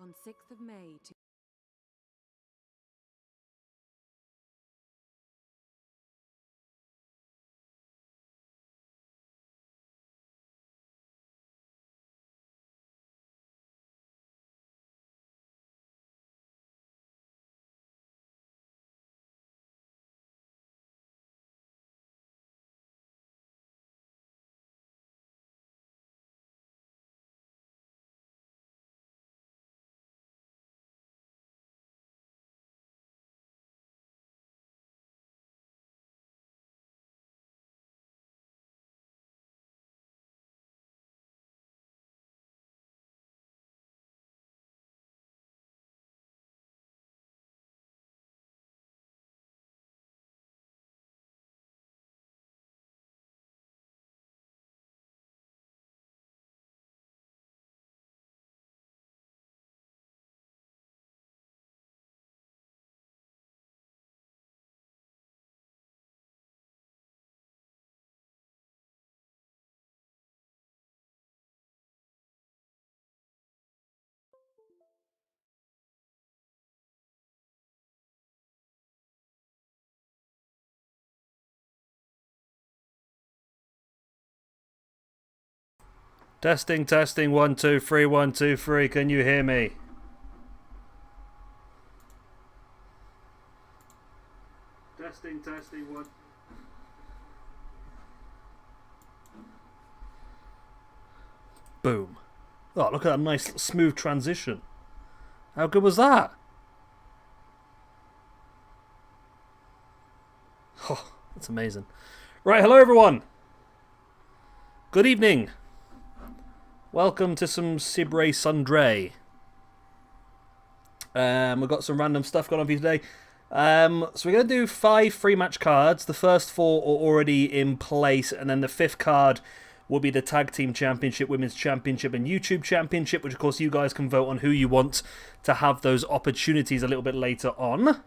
on 6th of May. Testing, testing, 1, 2, 3, 1, 2, 3. Can you hear me? Testing, testing, 1. Boom. Oh, look at that nice smooth transition. How good was that? Oh, that's amazing. Right, hello everyone. Good evening. Welcome to some Cibre Sundre. We've got some random stuff going on for you today. So we're going to do 5 free match cards. The first 4 are already in place, and then the 5th card will be the Tag Team Championship, Women's Championship, and YouTube Championship, which of course you guys can vote on who you want to have those opportunities a little bit later on.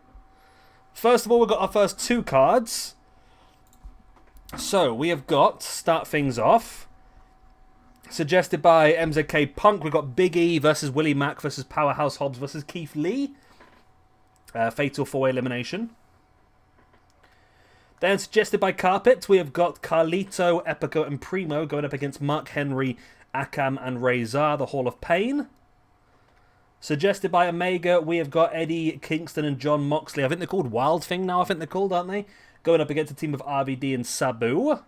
First of all, we've got our first 2 cards. So we have got, start things off, suggested by MZK Punk, we've got Big E versus Willie Mack versus Powerhouse Hobbs versus Keith Lee. Fatal 4-way elimination. Then suggested by Carpet, we have got Carlito, Epico, and Primo going up against Mark Henry, Akam, and Razor, the Hall of Pain. Suggested by Omega, we have got Eddie Kingston and John Moxley. I think they're called Wild Thing now, I think they're called, aren't they? Going up against a team of RVD and Sabu.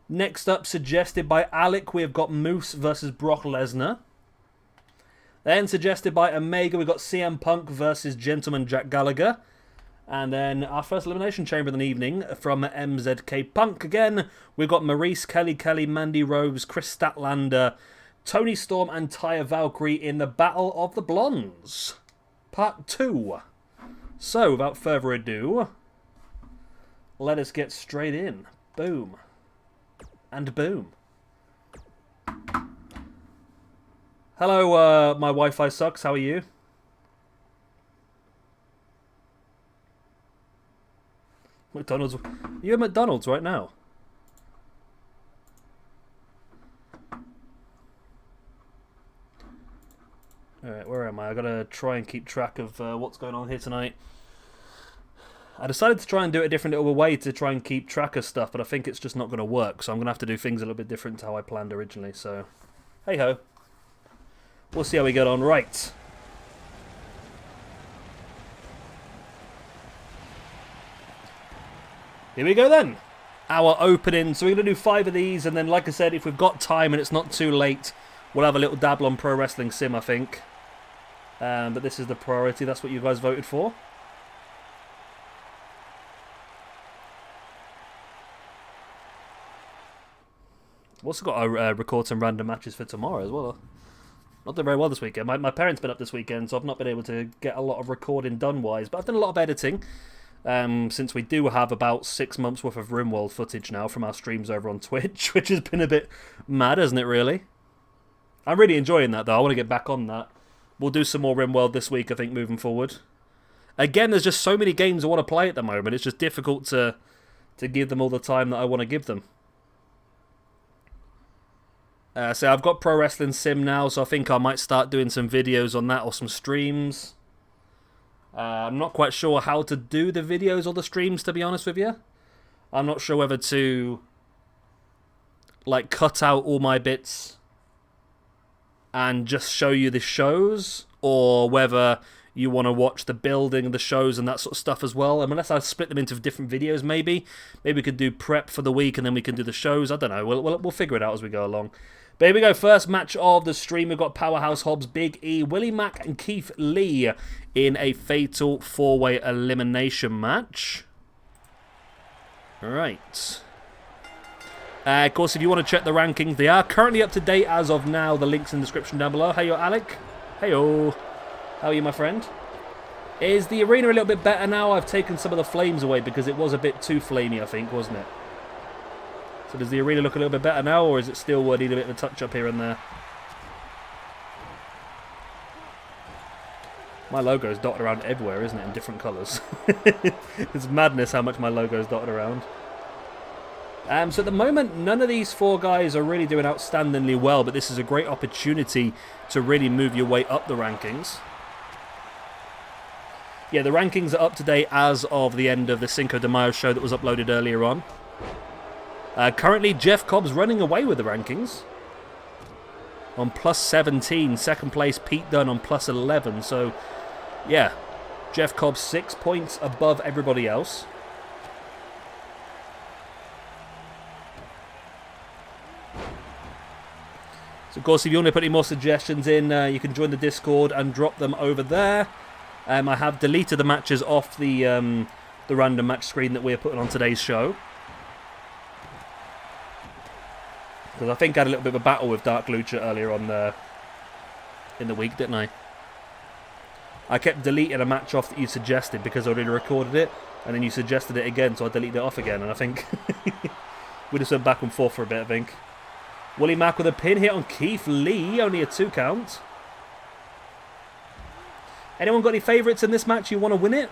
Next up, suggested by Alec, we have got Moose versus Brock Lesnar. Then suggested by Omega, we've got CM Punk versus Gentleman Jack Gallagher. And then our first Elimination Chamber of the evening from MZK Punk again. We've got Maurice, Kelly, Mandy Rose, Chris Statlander, Tony Storm, and Taya Valkyrie in the Battle of the Blondes. Part 2. So, without further ado, let us get straight in. Boom. And boom. Hello, my Wi-Fi sucks. How are you? McDonald's. Are you at McDonald's right now? Alright, where am I? I gotta try and keep track of what's going on here tonight. I decided to try and do it a different little way to try and keep track of stuff, but I think it's just not going to work, so I'm going to have to do things a little bit different to how I planned originally, so hey-ho. We'll see how we get on. Right. Here we go then. Our opening. So we're going to do 5 of these, and then like I said, if we've got time and it's not too late, we'll have a little dabble on Pro Wrestling Sim, I think. But this is the priority. That's what you guys voted for. I've also got to record some random matches for tomorrow as well. Not doing very well this weekend. My parents been up this weekend, so I've not been able to get a lot of recording done-wise. But I've done a lot of editing, since we do have about 6 months' worth of RimWorld footage now from our streams over on Twitch, which has been a bit mad, hasn't it, really? I'm really enjoying that, though. I want to get back on that. We'll do some more RimWorld this week, I think, moving forward. Again, there's just so many games I want to play at the moment. It's just difficult to give them all the time that I want to give them. So I've got Pro Wrestling Sim now, so I think I might start doing some videos on that or some streams. I'm not quite sure how to do the videos or the streams, to be honest with you. I'm not sure whether to like cut out all my bits and just show you the shows, or whether you want to watch the building of the shows and that sort of stuff as well. Unless I split them into different videos, maybe we could do prep for the week and then we can do the shows. I don't know. We'll figure it out as we go along. But here we go. First match of the stream. We've got Powerhouse Hobbs, Big E, Willie Mack, and Keith Lee in a fatal 4-way elimination match. All right. Of course, if you want to check the rankings, they are currently up to date as of now. The link's in the description down below. Hey, yo, Alec. Hey-yo. How are you, my friend? Is the arena a little bit better now? I've taken some of the flames away because it was a bit too flamey, I think, wasn't it? So does the arena look a little bit better now, or is it still need a bit of a touch-up here and there? My logo's dotted around everywhere, isn't it, in different colours? It's madness how much my logo's dotted around. So at the moment, none of these four guys are really doing outstandingly well, but this is a great opportunity to really move your way up the rankings. Yeah, the rankings are up to date as of the end of the Cinco de Mayo show that was uploaded earlier on. Currently, Jeff Cobb's running away with the rankings on plus 17. Second place, Pete Dunne on plus 11. So, yeah, Jeff Cobb 6 points above everybody else. So, of course, if you want to put any more suggestions in, you can join the Discord and drop them over there. I have deleted the matches off the random match screen that we're putting on today's show. Because I think I had a little bit of a battle with Dark Lucha earlier on in the week, didn't I? I kept deleting a match off that you suggested because I already recorded it, and then you suggested it again, so I deleted it off again, and I think we just went back and forth for a bit, I think. Willie Mack with a pin hit on Keith Lee, only a 2 count. Anyone got any favourites in this match you want to win it?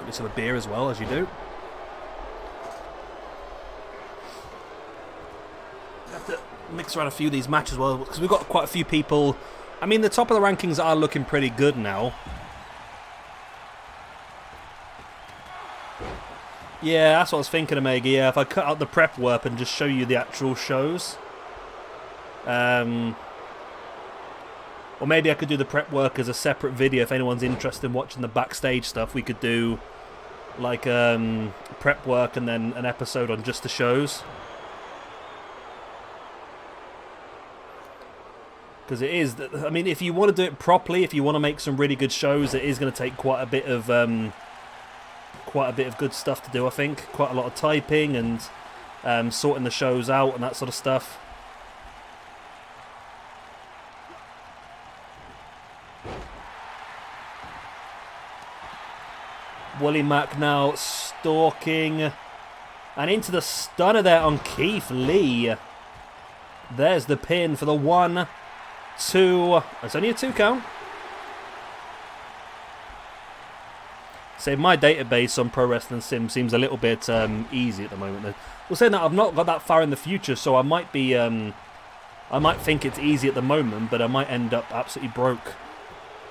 Get some beer as well, as you do. Have to mix around a few of these matches as well, because we've got quite a few people. I mean, the top of the rankings are looking pretty good now. Yeah, that's what I was thinking, Omega. Yeah, if I cut out the prep work and just show you the actual shows. Or maybe I could do the prep work as a separate video. If anyone's interested in watching the backstage stuff, we could do like prep work and then an episode on just the shows. Because it is, I mean, if you want to do it properly, if you want to make some really good shows, it is going to take quite a bit of good stuff to do, I think. Quite a lot of typing and sorting the shows out and that sort of stuff. Willie Mack now stalking and into the stunner there on Keith Lee. There's the pin for the 1, 2. It's only a 2 count. So my database on Pro Wrestling Sim seems a little bit easy at the moment. Well, saying that, I've not got that far in the future, so I might be, I might think it's easy at the moment, but I might end up absolutely broke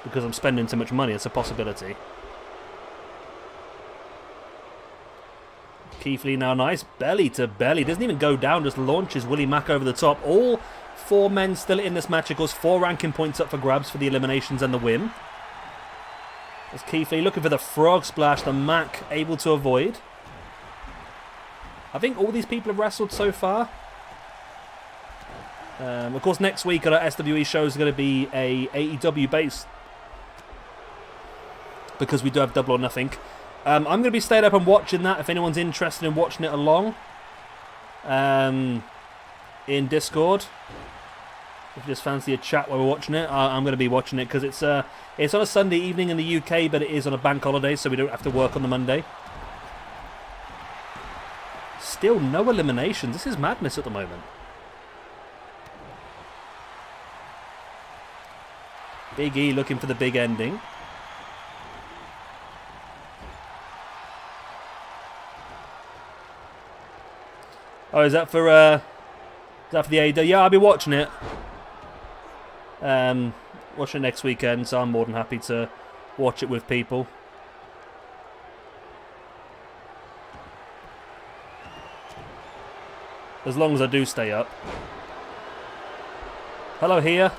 because I'm spending too much money. It's a possibility. Keith Lee now, nice belly to belly. Doesn't even go down, just launches Willie Mack over the top. All 4 men still in this match. Of course, 4 ranking points up for grabs for the eliminations and the win. As Keith Lee looking for the frog splash, the Mack able to avoid. I think all these people have wrestled so far. Of course, next week our SWE show is going to be a AEW base, because we do have Double or Nothing. I'm going to be staying up and watching that if anyone's interested in watching it along in Discord. If you just fancy a chat while we're watching it, I'm going to be watching it because it's on a Sunday evening in the UK, but it is on a bank holiday, so we don't have to work on the Monday. Still no eliminations. This is madness at the moment. Big E looking for the big ending. Oh, is that for the AEW? Yeah, I'll be watching it. Watching it next weekend, so I'm more than happy to watch it with people. As long as I do stay up. Hello here.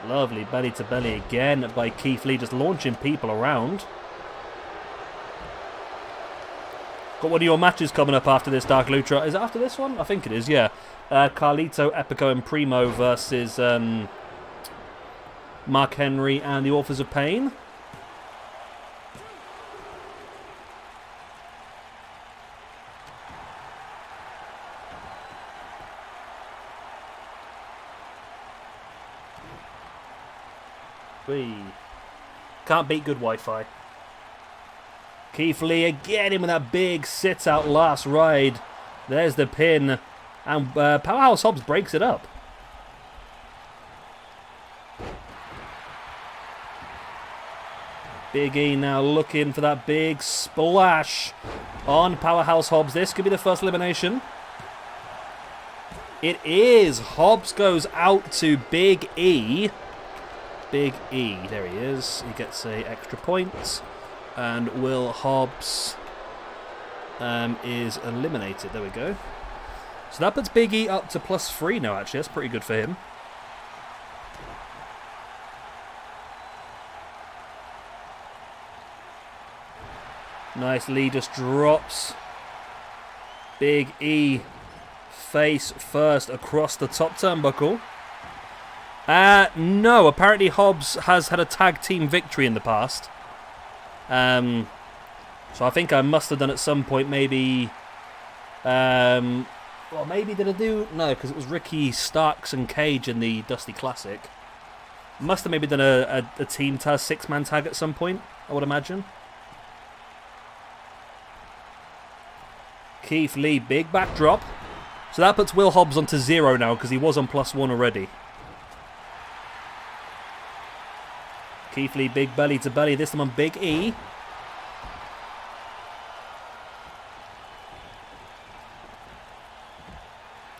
Lovely belly to belly again by Keith Lee, just launching people around. Got one of your matches coming up after this, Dark Lutra. Is it after this one? I think it is, yeah. Carlito, Epico and Primo versus Mark Henry and the Authors of Pain. Can't beat good Wi-Fi. Keith Lee again in with that big sit-out last ride. There's the pin. And Powerhouse Hobbs breaks it up. Big E now looking for that big splash on Powerhouse Hobbs. This could be the first elimination. It is. Hobbs goes out to Big E. Big E, there he is. He gets a extra point. And Will Hobbs is eliminated. There we go. So that puts Big E up to +3 now, actually. That's pretty good for him. Nice. Lee just drops Big E face first across the top turnbuckle. No, apparently Hobbs has had a tag team victory in the past. So I think I must have done at some point, maybe... well, maybe did I do... No, because it was Ricky Starks and Cage in the Dusty Classic. Must have maybe done a team tag, 6-man tag at some point, I would imagine. Keith Lee, big backdrop. So that puts Will Hobbs onto 0 now, because he was on +1 already. Keith Lee, big belly to belly. This time on Big E.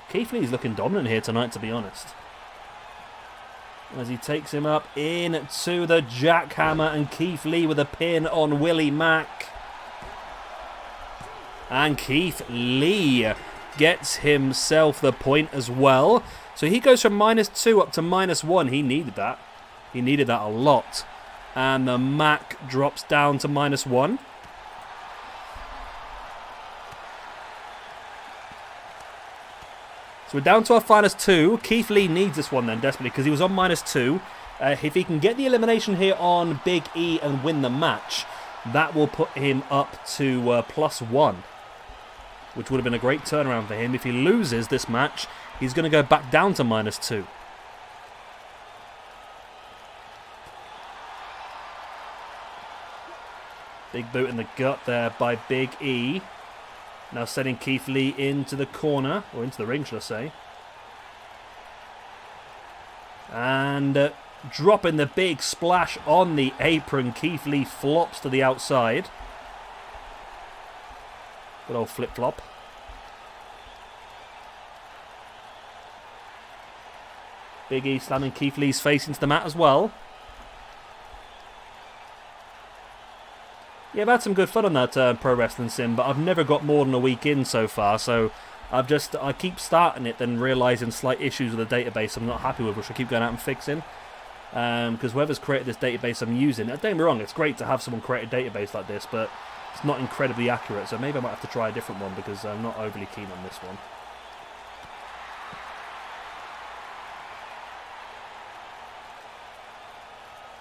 Keith Lee's looking dominant here tonight, to be honest. As he takes him up into the jackhammer, and Keith Lee with a pin on Willie Mack. And Keith Lee gets himself the point as well. So he goes from -2 up to -1. He needed that. He needed that a lot. And the Mac drops down to -1. So we're down to our -2. Keith Lee needs this one then, desperately, because he was on -2. If he can get the elimination here on Big E and win the match, that will put him up to +1. Which would have been a great turnaround for him. If he loses this match, he's going to go back down to -2. Big boot in the gut there by Big E. Now sending Keith Lee into the corner, or into the ring, should I say. And dropping the big splash on the apron. Keith Lee flops to the outside. Good old flip-flop. Big E slamming Keith Lee's face into the mat as well. Yeah, I've had some good fun on that Pro Wrestling Sim, but I've never got more than a week in so far, so I keep starting it, then realising slight issues with the database I'm not happy with, which I keep going out and fixing. Because whoever's created this database I'm using, don't get me wrong, it's great to have someone create a database like this, but it's not incredibly accurate, so maybe I might have to try a different one, because I'm not overly keen on this one.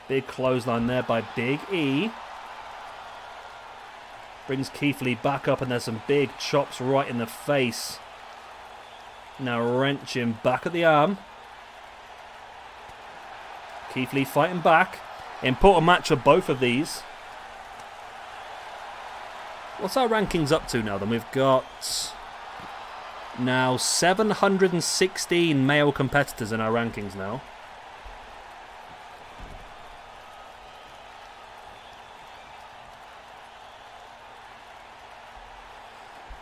Big clothesline there by Big E. Brings Keith Lee back up, and there's some big chops right in the face. Now wrenching back at the arm. Keith Lee fighting back. Important match of both of these. What's our rankings up to now then? We've got now 716 male competitors in our rankings now.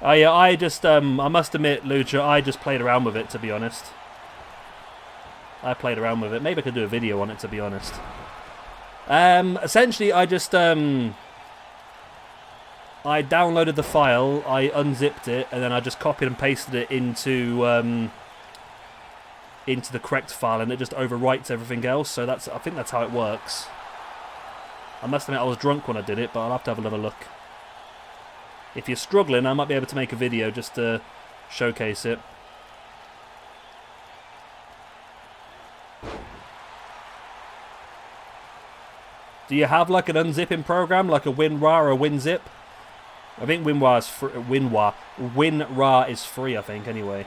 Yeah, I just, I must admit, Lucha, I just played around with it, to be honest. I played around with it. Maybe I could do a video on it, to be honest. Essentially, I just, I downloaded the file, I unzipped it, and then I just copied and pasted it into the correct file, and it just overwrites everything else. So that's, I think that's how it works. I must admit I was drunk when I did it, but I'll have to have another look. If you're struggling, I might be able to make a video just to showcase it. Do you have like an unzipping program, like a WinRAR or a WinZip? I think WinRAR is free. WinRAR is free, I think, anyway.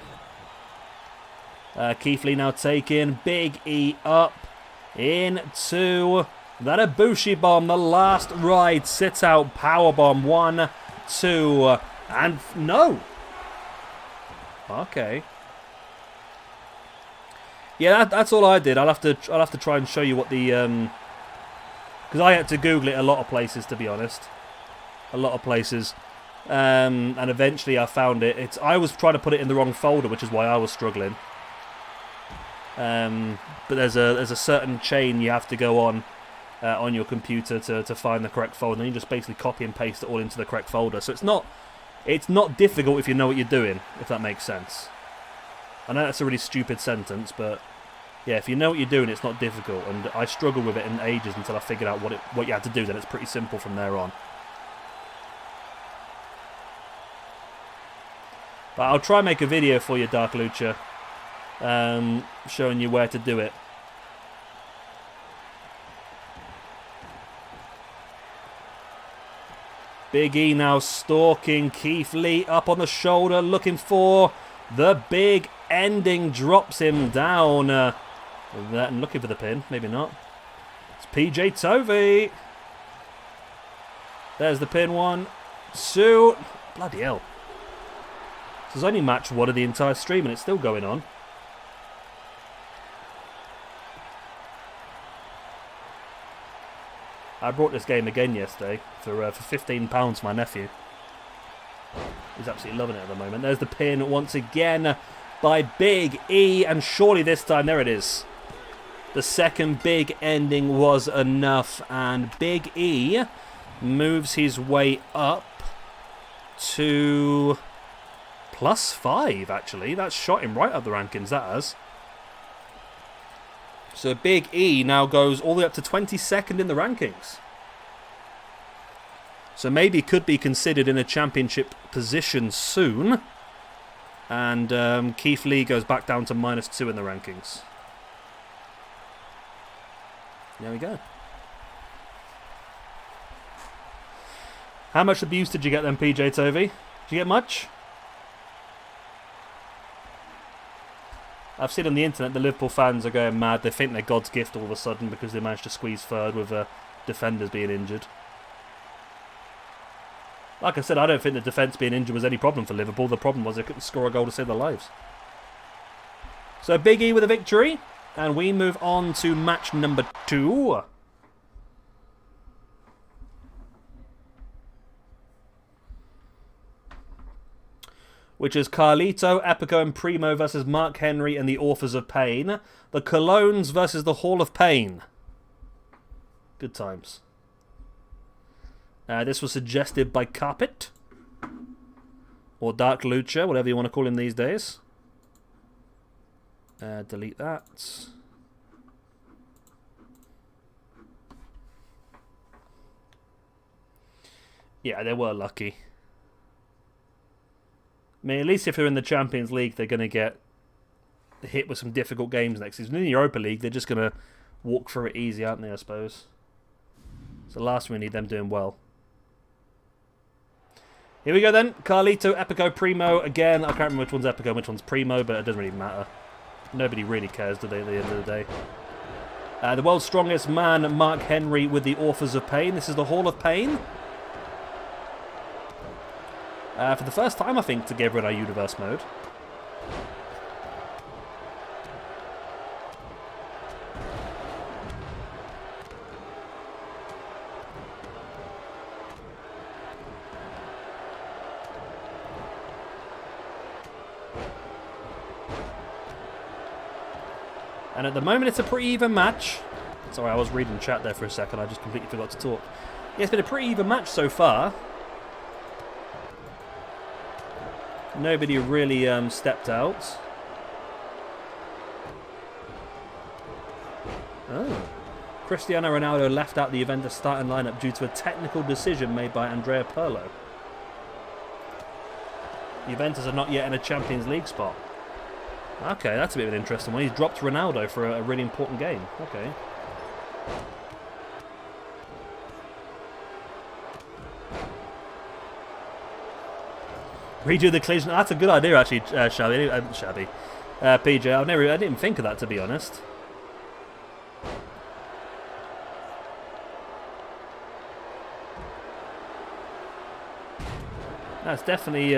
Keith Lee now taking Big E up into that Ibushi bomb. The last ride, sit out power bomb. 1, 2, and no. Okay. Yeah, that's all I did. I'll have to try and show you what the because I had to Google it a lot of places, to be honest. A lot of places. And eventually I found it. I was trying to put it in the wrong folder, which is why I was struggling. But there's a certain chain you have to go on your computer to find the correct folder, and you just basically copy and paste it all into the correct folder. So it's not difficult if you know what you're doing, if that makes sense. I know that's a really stupid sentence, but yeah, if you know what you're doing, it's not difficult. And I struggled with it in ages until I figured out what you had to do. Then it's pretty simple from there on. But I'll try and make a video for you, Dark Lucha, showing you where to do it. Big E now stalking Keith Lee up on the shoulder, looking for the big ending. Drops him down. And looking for the pin. Maybe not. It's PJ Tovey. There's the pin. 1, 2. Bloody hell. This is only match 1 of the entire stream and it's still going on. I brought this game again yesterday for £15 for my nephew. He's absolutely loving it at the moment. There's the pin once again by Big E, and surely this time, there it is. The second big ending was enough, and Big E moves his way up to +5, actually. That's shot him right up the rankings, that has. So Big E now goes all the way up to 22nd in the rankings. So maybe could be considered in a championship position soon. And Keith Lee goes back down to -2 in the rankings. There we go. How much abuse did you get then, PJ Tovey? Did you get much? I've seen on the internet the Liverpool fans are going mad. They think they're God's gift all of a sudden because they managed to squeeze third with defenders being injured. Like I said, I don't think the defence being injured was any problem for Liverpool. The problem was they couldn't score a goal to save their lives. So Big E with a victory. And we move on to match number 2. Which is Carlito, Epico and Primo versus Mark Henry and the Authors of Pain. The Colognes versus the Hall of Pain. Good times. This was suggested by Carpet. Or Dark Lucha, whatever you want to call him these days. Delete that. Yeah, they were lucky. I mean, at least if they're in the Champions League, they're going to get hit with some difficult games next season. In the Europa League, they're just going to walk through it easy, aren't they, I suppose? So last we need them doing well. Here we go then. Carlito, Epico, Primo. Again, I can't remember which one's Epico and which one's Primo, but it doesn't really matter. Nobody really cares, do they, at the end of the day? The world's strongest man, Mark Henry, with the Authors of Pain. This is the Hall of Pain. For the first time, I think, together in our universe mode. And at the moment, it's a pretty even match. Sorry, I was reading chat there for a second. I just completely forgot to talk. Yeah, it's been a pretty even match so far. Nobody really stepped out. Oh. Cristiano Ronaldo left out the Juventus starting lineup due to a technical decision made by Andrea Pirlo. Juventus are not yet in a Champions League spot. Okay, that's a bit of an interesting one. He's dropped Ronaldo for a really important game. Okay. Redo the collision. That's a good idea, actually, Shabby. PJ, I didn't even think of that, to be honest. That's definitely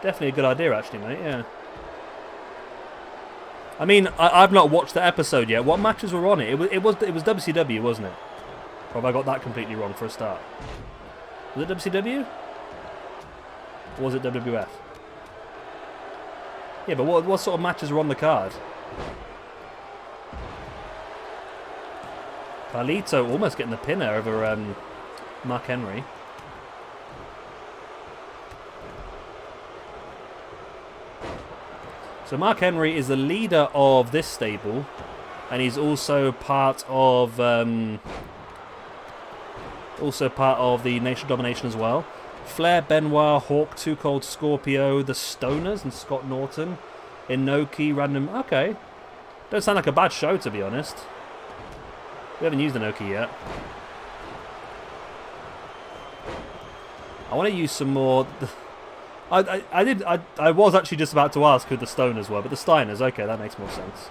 definitely a good idea, actually, mate. Yeah. I mean, I've not watched the episode yet. What matches were on it? It was WCW, wasn't it? Or have I got that completely wrong for a start? Was it WCW? Or was it WWF? Yeah, but what sort of matches were on the card? Carlito almost getting the pinner over Mark Henry. So Mark Henry is the leader of this stable, and he's also part of the Nation Domination as well. Flair, Benoit, Hawk, Too Cold, Scorpio, the Stoners, and Scott Norton. Inoki, random. Okay, don't sound like a bad show, to be honest. We haven't used Inoki yet. I want to use some more. I was actually just about to ask who the Stoners were, but the Steiners, okay, that makes more sense.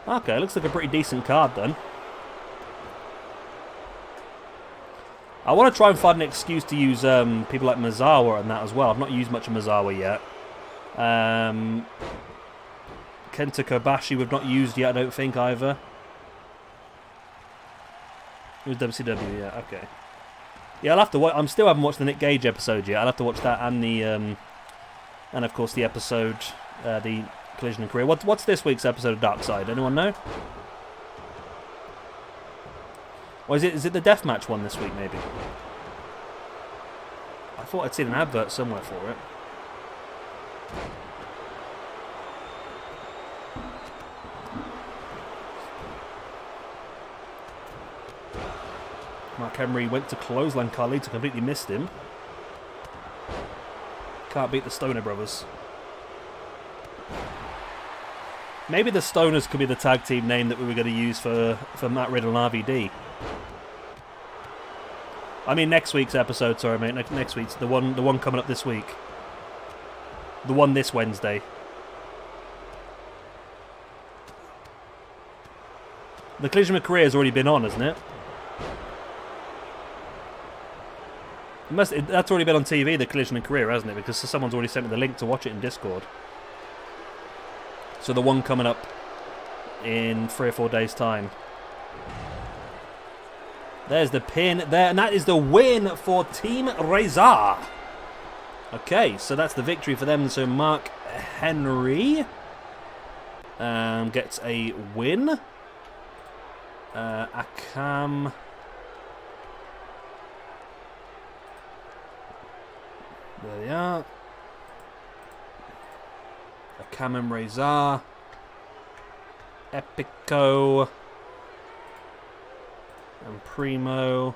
Okay, looks like a pretty decent card then. I want to try and find an excuse to use people like Mizawa and that as well. I've not used much of Mizawa yet. Kenta Kobashi we've not used yet, I don't think, either. It was WCW, yeah, okay. Yeah, I'll have to watch. I still haven't watched the Nick Gage episode yet. I'll have to watch that and the, and of course the episode, the Collision and Career. What's this week's episode of Dark Side? Anyone know? Or is it the deathmatch one this week? Maybe. I thought I'd seen an advert somewhere for it. Mark Henry went to clothesline Carlito, completely missed him. Can't beat the Stoner Brothers. Maybe the Stoners could be the tag team name that we were going to use for Matt Riddle and RVD. I mean next week's episode, sorry mate, next week's the one coming up this week. The one this Wednesday. The Collision with Career has already been on, hasn't it? That's already been on TV, the Collision and Career, hasn't it? Because someone's already sent me the link to watch it in Discord. So the one coming up in 3 or 4 days' time. There's the pin there, and that is the win for Team Reza. Okay, so that's the victory for them. So Mark Henry gets a win. Akam. There they are. Akam and Reza. Epico. And Primo.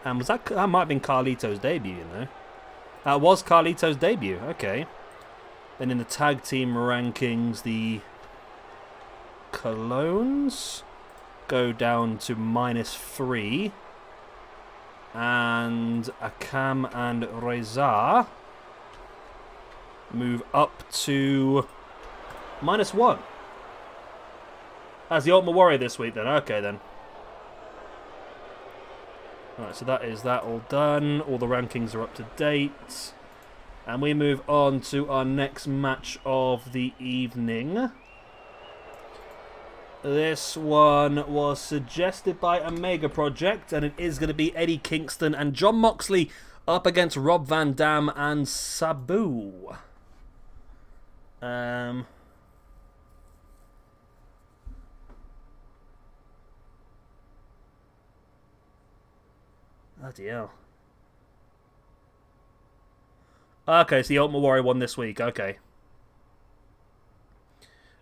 And was that might have been Carlito's debut, you know. That was Carlito's debut, okay. Then in the tag team rankings, the Colognes go down to -3. And Akam and Reza move up to -1. That's the Ultimate Warrior this week then, okay then. Alright, so that is that all done. All the rankings are up to date. And we move on to our next match of the evening. This one was suggested by Omega Project, and it is going to be Eddie Kingston and John Moxley up against Rob Van Dam and Sabu. Um... Bloody hell. Okay, so the Ultimate Warrior won this week. Okay.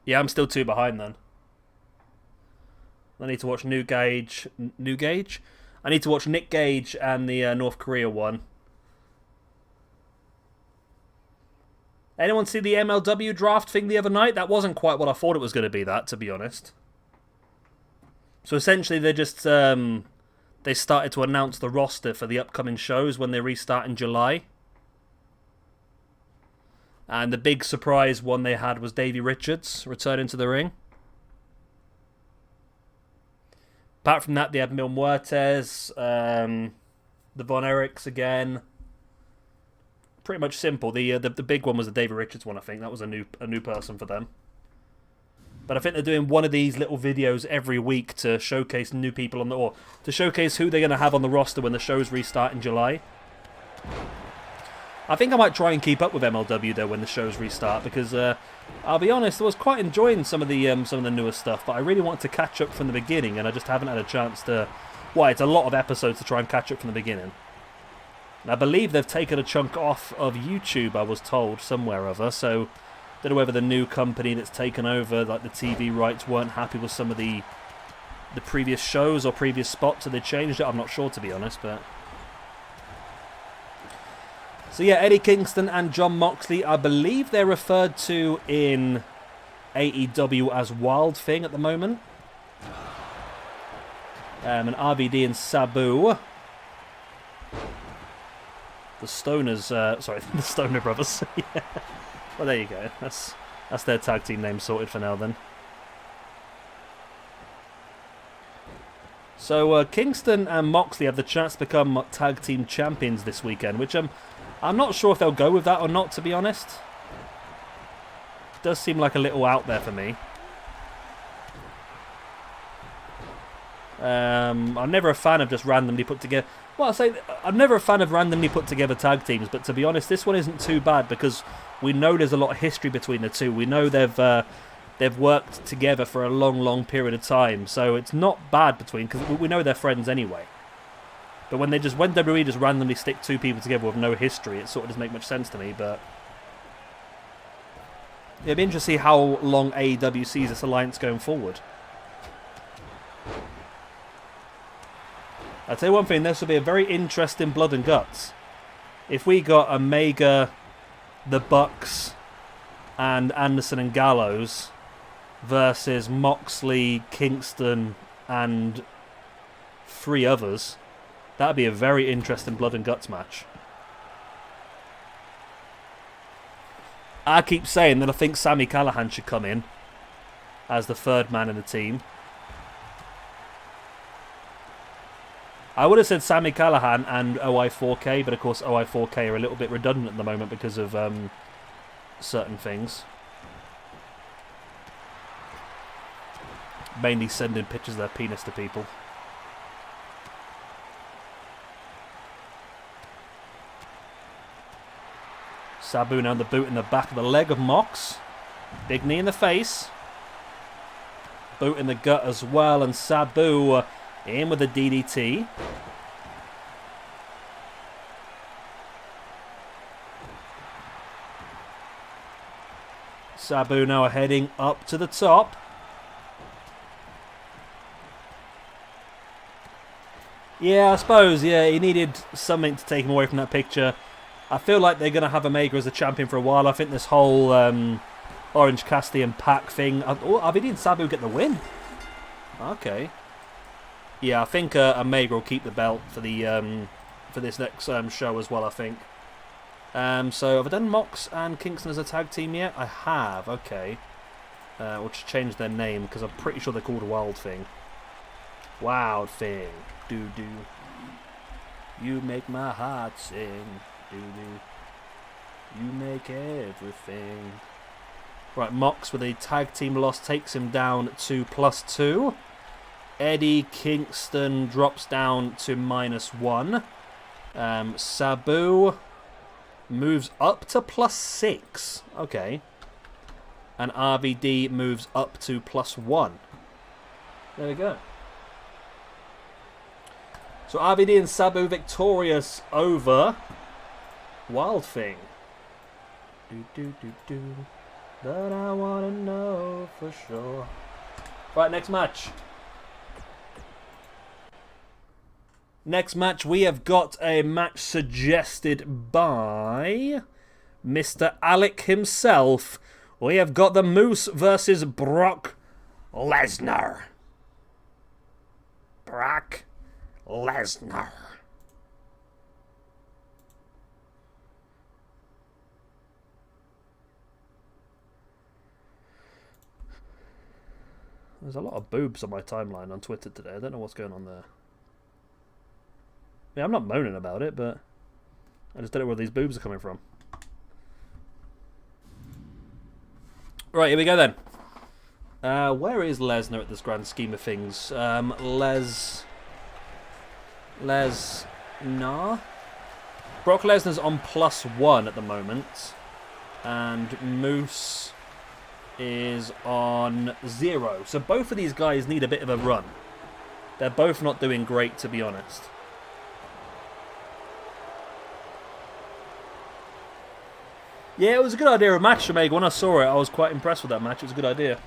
Yeah, I'm still 2 behind then. I need to watch New Gage. I need to watch Nick Gage and the North Korea one. Anyone see the MLW draft thing the other night? That wasn't quite what I thought it was going to be, that, to be honest. So essentially, they just they started to announce the roster for the upcoming shows when they restart in July. And the big surprise one they had was Davey Richards returning to the ring. Apart from that, they had Mil Muertes, the Von Erichs again. Pretty much simple. The big one was the Davey Richards one, I think. That was a new person for them. But I think they're doing one of these little videos every week to showcase new people on the... or to showcase who they're going to have on the roster when the shows restart in July. I think I might try and keep up with MLW though when the shows restart, because I'll be honest, I was quite enjoying some of the newer stuff, but I really want to catch up from the beginning, and I just haven't had a chance to. Well, it's a lot of episodes to try and catch up from the beginning. And I believe they've taken a chunk off of YouTube, I was told somewhere or other. So I don't know whether the new company that's taken over, like the TV rights, weren't happy with some of the previous shows or previous spots, so they changed it. I'm not sure, to be honest, but. So yeah, Eddie Kingston and John Moxley, I believe they're referred to in AEW as Wild Thing at the moment. And RVD and Sabu. The Stoners, sorry, the Stoner Brothers. Yeah. Well, there you go. That's their tag team name sorted for now then. So Kingston and Moxley have the chance to become tag team champions this weekend, which I'm not sure if they'll go with that or not, to be honest. It does seem like a little out there for me. I'm never a fan of just randomly put together... Well, I'm never a fan of randomly put together tag teams, but to be honest, this one isn't too bad because we know there's a lot of history between the two. We know they've worked together for a long, long period of time, so it's not bad between, because we know they're friends anyway. But when WWE just randomly stick 2 people together with no history, it sort of doesn't make much sense to me, but... It'll be interesting to see how long AEW sees this alliance going forward. I'll tell you one thing, this will be a very interesting Blood and Guts. If we got Omega, the Bucks, and Anderson and Gallows versus Moxley, Kingston, and 3 others... That'd be a very interesting Blood and Guts match. I keep saying that I think Sami Callihan should come in as the 3rd man in the team. I would have said Sami Callihan and OI4K, but of course OI4K are a little bit redundant at the moment because of certain things. Mainly sending pictures of their penis to people. Sabu now the boot in the back of the leg of Mox. Big knee in the face. Boot in the gut as well. And Sabu in with the DDT. Sabu now heading up to the top. Yeah, I suppose, yeah, he needed something to take him away from that picture. I feel like they're going to have Omega as a champion for a while. I think this whole Orange Cassidy and Pac thing... Oh, RVD and Sabu get the win. Okay. Yeah, I think Omega will keep the belt for the for this next show as well, I think. So, have I done Mox and Kingston as a tag team yet? I have, okay. We'll just change their name, because I'm pretty sure they're called Wild Thing. Wild Thing. Do-do. You make my heart sing. Do-do. You make everything. Right, Mox with a tag team loss takes him down to +2. Eddie Kingston drops down to -1. Sabu moves up to +6. Okay. and RVD moves up to +1. There we go. So RVD and Sabu victorious over Wild Thing. But I want to know for sure. Right, next match. Next match, we have got a match suggested by Mr. Alec himself. We have got the Moose versus Brock Lesnar. Brock Lesnar. There's a lot of boobs on my timeline on Twitter today. I don't know what's going on there. Yeah, I'm not moaning about it, but I just don't know where these boobs are coming from. Right, here we go then. Where is Lesnar at this grand scheme of things? Lesnar. Brock Lesnar's on +1 at the moment, and Moose is on 0. So both of these guys need a bit of a run. They're both not doing great, to be honest. Yeah, it was a good idea of a match, Omega. When I saw it, I was quite impressed with that match. It was a good idea.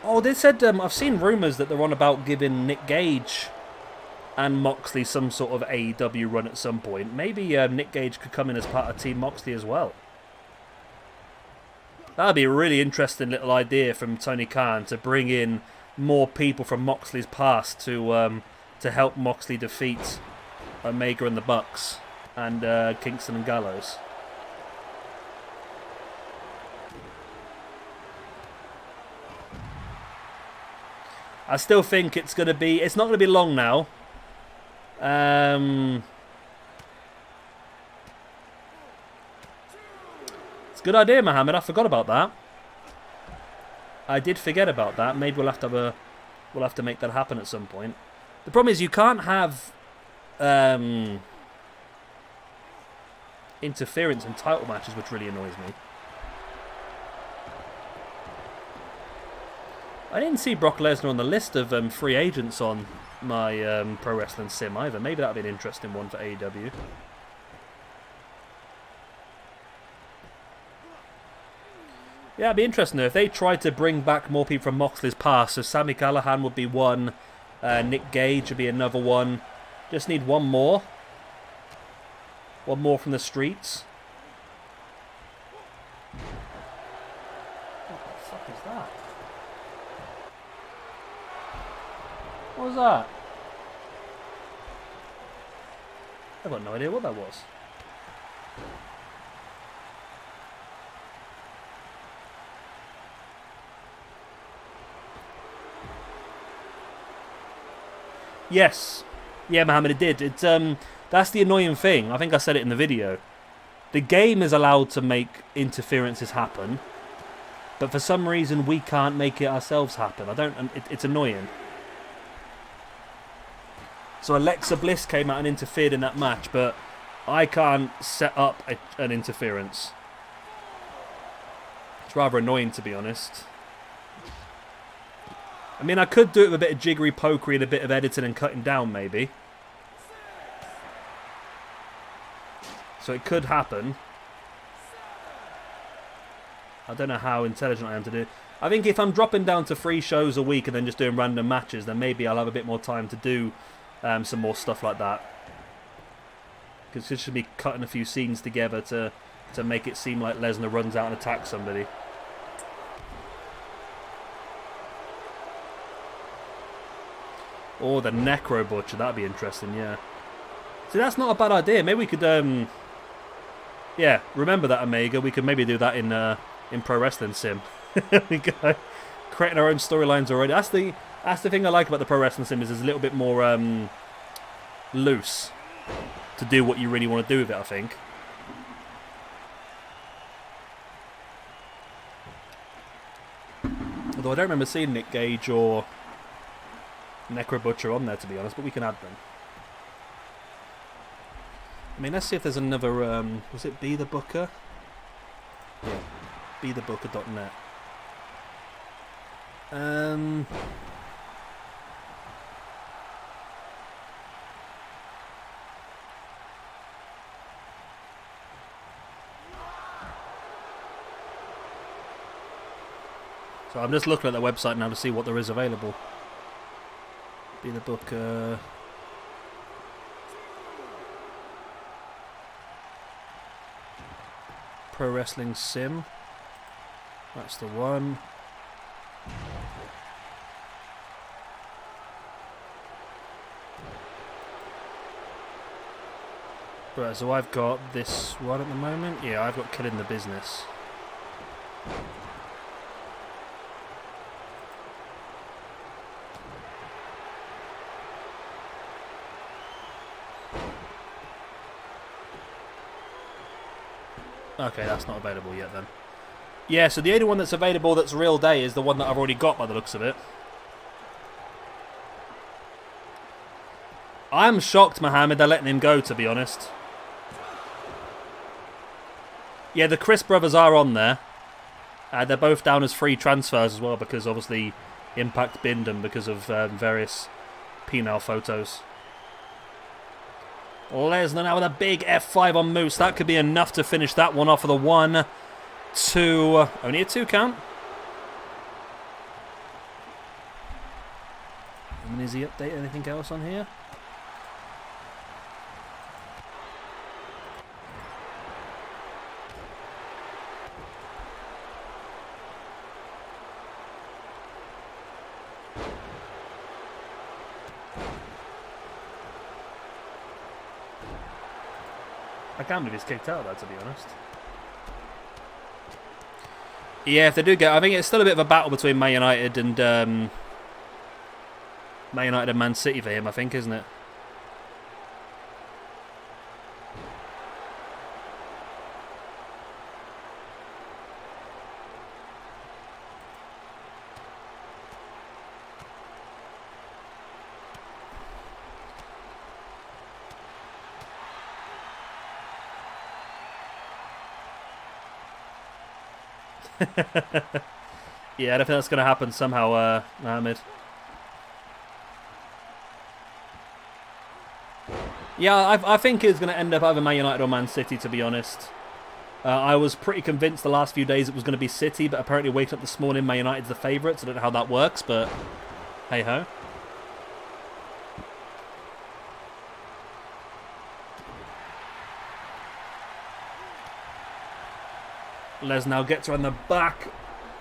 Oh, they said, I've seen rumours that they're on about giving Nick Gage and Moxley some sort of AEW run at some point. Maybe Nick Gage could come in as part of Team Moxley as well. That would be a really interesting little idea from Tony Khan to bring in more people from Moxley's past to help Moxley defeat Omega and the Bucks and Kingston and Gallows. I still think it's going to be... It's not going to be long now. It's a good idea, Mohammed. I forgot about that. I did forget about that. Maybe we'll have to make that happen at some point. The problem is you can't have interference in title matches, which really annoys me. I didn't see Brock Lesnar on the list of free agents on my Pro Wrestling Sim either. Maybe that would be an interesting one for AEW. Yeah, it'd be interesting though. If they tried to bring back more people from Moxley's past, so Sami Callihan would be one, Nick Gage would be another one. Just need one more. One more from the streets. What the fuck is that? What was that? I've got no idea what that was. Yes. Yeah, Mohammed, it did. That's the annoying thing. I think I said it in the video. The game is allowed to make interferences happen, but for some reason we can't make it ourselves happen. It's annoying. So Alexa Bliss came out and interfered in that match, but I can't set up an interference. It's rather annoying, to be honest. I mean, I could do it with a bit of jiggery pokery and a bit of editing and cutting down, maybe. So it could happen. I don't know how intelligent I am to do it. I think if I'm dropping down to 3 shows a week and then just doing random matches, then maybe I'll have a bit more time to do some more stuff like that. Because it should be cutting a few scenes together to make it seem like Lesnar runs out and attacks somebody. Or the Necro Butcher, that'd be interesting, yeah. See, that's not a bad idea. Maybe we could, yeah, remember that, Omega. We could maybe do that in Pro Wrestling Sim. We go creating our own storylines already. That's the thing I like about the Pro Wrestling Sim is it's a little bit more loose to do what you really want to do with it, I think. Although I don't remember seeing Nick Gage or Necro Butcher on there, to be honest, but we can add them. I mean, let's see if there's another, was it Be The Booker? Yeah, BeTheBooker.net. So I'm just looking at the website now to see what there is available. Be The Booker. Pro Wrestling Sim. That's the one. Right, so I've got this one at the moment. Yeah, I've got Killing the Business. Okay, that's not available yet then. Yeah, so the only one that's available that's real day is the one that I've already got by the looks of it. I'm shocked, Mohammed, they're letting him go, to be honest. Yeah, the Chris brothers are on there. They're both down as free transfers as well, because obviously Impact binned them because of various penile photos. Lesnar now with a big F5 on Moose. That could be enough to finish that one off with a 1, 2. Only a 2 count. And is he update anything else on here? I can't believe he's kicked out of that, to be honest. Yeah, if they do get... I think it's still a bit of a battle between Man United and... Man United and Man City for him, I think, isn't it? Yeah, I don't think that's going to happen somehow, Mohammed. Yeah, I think it's going to end up either Man United or Man City, to be honest. I was pretty convinced the last few days it was going to be City, but apparently waking up this morning, Man United's the favourites. I don't know how that works, but hey-ho. Lesnar gets around the back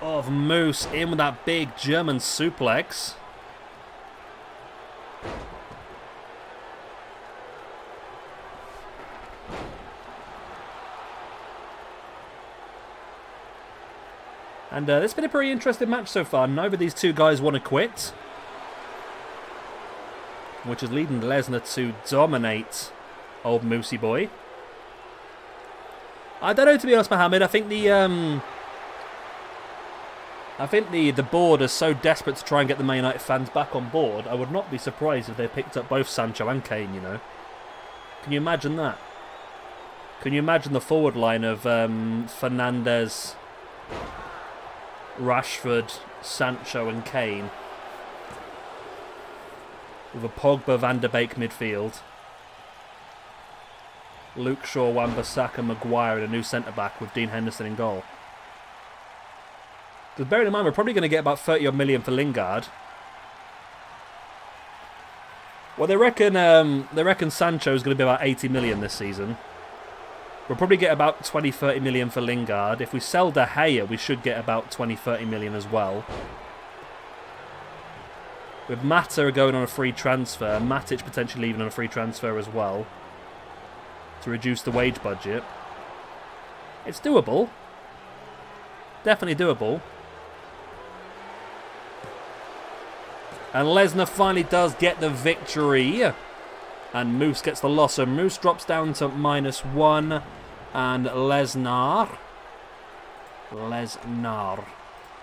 of Moose, in with that big German suplex. And it's been a pretty interesting match so far. Neither of these two guys want to quit, which is leading Lesnar to dominate old Moosey boy. I don't know, to be honest, Mohammed. I think the board is so desperate to try and get the Man United fans back on board. I would not be surprised if they picked up both Sancho and Kane, you know. Can you imagine that? Can you imagine the forward line of Fernandes, Rashford, Sancho and Kane? With a Pogba, Van de Beek midfield. Luke Shaw, Wan-Bissaka, Maguire and a new centre-back with Dean Henderson in goal. Because bearing in mind, we're probably going to get about 30 odd million for Lingard. Well, they reckon Sancho's going to be about 80 million this season. We'll probably get about 20-30 million for Lingard. If we sell De Gea, we should get about 20-30 million as well. With Mata going on a free transfer, Matic potentially leaving on a free transfer as well, to reduce the wage budget. It's doable. Definitely doable. And Lesnar finally does get the victory. And Moose gets the loss. So Moose drops down to -1. And Lesnar.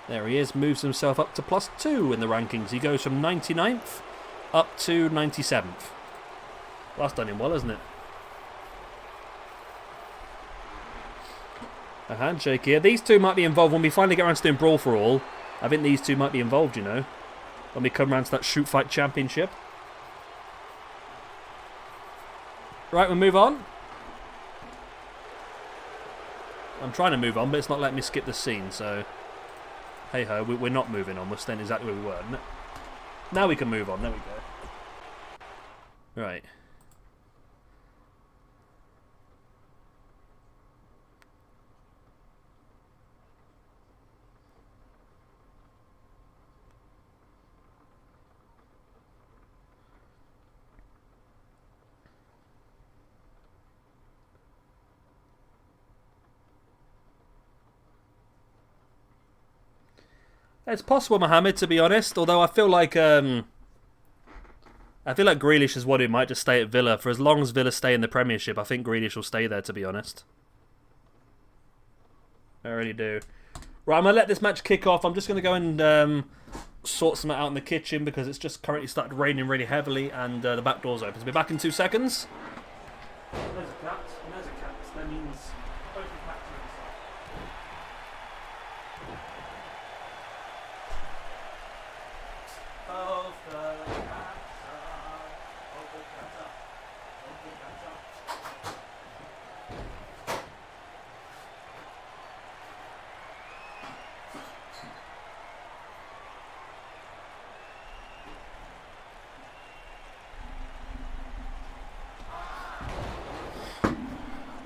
There he is. Moves himself up to +2 in the rankings. He goes from 99th up to 97th. Well, that's done him well, isn't it? A handshake here. These two might be involved when we finally get around to doing Brawl for All. I think these two might be involved, you know, when we come around to that Shoot Fight Championship. Right, we'll move on. I'm trying to move on, but it's not letting me skip the scene, so... Hey ho, we're not moving on. We're staying exactly where we were. Now we can move on. There we go. Right. It's possible, Mohammed, to be honest. Although I feel like Grealish is one who might just stay at Villa for as long as Villa stay in the Premiership. I think Grealish will stay there, to be honest. I really do. Right, I'm gonna let this match kick off. I'm just gonna go and sort something out in the kitchen because it's just currently started raining really heavily and the back door's open. So we'll be back in 2 seconds. There's a cat. And there's a cat. So that means both the cats are inside.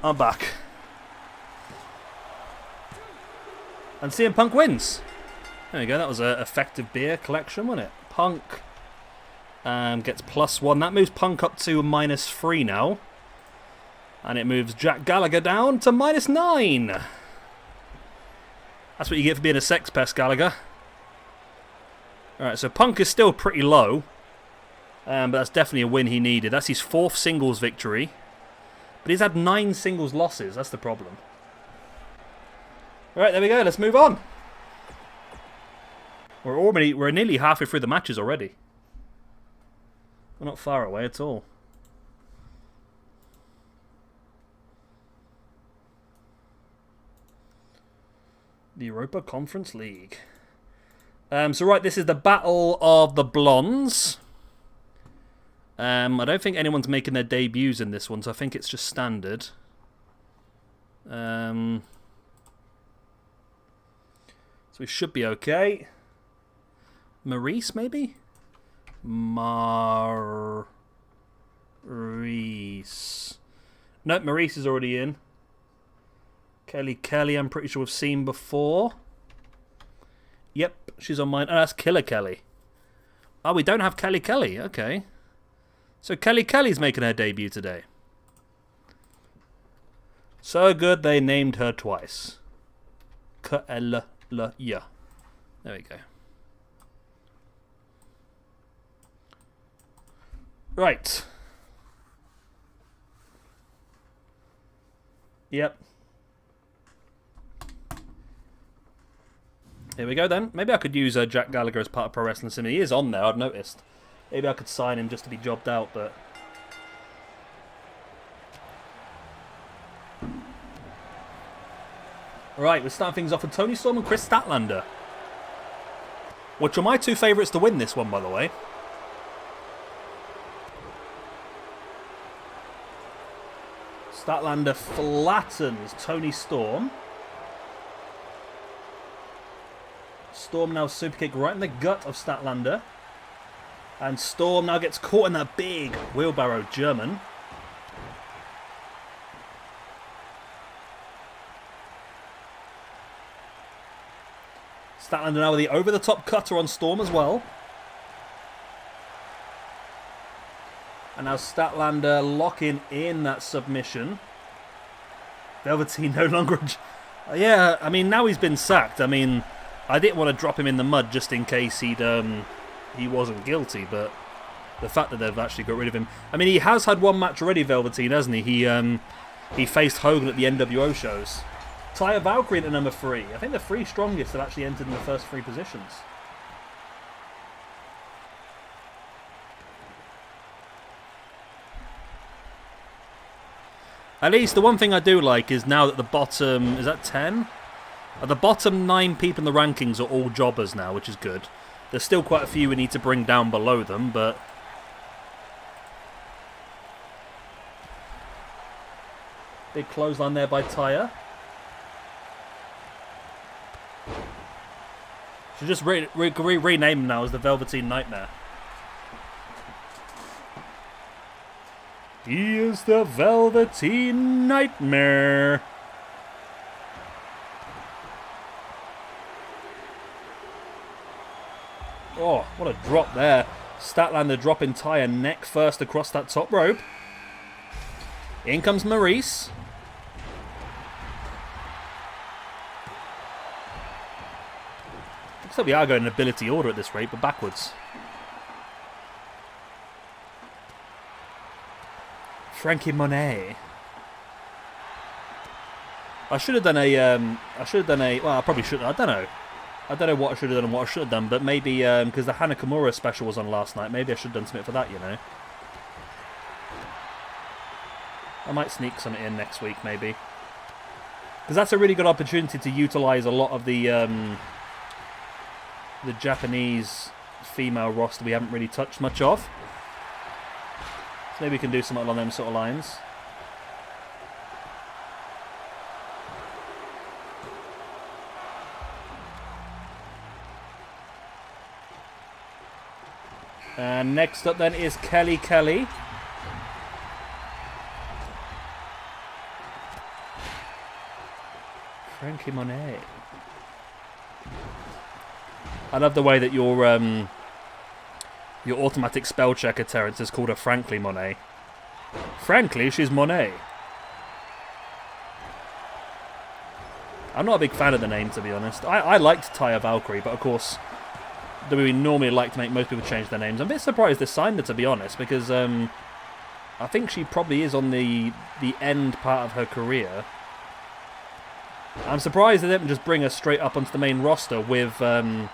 I'm back. And CM Punk wins. There we go, that was an effective beer collection, wasn't it? Punk gets +1. That moves Punk up to -3 now. And it moves Jack Gallagher down to -9. That's what you get for being a sex pest, Gallagher. Alright, so Punk is still pretty low. But that's definitely a win he needed. That's his 4th singles victory. But he's had 9 singles losses. That's the problem. Alright, there we go. Let's move on. We're nearly halfway through the matches already. We're not far away at all. The Europa Conference League. So right, this is the Battle of the Blondes. I don't think anyone's making their debuts in this one, so I think it's just standard. So we should be okay. Maurice, maybe? Maurice. Nope, Maurice is already in. Kelly, I'm pretty sure we've seen before. Yep, she's on mine. Oh, that's Killer Kelly. Oh, we don't have Kelly. Okay. So Kelly's making her debut today. So good they named her twice. K-L-L-Y. There we go. Right. Yep. Here we go then. Maybe I could use Jack Gallagher as part of Pro Wrestling Sim. He is on there, I've noticed. Maybe I could sign him just to be jobbed out, but... Right, we're starting things off with Tony Storm and Chris Statlander. Which are my 2 favourites to win this one, by the way. Statlander flattens Tony Storm. Storm now superkick right in the gut of Statlander. And Storm now gets caught in that big wheelbarrow German. Statlander now with the over-the-top cutter on Storm as well. And now Statlander locking in that submission. Velveteen no longer... Yeah, I mean, now he's been sacked. I mean, I didn't want to drop him in the mud just in case he wasn't guilty, but the fact that they've actually got rid of him... I mean, he has had one match already, Velveteen, hasn't he? He faced Hogan at the NWO shows. Taya Valkyrie at number 3. I think the 3 strongest have actually entered in the first 3 positions. At least the one thing I do like is now that the bottom... Is that 10? The bottom 9 people in the rankings are all jobbers now, which is good. There's still quite a few we need to bring down below them, but... Big clothesline there by Taya. Should just rename him now as the Velveteen Nightmare. He is the Velveteen Nightmare. Oh, what a drop there. Statlander dropping Taya neck first across that top rope. In comes Maurice. Looks like we are going in ability order at this rate, but backwards. Frankie Monet. I should have done a. Well, I probably should. I don't know. I don't know what I should have done and what I should have done, but maybe because the Hana Kimura special was on last night, maybe I should have done something for that. You know. I might sneak something in next week, maybe, because that's a really good opportunity to utilise a lot of the Japanese female roster we haven't really touched much of. Maybe we can do something along them sort of lines. And next up then is Kelly Kelly. Frankie Monet. I love the way that your automatic spell checker, Terrence, has called her Frankly Monet. Frankly, she's Monet. I'm not a big fan of the name, to be honest. I liked Taya Valkyrie, but of course, we normally like to make most people change their names. I'm a bit surprised they signed her, to be honest, because I think she probably is on the end part of her career. I'm surprised they didn't just bring her straight up onto the main roster with John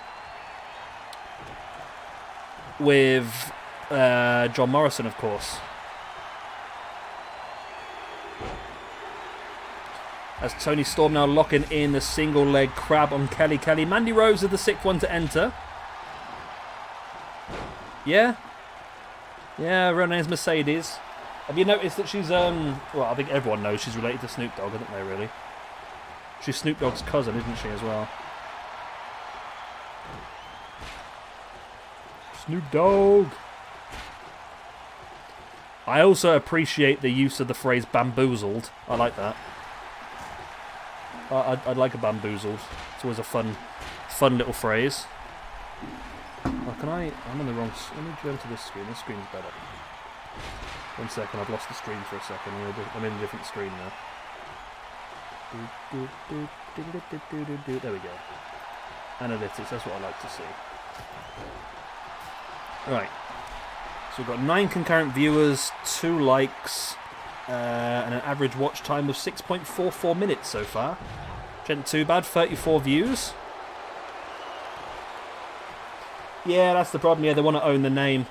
Morrison, of course. As Toni Storm now locking in the single leg crab on Kelly Kelly. Mandy Rose is the 6th one to enter. Yeah? Yeah, her name's Mercedes. Have you noticed that she's, well, I think everyone knows she's related to Snoop Dogg, don't they, really? She's Snoop Dogg's cousin, isn't she, as well? Snoop Dogg! I also appreciate the use of the phrase bamboozled. I like that. I'd like a bamboozled. It's always a fun little phrase. Oh, can I... I'm on the wrong... Let me go to this screen. This screen's better. 1 second, I've lost the screen for a second. I'm in a different screen now. There we go. Analytics, that's what I like to see. Right. So we've got 9 concurrent viewers, 2 likes, and an average watch time of 6.44 minutes so far. Which isn't too bad, 34 views. Yeah, that's the problem. Yeah, they want to own the name.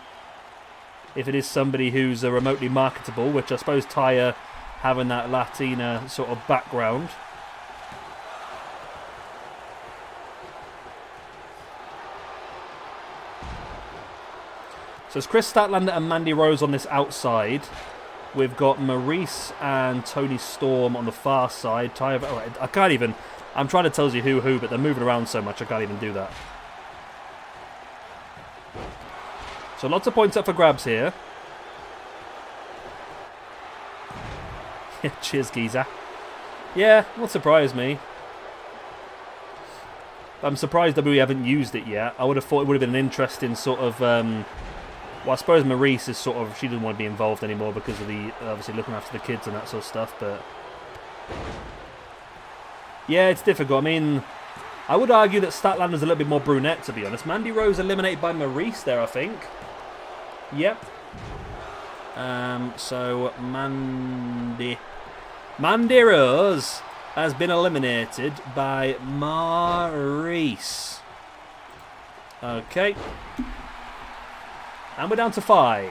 If it is somebody who's remotely marketable, which I suppose Taya, having that Latina sort of background. So it's Chris Statlander and Mandy Rose on this outside. We've got Maurice and Toni Storm on the far side. Taya, oh, I can't even... I'm trying to tell you who, but they're moving around so much I can't even do that. So lots of points up for grabs here. Cheers, geezer. Yeah, won't surprise me. I'm surprised that we haven't used it yet. I would have thought it would have been an interesting sort of... well, I suppose Maurice is sort of... She doesn't want to be involved anymore because of the... Obviously looking after the kids and that sort of stuff, but... Yeah, it's difficult. I mean... I would argue that Statlander's a little bit more brunette, to be honest. Mandy Rose eliminated by Maurice there, I think. Yep. So, Mandy Rose has been eliminated by Maurice. Okay. And we're down to 5.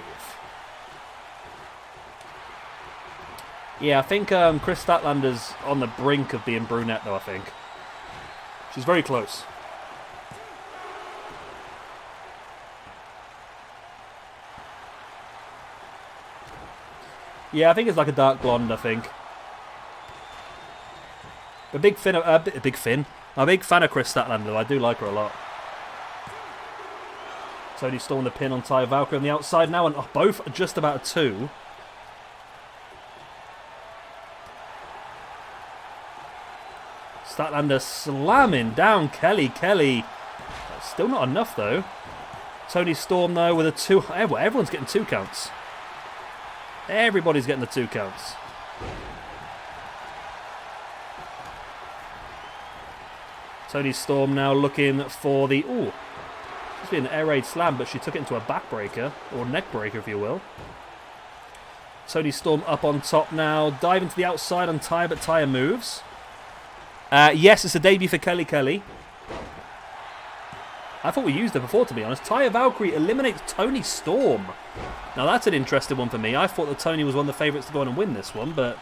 Yeah, I think Chris Statlander's on the brink of being brunette, though, I think. She's very close. Yeah, I think it's like a dark blonde, I think. A big fan of Chris Statlander, though. I do like her a lot. Toni Storm the pin on Taya Valkyrie on the outside now, and both are just about a 2. Statlander slamming down Kelly. That's still not enough, though. Toni Storm, though, with a 2. Everyone's getting 2 counts. Everybody's getting the 2 counts. Toni Storm now looking for the... Ooh. Must be an air raid slam, but she took it into a backbreaker, or neck breaker, if you will. Toni Storm up on top now. Diving to the outside on Taya, but Taya moves. Yes, it's a debut for Kelly. I thought we used her before, to be honest. Taya Valkyrie eliminates Toni Storm. Now, that's an interesting one for me. I thought that Toni was one of the favourites to go on and win this one, but...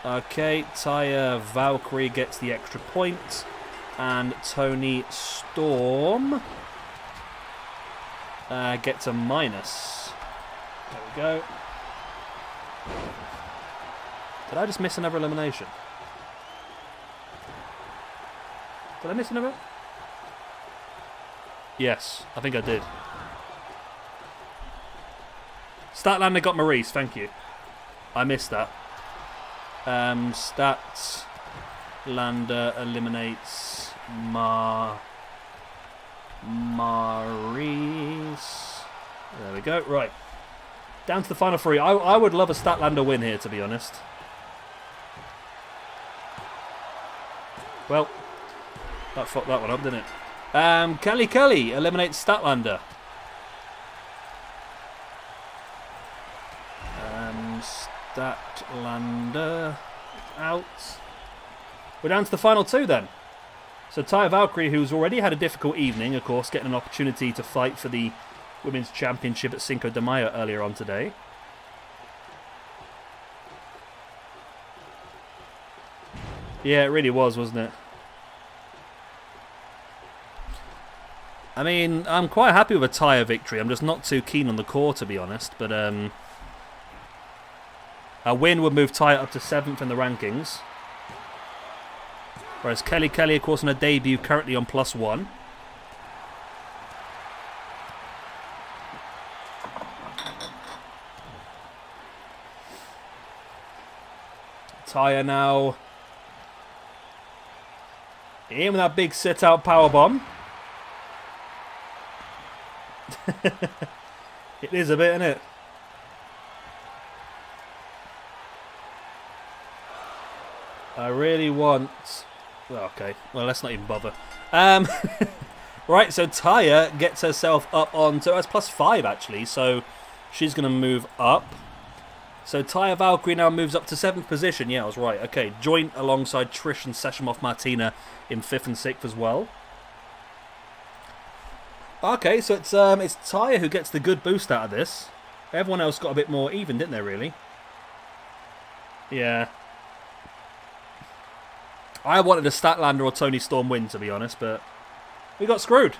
Okay, Taya Valkyrie gets the extra point. And Toni Storm gets a minus. There we go. Did I just miss another elimination? Did I miss another? Yes, I think I did. Statlander got Maurice, thank you. I missed that. Statlander eliminates Maurice. There we go, right. Down to the final 3. I would love a Statlander win here, to be honest. Well, that fucked that one up, didn't it? Kelly eliminates Statlander. Statlander out. We're down to the final 2 then. So Taya Valkyrie, who's already had a difficult evening, of course, getting an opportunity to fight for the Women's Championship at Cinco de Mayo earlier on today. Yeah, it really was, wasn't it? I mean, I'm quite happy with a Taya victory. I'm just not too keen on the core, to be honest. But a win would move Taya up to 7th in the rankings. Whereas Kelly, of course, on her debut, currently on +1. Taya now in with that big sit-out powerbomb. It is a bit, isn't it? I really want... Okay, well, let's not even bother. Right, so Taya gets herself up on... So that's +5, actually, so she's going to move up. So Taya Valkyrie now moves up to 7th position. Yeah, I was right. Okay, joint alongside Trish and Seshimoff Martina in 5th and 6th as well. Okay, so it's Taya who gets the good boost out of this. Everyone else got a bit more even, didn't they, really? Yeah. I wanted a Statlander or Toni Storm win, to be honest, but we got screwed.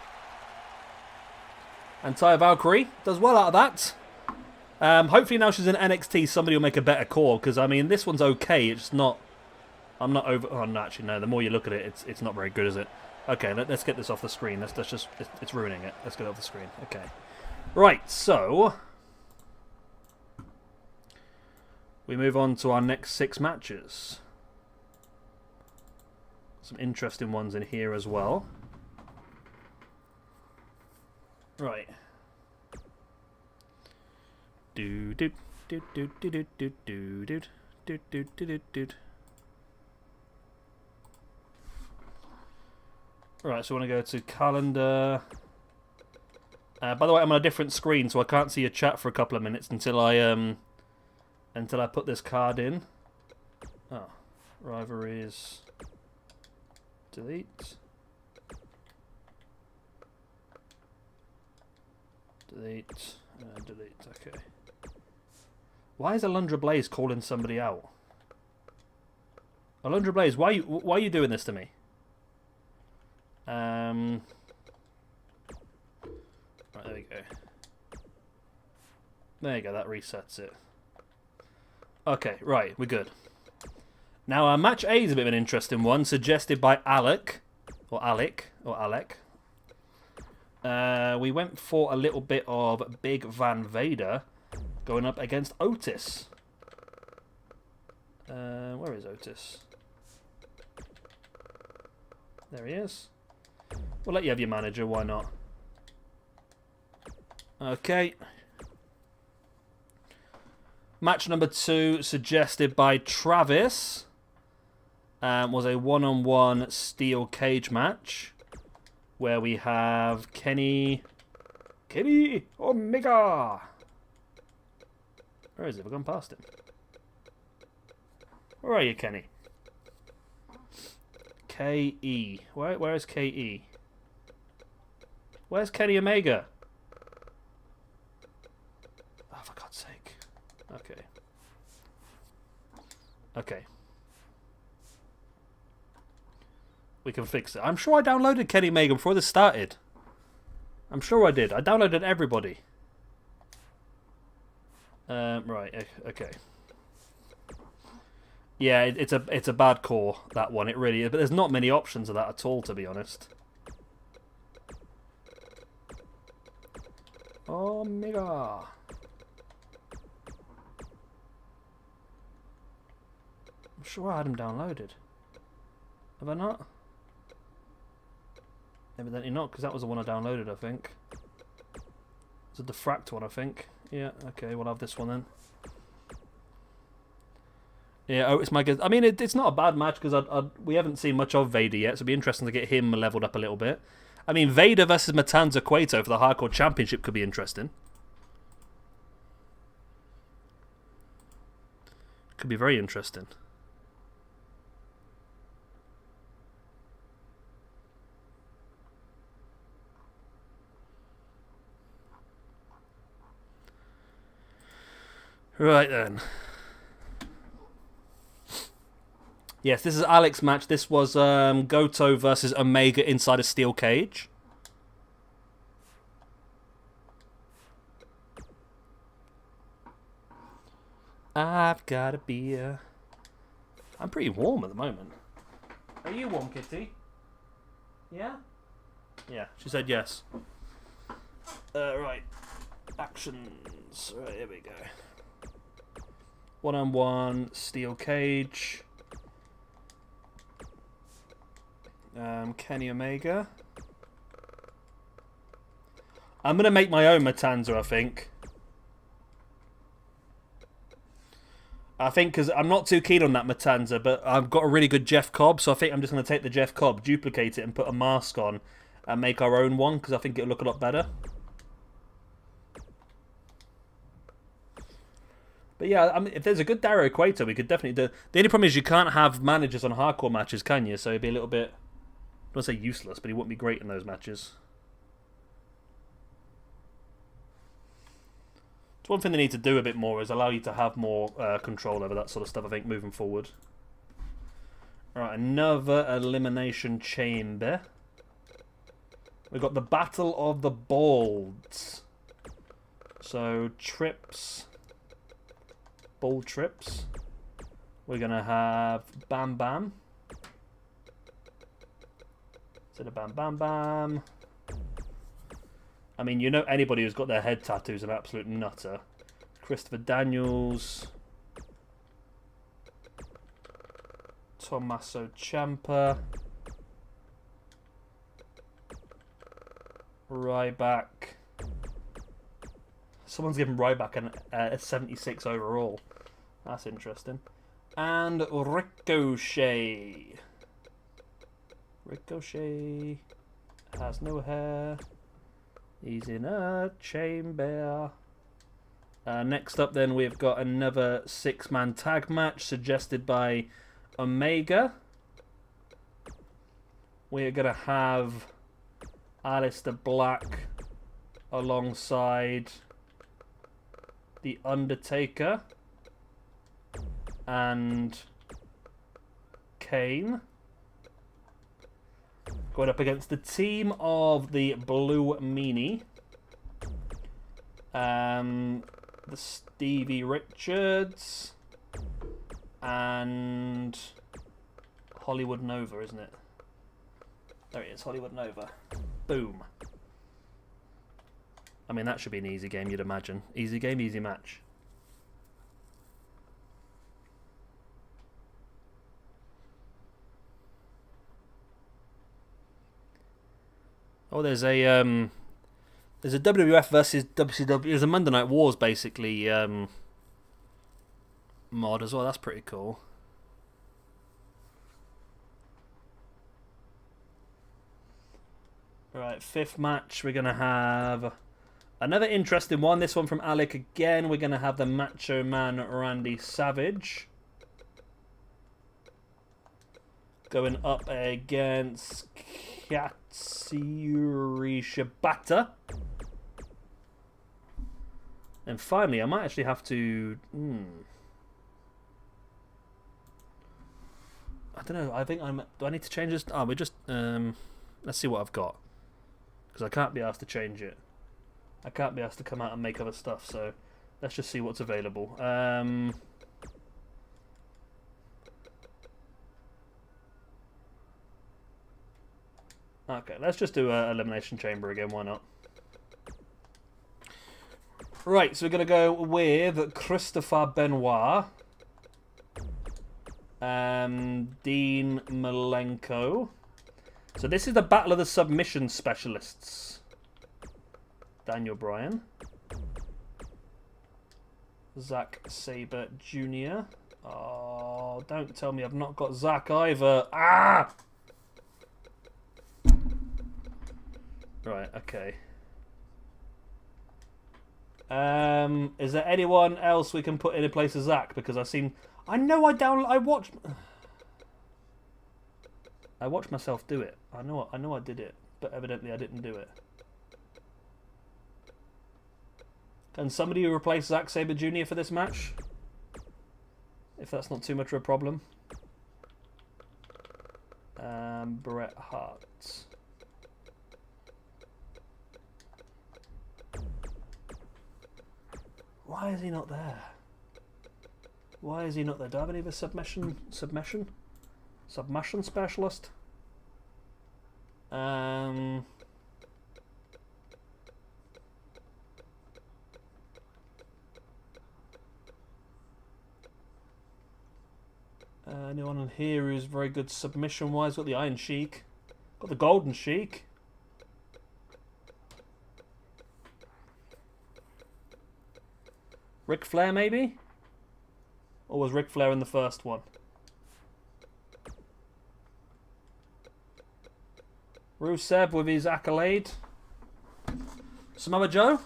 And Taya Valkyrie does well out of that. Hopefully now she's in NXT, somebody will make a better call, because, I mean, this one's okay, it's not... I'm not over... Oh, no, actually, no, the more you look at it, it's not very good, is it? Okay, let's get this off the screen. Let's just... It's ruining it. Let's get it off the screen. Okay. Right, so... we move on to our next 6 matches. Some interesting ones in here as well. Right. Do do do do do do do do do do do do do. Right, so I want to go to calendar. By the way, I'm on a different screen, so I can't see your chat for a couple of minutes until I put this card in. Oh, rivalries. Delete. Delete. Delete. Okay. Why is Alundra Blaze calling somebody out? Alundra Blaze, why are you doing this to me? Right, there we go. There you go, that resets it. Okay, right, we're good. Now, match A is a bit of an interesting one, suggested by Alec. Or Alec. We went for a little bit of Big Van Vader going up against Otis. Where is Otis? There he is. We'll let you have your manager, why not? Okay. Match number 2, suggested by Travis, was a one-on-one steel cage match where we have Kenny Omega. Where is it? We've gone past him. Where are you, Kenny? K.E. Where is K.E.? Where's Kenny Omega? Oh, for God's sake. Okay. Okay. We can fix it. I'm sure I downloaded Kenny Omega before this started. I'm sure I did. I downloaded everybody. Right. Okay. Yeah, it's a bad core, that one. It really is. But there's not many options of that at all, to be honest. Omega. I'm sure I had him downloaded. Have I not? Evidently not, because that was the one I downloaded, I think. It's a Diffract one, I think. Yeah, okay, we'll have this one then. Yeah, Otis Mega. I mean, it's not a bad match because we haven't seen much of Vader yet, so it'd be interesting to get him leveled up a little bit. I mean, Vader versus Matanza Cueto for the Hardcore Championship could be interesting. Could be very interesting. Right then. Yes, this is Alex's match. This was Goto versus Omega inside a steel cage. I've got a beer. I'm pretty warm at the moment. Are you warm, Kitty? Yeah? Yeah, she said yes. Right. Actions. Right, here we go. One-on-one, steel cage. Kenny Omega. I'm going to make my own Matanza, I think. Because I'm not too keen on that Matanza, but I've got a really good Jeff Cobb, so I think I'm just going to take the Jeff Cobb, duplicate it, and put a mask on, and make our own one, because I think it'll look a lot better. But yeah, I mean, if there's a good Dario Cueto, we could definitely do. The only problem is you can't have managers on hardcore matches, can you? So it'd be a little bit, I don't want to say useless, but he wouldn't be great in those matches. It's one thing they need to do a bit more is allow you to have more control over that sort of stuff, I think, moving forward. Alright, another elimination chamber. We've got the Battle of the Balds. So, trips. Ball trips. We're going to have Bam Bam. Instead of Bam Bam Bam. I mean, you know, anybody who's got their head tattooed is an absolute nutter. Christopher Daniels. Tommaso Ciampa. Ryback. Someone's given Ryback a 76 overall. That's interesting. And Ricochet. Ricochet has no hair. He's in a chamber. Next up then we've got another 6-man tag match suggested by Omega. We're going to have Aleister Black alongside The Undertaker and Kane. Going up against the team of the Blue Meanie. The Stevie Richards. And Hollywood Nova, isn't it? There it is, Hollywood Nova. Boom. I mean, that should be an easy game, you'd imagine. Easy game, easy match. Oh, there's a WWF versus WCW. There's a Monday Night Wars, basically, mod as well. That's pretty cool. Right, fifth match, we're going to have another interesting one. This one from Alec again. We're going to have the Macho Man Randy Savage going up against Katsuyori Shibata. And finally, I might actually have to... I don't know. I think I'm... Do I need to change this? Oh, we just... let's see what I've got. Because I can't be asked to change it. I can't be asked to come out and make other stuff, so let's just see what's available. Okay, let's just do a Elimination Chamber again, why not? Right, so we're going to go with Christopher Benoit. Dean Malenko. So this is the Battle of the Submission Specialists. Daniel Bryan. Zack Sabre Jr. Oh, don't tell me I've not got Zack either. Ah! Right, okay. Is there anyone else we can put in place of Zack? Because I know I watched myself do it. I know I did it, but evidently I didn't do it. Can somebody replace Zack Sabre Jr. for this match? If that's not too much of a problem. Bret Hart. Why is he not there? Why is he not there? Do I have any of a submission specialist? Anyone in here who's very good submission-wise? Got the Iron Sheik. Got the Golden Sheik. Ric Flair, maybe? Or was Ric Flair in the first one? Rusev with his accolade. Samoa Joe?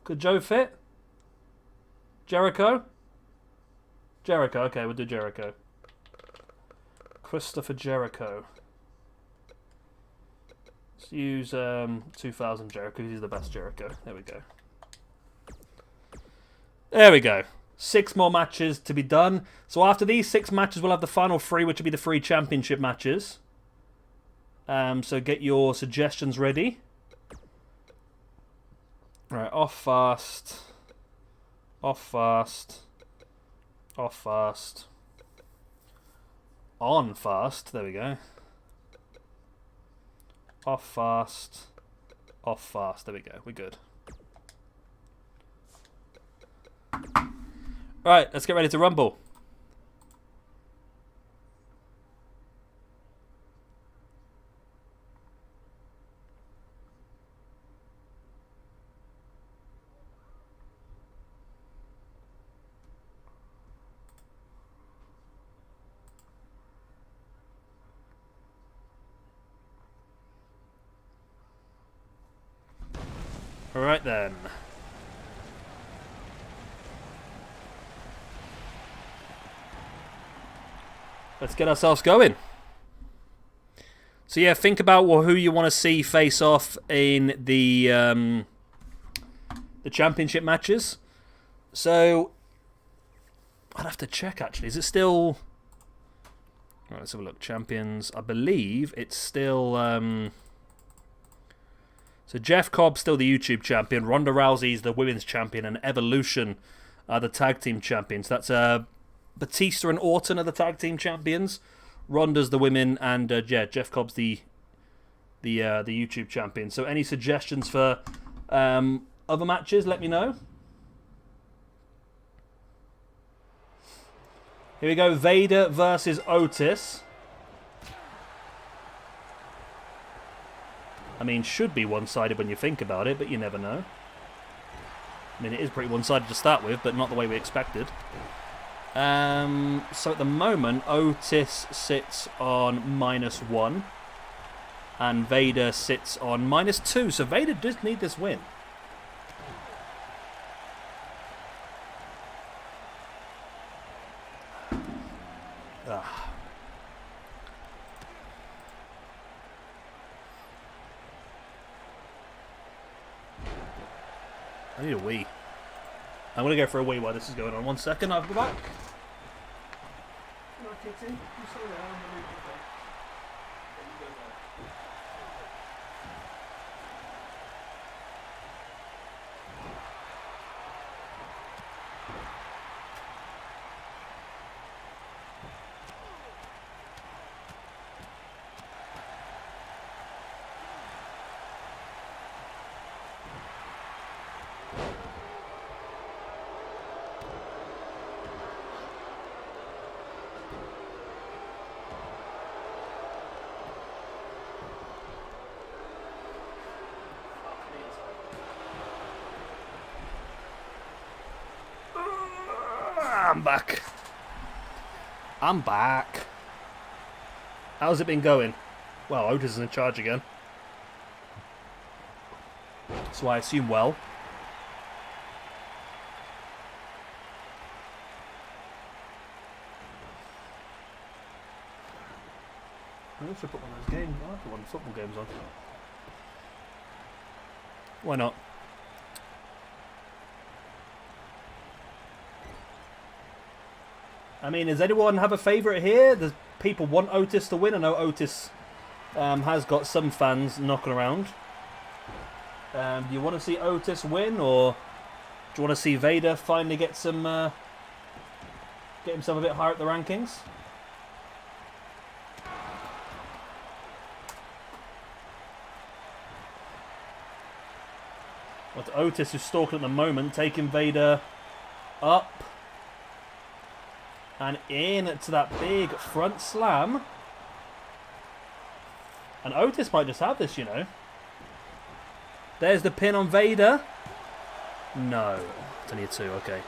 Could Joe fit? Jericho? Jericho, okay, we'll do Jericho. Christopher Jericho. Let's use 2000 Jericho, he's the best Jericho. There we go. There we go. 6 more matches to be done. So after these 6 matches, we'll have the final 3, which will be the 3 championship matches. So get your suggestions ready. Right, off fast. Off fast. Off fast. On fast. There we go. Off fast. Off fast. There we go. We're good. Right, let's get ready to rumble. All right then. Let's get ourselves going. So yeah, think about who you want to see face off in the championship matches. So I'd have to check actually. Is it still Right, let's have a look. Champions. I believe it's still... So Jeff Cobb's still the YouTube champion. Ronda Rousey's the women's champion. And Evolution are the tag team champions. That's Batista and Orton are the tag team champions. Ronda's the women. And yeah, Jeff Cobb's the YouTube champion. So any suggestions for other matches, let me know. Here we go. Vader versus Otis. I mean, should be one-sided when you think about it, but you never know. I mean, it is pretty one-sided to start with, but not the way we expected. So at the moment, Otis sits on -1. And Vader sits on -2. So Vader does need this win. I need a wee. I'm going to go for a wee while this is going on. 1 second, I'll be back. I'm back. I'm back. How's it been going? Well, Otis is in charge again. So I assume well. I should put one of those games. I'll put one of the football games on. Why not? I mean, does anyone have a favourite here? Does people want Otis to win? I know Otis has got some fans knocking around. Do you want to see Otis win, or do you want to see Vader finally get some, get himself a bit higher up the rankings? Well, it's Otis who's stalking at the moment, taking Vader up. And in to that big front slam. And Otis might just have this, you know. There's the pin on Vader. No. It's only a 2, okay.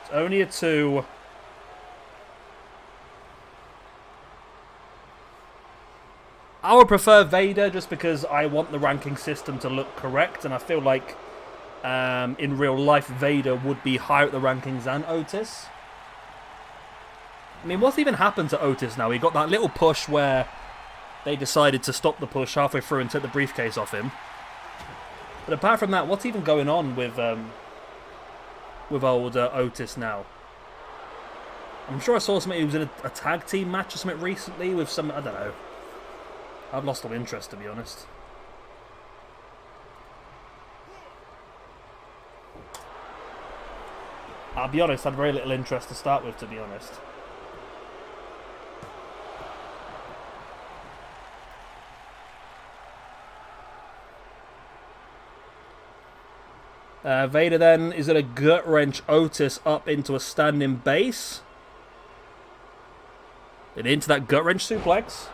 It's only a 2. I would prefer Vader just because I want the ranking system to look correct. And I feel like in real life, Vader would be higher at the rankings than Otis. I mean, what's even happened to Otis now? He got that little push where they decided to stop the push halfway through and take the briefcase off him. But apart from that, what's even going on with old Otis now? I'm sure I saw something. He was in a tag team match or something recently with some... I don't know. I've lost all interest, to be honest. I'll be honest, I had very little interest to start with, to be honest. Vader then is going to gut wrench Otis up into a standing base. And into that gut wrench suplex.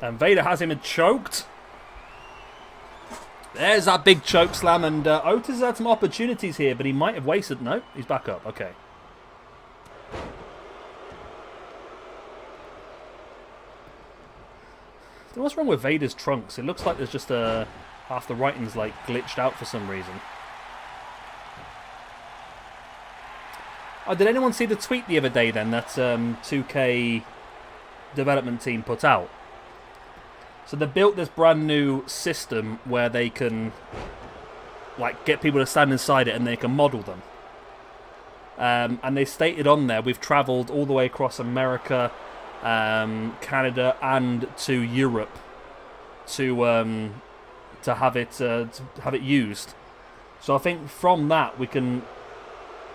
And Vader has him choked. There's that big choke slam, and Otis has had some opportunities here, but he might have wasted. No, he's back up. Okay. What's wrong with Vader's trunks? It looks like there's just half the writing's like glitched out for some reason. Oh, did anyone see the tweet the other day then that 2K development team put out? So they built this brand new system where they can like get people to stand inside it and they can model them. And they stated on there, we've travelled all the way across America, Canada, and to Europe to have it used. So I think from that we can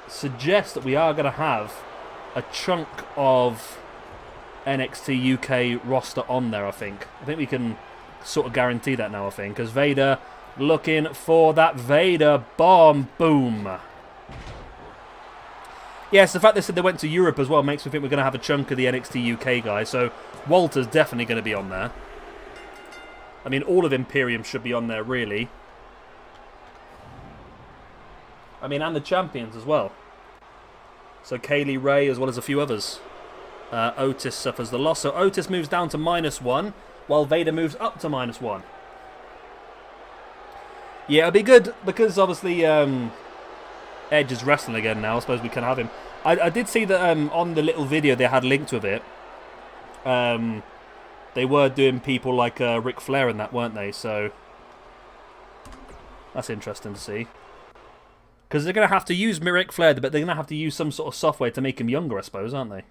suggest that we are going to have a chunk of NXT UK roster on there. I think we can sort of guarantee that now. I think because Vader looking for that Vader bomb, boom. Yes, the fact they said they went to Europe as well makes me think we're going to have a chunk of the NXT UK guys. So Walter's definitely going to be on there. I mean, all of Imperium should be on there, really. I mean, and the champions as well. So Kaylee Ray as well as a few others. Otis suffers the loss. So Otis moves down to -1, while Vader moves up to -1. Yeah, it'll be good because obviously Edge is wrestling again now. I suppose we can have him. I did see that on the little video they had linked with it. They were doing people like Ric Flair and that, weren't they? So that's interesting to see. Because they're going to have to use Ric Flair, but they're going to have to use some sort of software to make him younger, I suppose, aren't they?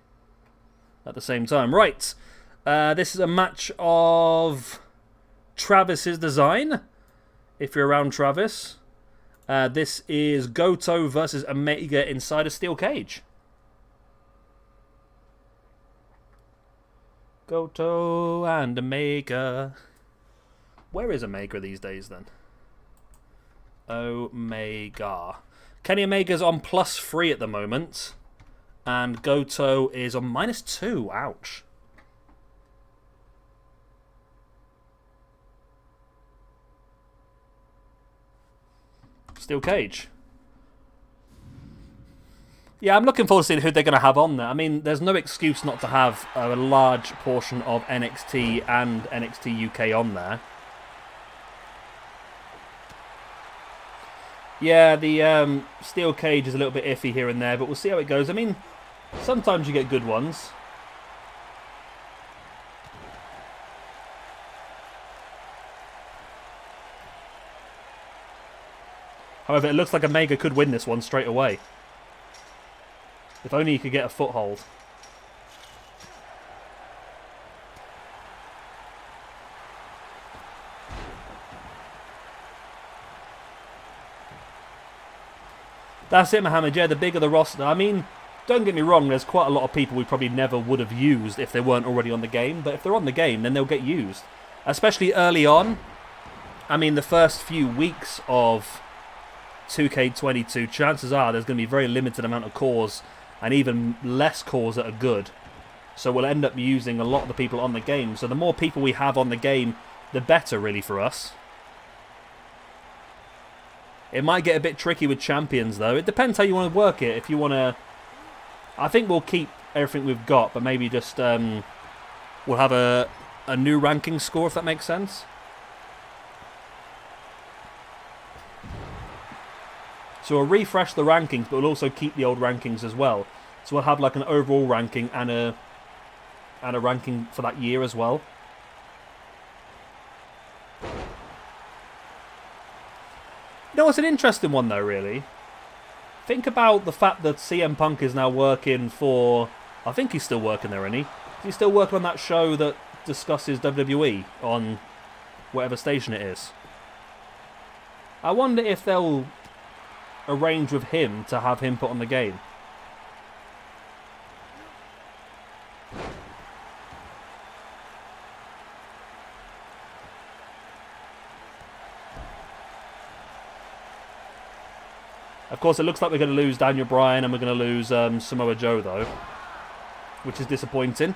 At the same time. Right. This is a match of Travis's design. If you're around Travis. This is Goto versus Omega inside a steel cage. Goto and Omega. Where is Omega these days then? Omega. Kenny Omega's on +3 at the moment. And Goto is on -2. Ouch. Steel cage. Yeah, I'm looking forward to seeing who they're going to have on there. I mean, there's no excuse not to have a large portion of NXT and NXT UK on there. Yeah, the steel cage is a little bit iffy here and there, but we'll see how it goes. I mean, sometimes you get good ones. However, it looks like Omega could win this one straight away. If only he could get a foothold. That's it, Mohammed. Yeah, the bigger the roster. I mean, don't get me wrong, there's quite a lot of people we probably never would have used if they weren't already on the game. But if they're on the game, then they'll get used. Especially early on. I mean, the first few weeks of 2K22, chances are there's going to be a very limited amount of cores and even less cores that are good. So we'll end up using a lot of the people on the game. So the more people we have on the game, the better really for us. It might get a bit tricky with champions though. It depends how you want to work it. If you want to... I think we'll keep everything we've got, but maybe just we'll have a new ranking score, if that makes sense. So we'll refresh the rankings, but we'll also keep the old rankings as well. So we'll have like an overall ranking and a ranking for that year as well. You know, it's an interesting one though, really. Think about the fact that CM Punk is now working for... I think he's still working there, isn't he? Is he still working on that show that discusses WWE on whatever station it is? I wonder if they'll arrange with him to have him put on the game. Of course, it looks like we're going to lose Daniel Bryan and we're going to lose Samoa Joe, though, which is disappointing.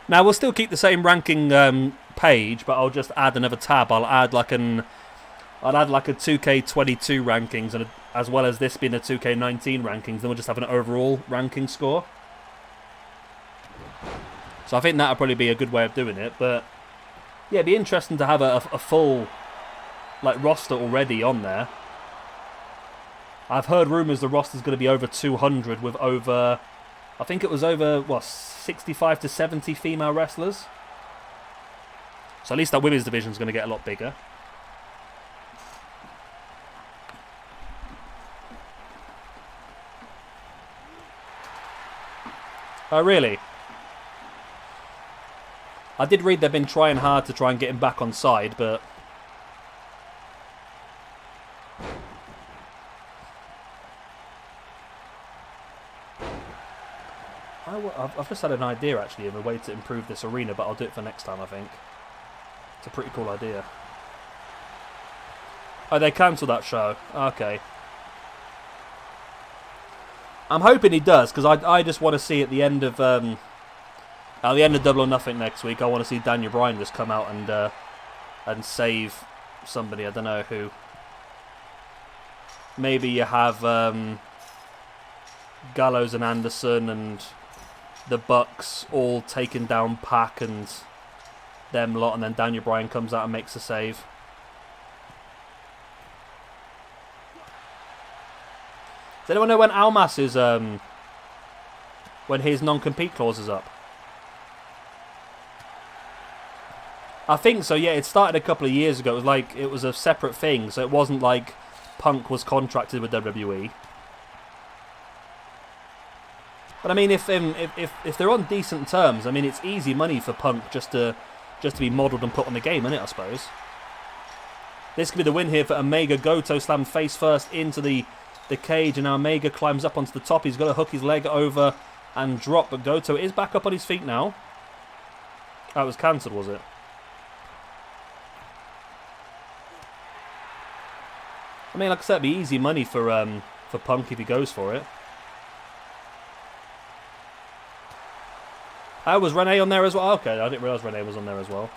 Now, we'll still keep the same ranking page, but I'll just add another tab. I'll add like a 2K22 rankings, and as well as this being a 2K19 rankings. Then we'll just have an overall ranking score. So I think that'll probably be a good way of doing it. But yeah, it'd be interesting to have a full like roster already on there. I've heard rumours the roster's going to be over 200 with over... I think it was over, what, 65 to 70 female wrestlers. So at least that women's division is going to get a lot bigger. Oh, really? I did read they've been trying hard to try and get him back on side, but... I've just had an idea, actually, of a way to improve this arena, but I'll do it for next time, I think. It's a pretty cool idea. Oh, they cancelled that show. Okay. I'm hoping he does, because I just want to see at the end of Double or Nothing next week, I want to see Daniel Bryan just come out and save somebody. I don't know who. Maybe you have Gallows and Anderson and the Bucks all taking down Pac and them lot, and then Daniel Bryan comes out and makes a save. Does anyone know when Almas is when his non-compete clause is up? I think so. Yeah, it started a couple of years ago. It was a separate thing, so it wasn't like Punk was contracted with WWE. But I mean, if they're on decent terms, I mean, it's easy money for Punk just to be modelled and put on the game, isn't it? I suppose. This could be the win here for Omega. Goto slammed face first into the cage, and now Omega climbs up onto the top. He's got to hook his leg over and drop, but Goto is back up on his feet now. Oh, it was cancelled, was it? I mean, like I said, it'd be easy money for Punk if he goes for it. Oh, was Renee on there as well? Okay, I didn't realise Renee was on there as well.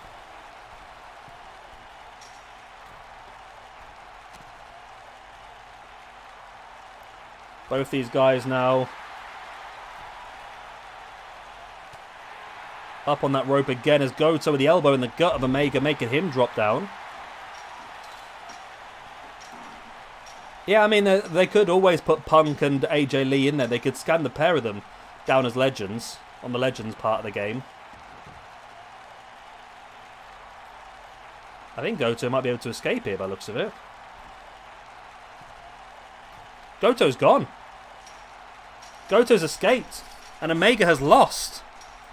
Both these guys now up on that rope again as Goto with the elbow in the gut of Omega, making him drop down. Yeah, I mean, they could always put Punk and AJ Lee in there. They could scan the pair of them down as legends on the legends part of the game. I think Goto might be able to escape here by the looks of it. Goto's gone. Goto's escaped. And Omega has lost.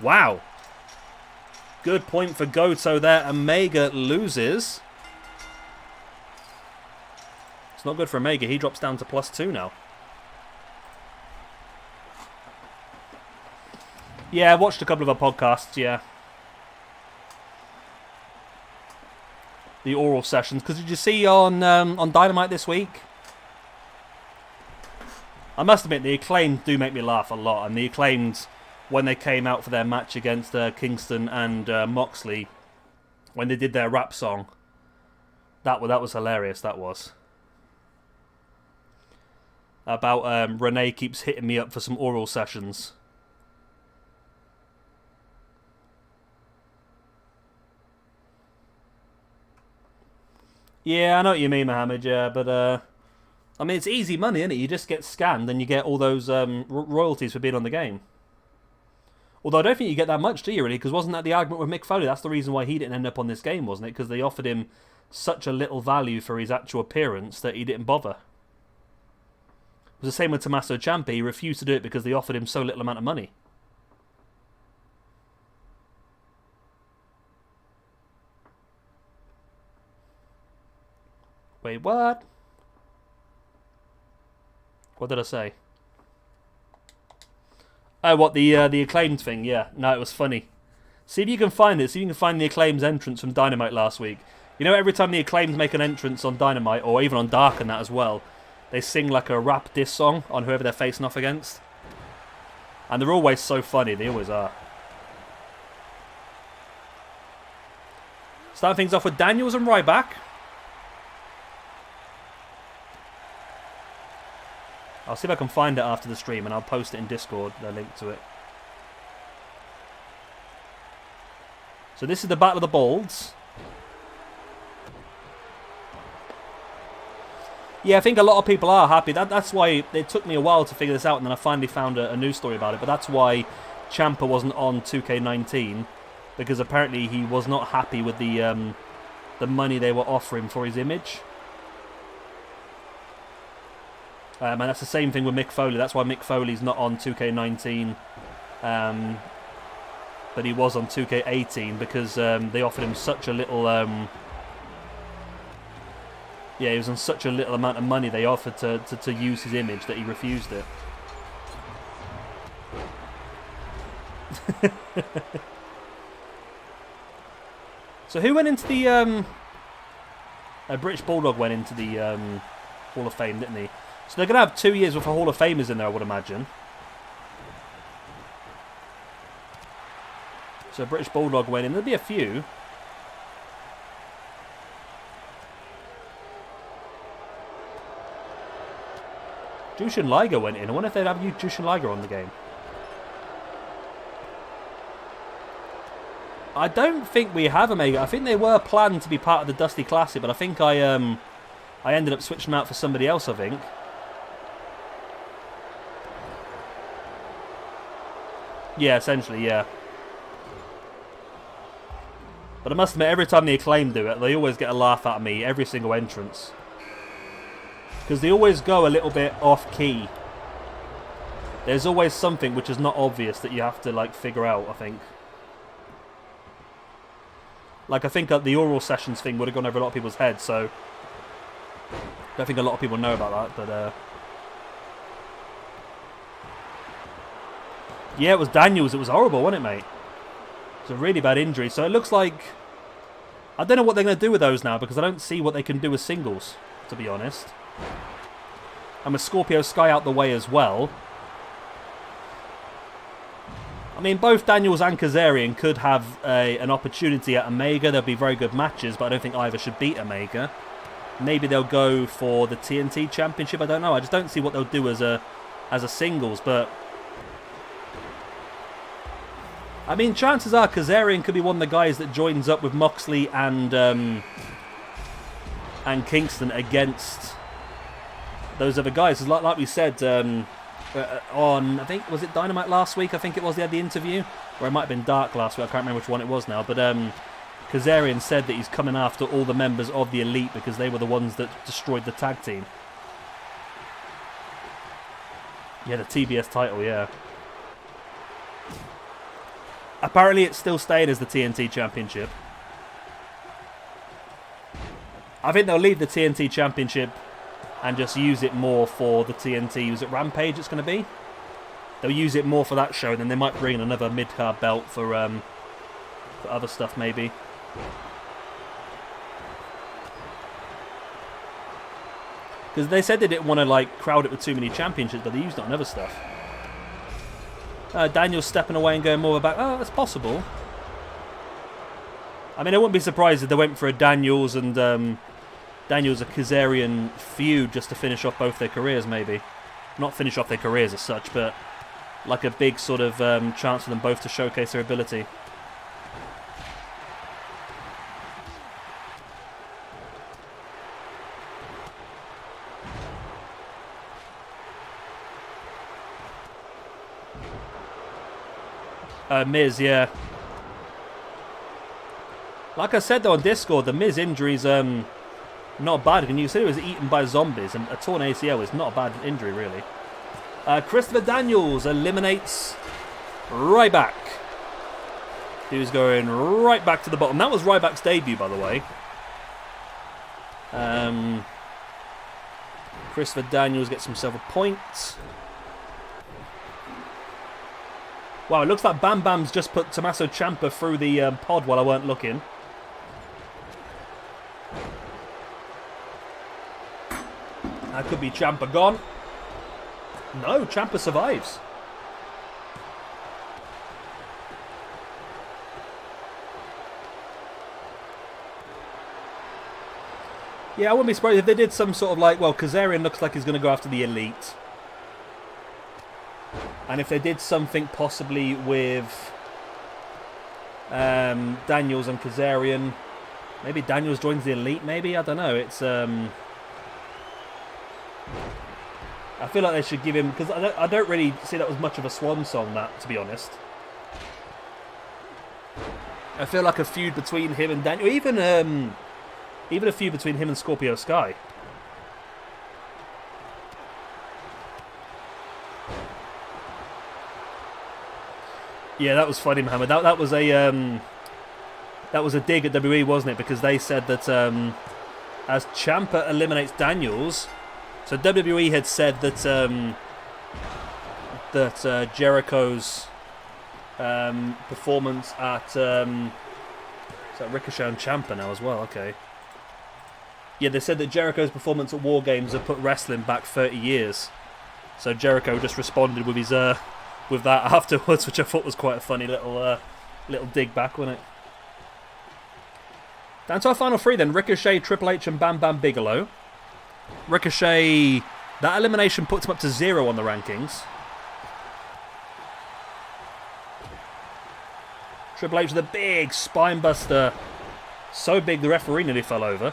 Wow. Good point for Goto there. Omega loses. It's not good for Omega. He drops down to +2 now. Yeah, I watched a couple of our podcasts, yeah. The oral sessions. Because did you see on Dynamite this week? I must admit, the Acclaimed do make me laugh a lot. And the Acclaimed, when they came out for their match against Kingston and Moxley, when they did their rap song, that was hilarious, that was. About Renee keeps hitting me up for some oral sessions. Yeah, I know what you mean, Mohammed, yeah, but I mean, it's easy money, isn't it? You just get scanned and you get all those royalties for being on the game. Although I don't think you get that much, do you, really? Because wasn't that the argument with Mick Foley? That's the reason why he didn't end up on this game, wasn't it? Because they offered him such a little value for his actual appearance that he didn't bother. It was the same with Tommaso Ciampa. He refused to do it because they offered him so little amount of money. Wait, what? What did I say? Oh, what, the Acclaimed thing? Yeah, no, it was funny. See if you can find it. See if you can find the Acclaimed's entrance from Dynamite last week. You know, every time the Acclaimed make an entrance on Dynamite, or even on Dark and that as well, they sing like a rap diss song on whoever they're facing off against. And they're always so funny. They always are. Starting things off with Daniels and Ryback. I'll see if I can find it after the stream and I'll post it in Discord, the link to it. So this is the Battle of the Balds. Yeah, I think a lot of people are happy. That's why it took me a while to figure this out, and then I finally found a news story about it. But that's why Ciampa wasn't on 2K19, because apparently he was not happy with the money they were offering for his image. And that's the same thing with Mick Foley. That's why Mick Foley's not on 2K19, but he was on 2K18 because they offered him such a little. Yeah, he was on such a little amount of money they offered to use his image that he refused it. So who went into the British Bulldog went into the Hall of Fame, didn't he? So they're going to have 2 years worth of Hall of Famers in there, I would imagine. So British Bulldog went in. There'll be a few. Jushin Liger went in. I wonder if they'd have Jushin Liger on the game. I don't think we have Omega. I think they were planned to be part of the Dusty Classic, but I think I ended up switching them out for somebody else, I think. Yeah, essentially, yeah. But I must admit, every time the Acclaim do it, they always get a laugh out of me, every single entrance. Because they always go a little bit off-key. There's always something which is not obvious that you have to, like, figure out, I think. Like, I think the oral sessions thing would have gone over a lot of people's heads, so I don't think a lot of people know about that, but yeah, it was Daniels. It was horrible, wasn't it, mate? It's a really bad injury. So it looks like I don't know what they're going to do with those now because I don't see what they can do with singles, to be honest. And with Scorpio Sky out the way as well. I mean, both Daniels and Kazarian could have an opportunity at Omega. There'll be very good matches, but I don't think either should beat Omega. Maybe they'll go for the TNT Championship. I don't know. I just don't see what they'll do as a singles, but I mean, chances are Kazarian could be one of the guys that joins up with Moxley and Kingston against those other guys. Like we said on, I think, was it Dynamite last week? I think it was. They had the interview, or it might have been Dark last week. I can't remember which one it was now. But Kazarian said that he's coming after all the members of the Elite because they were the ones that destroyed the tag team. Yeah, the TBS title, yeah. Apparently it's still staying as the TNT Championship. I think they'll leave the TNT Championship and just use it more for the TNT. Was it Rampage it's going to be? They'll use it more for that show, and then they might bring in another mid-card belt for other stuff, maybe. Because they said they didn't want to like crowd it with too many championships, but they used it on other stuff. Daniel's stepping away and going more back. Oh, that's possible. I mean, I wouldn't be surprised if they went for a Daniels and Daniels a Kazarian feud just to finish off both their careers, maybe. Not finish off their careers as such, but like a big sort of chance for them both to showcase their ability. Miz, yeah. Like I said though on Discord, the Miz injury's not bad. And you said he was eaten by zombies, and a torn ACL is not a bad injury, really. Christopher Daniels eliminates Ryback, who's going right back to the bottom. That was Ryback's debut, by the way. Christopher Daniels gets himself a point. Wow, it looks like Bam Bam's just put Tommaso Ciampa through the pod while I weren't looking. That could be Ciampa gone. No, Ciampa survives. Yeah, I wouldn't be surprised if they did some sort of like, well, Kazarian looks like he's going to go after the Elite. And if they did something possibly with Daniels and Kazarian, maybe Daniels joins the Elite, maybe? I don't know. It's I feel like they should give him, because I don't really see that was much of a swan song, that, to be honest. I feel like a feud between him and Daniel, even a feud between him and Scorpio Sky. Yeah, that was funny, Mohammed. That was a dig at WWE, wasn't it? Because they said that as Ciampa eliminates Daniels, so WWE had said that Jericho's performance at Ricochet and Ciampa now as well. Okay. Yeah, they said that Jericho's performance at War Games had put wrestling back 30 years. So Jericho just responded with his with that afterwards, which I thought was quite a funny little dig back, wasn't it? Down to our final three then: Ricochet, Triple H, and Bam Bam Bigelow. Ricochet, that elimination puts him up to 0 on the rankings. Triple H with a big spine buster, so big the referee nearly fell over.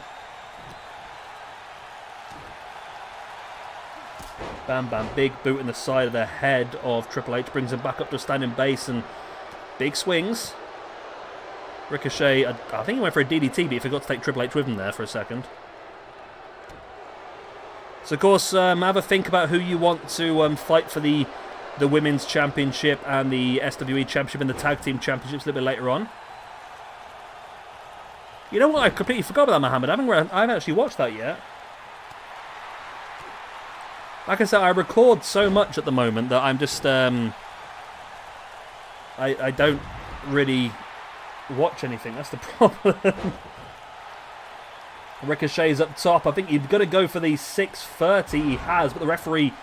Bam Bam, big boot in the side of the head of Triple H, brings him back up to a standing base and big swings. Ricochet, I think he went for a DDT, but he forgot to take Triple H with him there for a second. So of course, have a think about who you want to fight for the Women's Championship and the SWE Championship and the Tag Team Championships a little bit later on. You know what? I completely forgot about Mohammed. I haven't actually watched that yet. Like I said, I record so much at the moment that I'm just I don't really watch anything. That's the problem. Ricochet's up top. I think you've got to go for the 630. He has, but the referee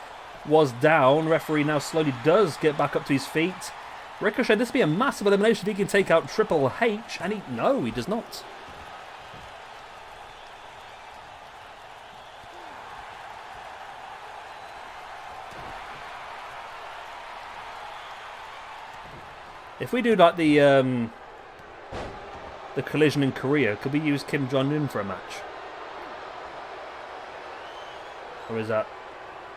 was down. Referee now slowly does get back up to his feet. Ricochet, this would be a massive elimination if he can take out Triple H, and he does not. If we do like the collision in Korea, could we use Kim Jong-un for a match? Or is that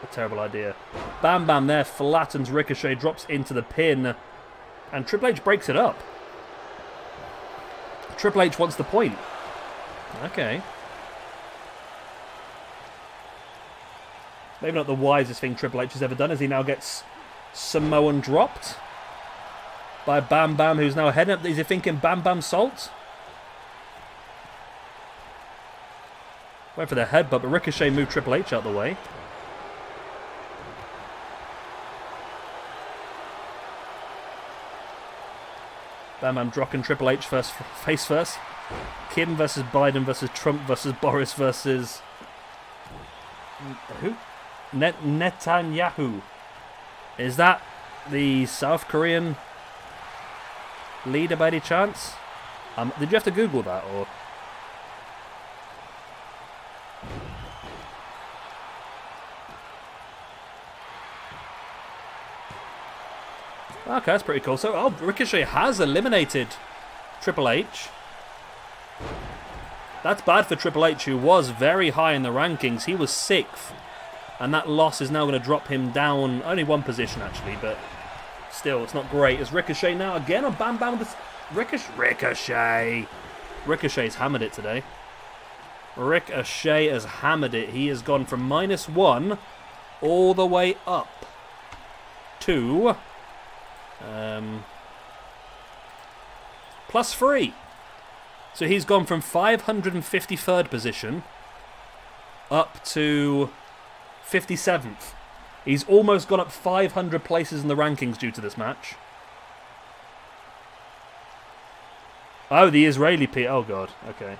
a terrible idea? Bam Bam there flattens Ricochet, drops into the pin, and Triple H breaks it up. Triple H wants the point. Okay. Maybe not the wisest thing Triple H has ever done, as he now gets Samoan dropped by Bam Bam, who's now heading up. Is he thinking Bam Bam Salt? Went for the headbutt, but Ricochet moved Triple H out the way. Bam Bam dropping Triple H first, face first. Kim versus Biden versus Trump versus Boris versus... who? Netanyahu. Is that the South Korean leader by any chance? Did you have to Google that, or...? Okay, that's pretty cool. So, Ricochet has eliminated Triple H. That's bad for Triple H, who was very high in the rankings. He was 6th. And that loss is now going to drop him down only one position, actually, but still, it's not great. As Ricochet now again on Bam Bam with Ricochet. Ricochet's hammered it today. Ricochet has hammered it. He has gone from -1 all the way up to +3. So he's gone from 553rd position up to 57th. He's almost gone up 500 places in the rankings due to this match. Oh, the Israeli P. Oh, God. Okay.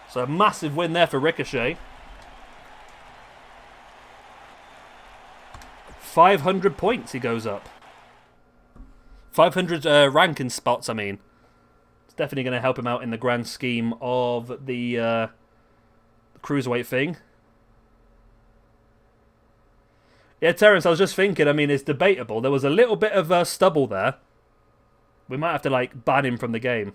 So a massive win there for Ricochet. 500 points he goes up. 500 ranking spots, I mean. It's definitely going to help him out in the grand scheme of the cruiserweight thing. Yeah, Terence, I was just thinking, I mean, it's debatable. There was a little bit of stubble there. We might have to, like, ban him from the game.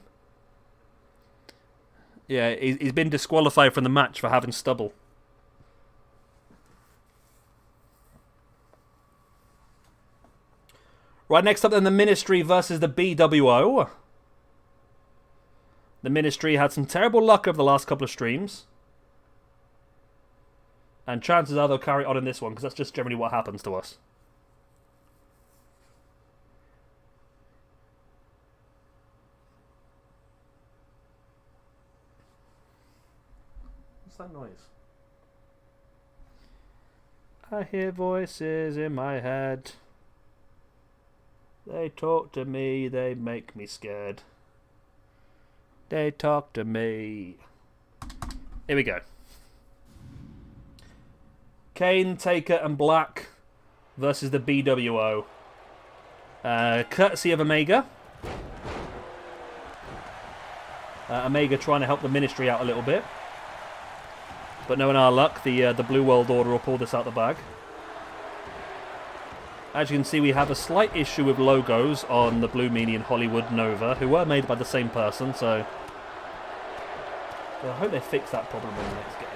Yeah, he's been disqualified from the match for having stubble. Right, next up then, the Ministry versus the BWO. The Ministry had some terrible luck over the last couple of streams. And chances are they'll carry on in this one, because that's just generally what happens to us. What's that noise? I hear voices in my head. They talk to me, they make me scared. They talk to me. Here we go. Kane, Taker, and Black versus the BWO. Courtesy of Omega. Omega trying to help the Ministry out a little bit. But no, in our luck, the Blue World Order will pull this out the bag. As you can see, we have a slight issue with logos on the Blue Meanie and Hollywood Nova, who were made by the same person, so I hope they fix that problem in the next game.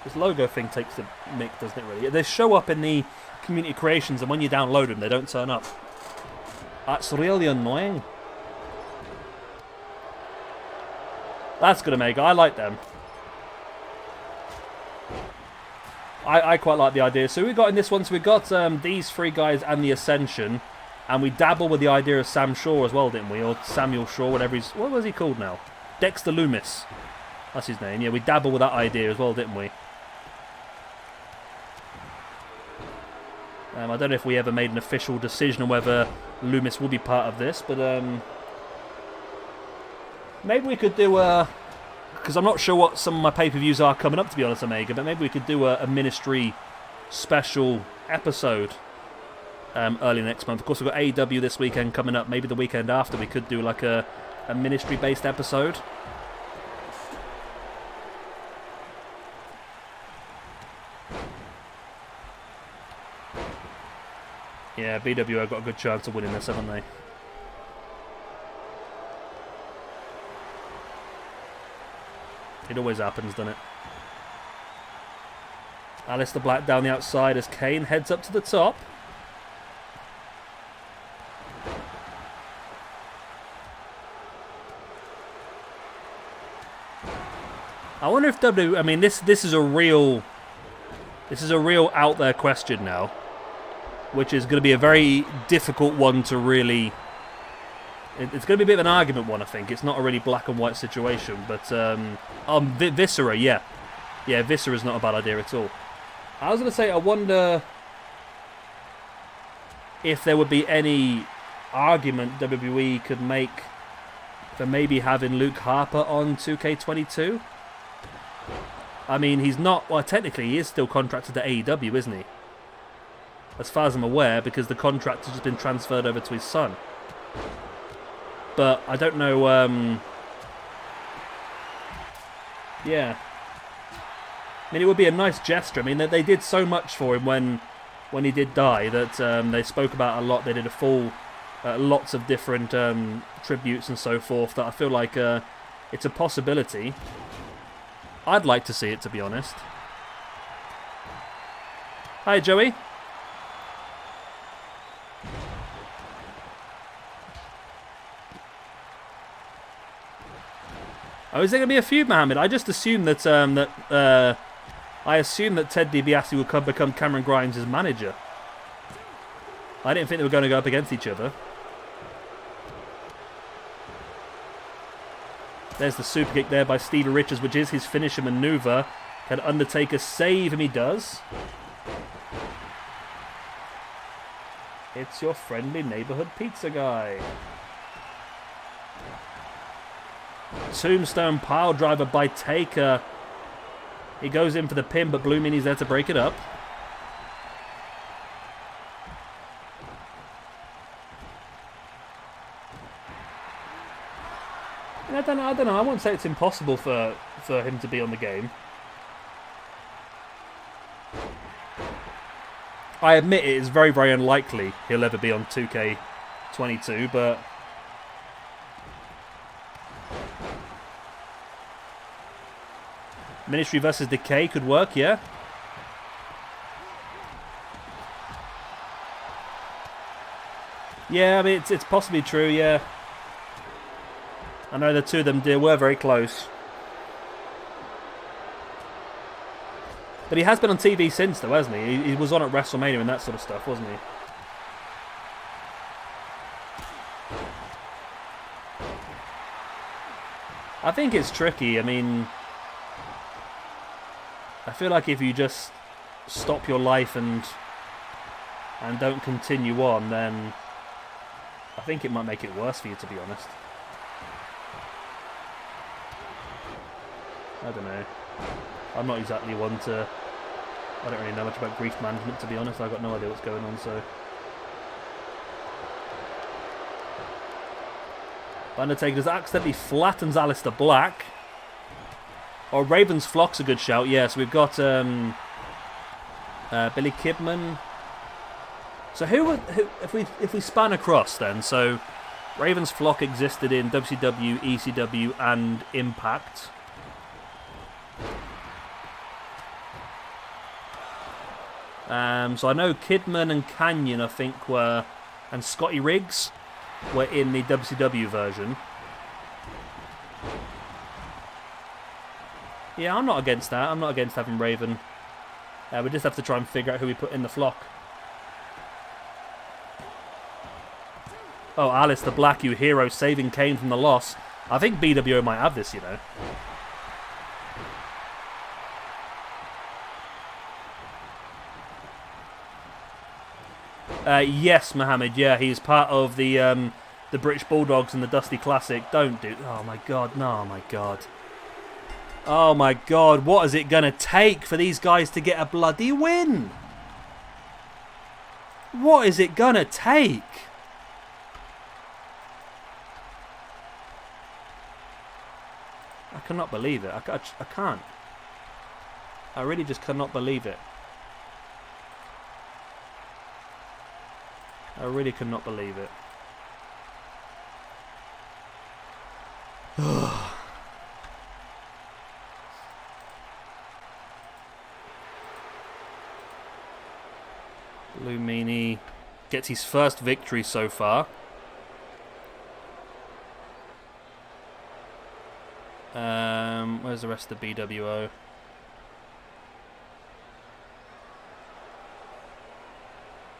This logo thing takes the mick, doesn't it, really? They show up in the community creations, and when you download them, they don't turn up. That's really annoying. That's good, Omega. I like them. I quite like the idea. So we got in this one, so we got these three guys and the Ascension, and we dabble with the idea of Sam Shaw as well, didn't we? Or Samuel Shaw, whatever he's... What was he called now? Dexter Loomis. That's his name. Yeah, we dabble with that idea as well, didn't we? I don't know if we ever made an official decision on whether Loomis will be part of this, but maybe we could do a... Because I'm not sure what some of my pay-per-views are coming up, to be honest, Omega, but maybe we could do a Ministry special episode early next month. Of course, we've got AEW this weekend coming up. Maybe the weekend after we could do like a Ministry-based episode. Yeah, BWO have got a good chance of winning this, haven't they? It always happens, doesn't it? Aleister Black down the outside as Kane heads up to the top. I wonder if I mean, this is a real out there question now, which is going to be a very difficult one to really... It's going to be a bit of an argument one, I think. It's not a really black and white situation, but Viscera, yeah. Yeah, Viscera's not a bad idea at all. I was going to say, I wonder if there would be any argument WWE could make for maybe having Luke Harper on 2K22. I mean, he's not... Well, technically, he is still contracted to AEW, isn't he? As far as I'm aware, because the contract has just been transferred over to his son. But I don't know... Yeah. I mean, it would be a nice gesture. I mean, they did so much for him when he did die that they spoke about a lot. They did a full... lots of different tributes and so forth that I feel like it's a possibility. I'd like to see it, to be honest. Hi, Joey. Oh, is there going to be a feud, Mohammed? I just assumed that I assumed that Ted DiBiase would become Cameron Grimes' manager. I didn't think they were going to go up against each other. There's the super kick there by Stevie Richards, which is his finisher maneuver. Can Undertaker save him? He does. It's your friendly neighborhood pizza guy. Tombstone pile driver by Taker. He goes in for the pin, but Blue Meanie's there to break it up. I don't know. I won't say it's impossible for him to be on the game. I admit it is very, very unlikely he'll ever be on 2K22, but... Ministry versus Decay could work, yeah. Yeah, I mean, it's possibly true, yeah. I know the two of them were very close. But he has been on TV since, though, hasn't he? He was on at WrestleMania and that sort of stuff, wasn't he? I think it's tricky. I mean, I feel like if you just stop your life and don't continue on, then I think it might make it worse for you, to be honest. I don't know. I'm not exactly one to... I don't really know much about grief management, to be honest. I've got no idea what's going on, so... Undertaker just accidentally flattens Aleister Black. Or Raven's Flock's a good shout, yeah. So we've got Billy Kidman. So who if we span across then, so Raven's Flock existed in WCW, ECW and Impact. So I know Kidman and Kanyon, I think, were, and Scotty Riggs were in the WCW version. Yeah, I'm not against that. I'm not against having Raven. We just have to try and figure out who we put in the flock. Oh, Aleister Black, you hero, saving Kane from the loss. I think BWO might have this, you know. Yes, Mohammed. Yeah, he's part of the British Bulldogs and the Dusty Classic. Don't do... Oh, my God. No, oh, my God. Oh, my God. What is it going to take for these guys to get a bloody win? What is it going to take? I cannot believe it. I can't. I really just cannot believe it. I really cannot believe it. Blue Meanie gets his first victory so far. Where's the rest of the BWO?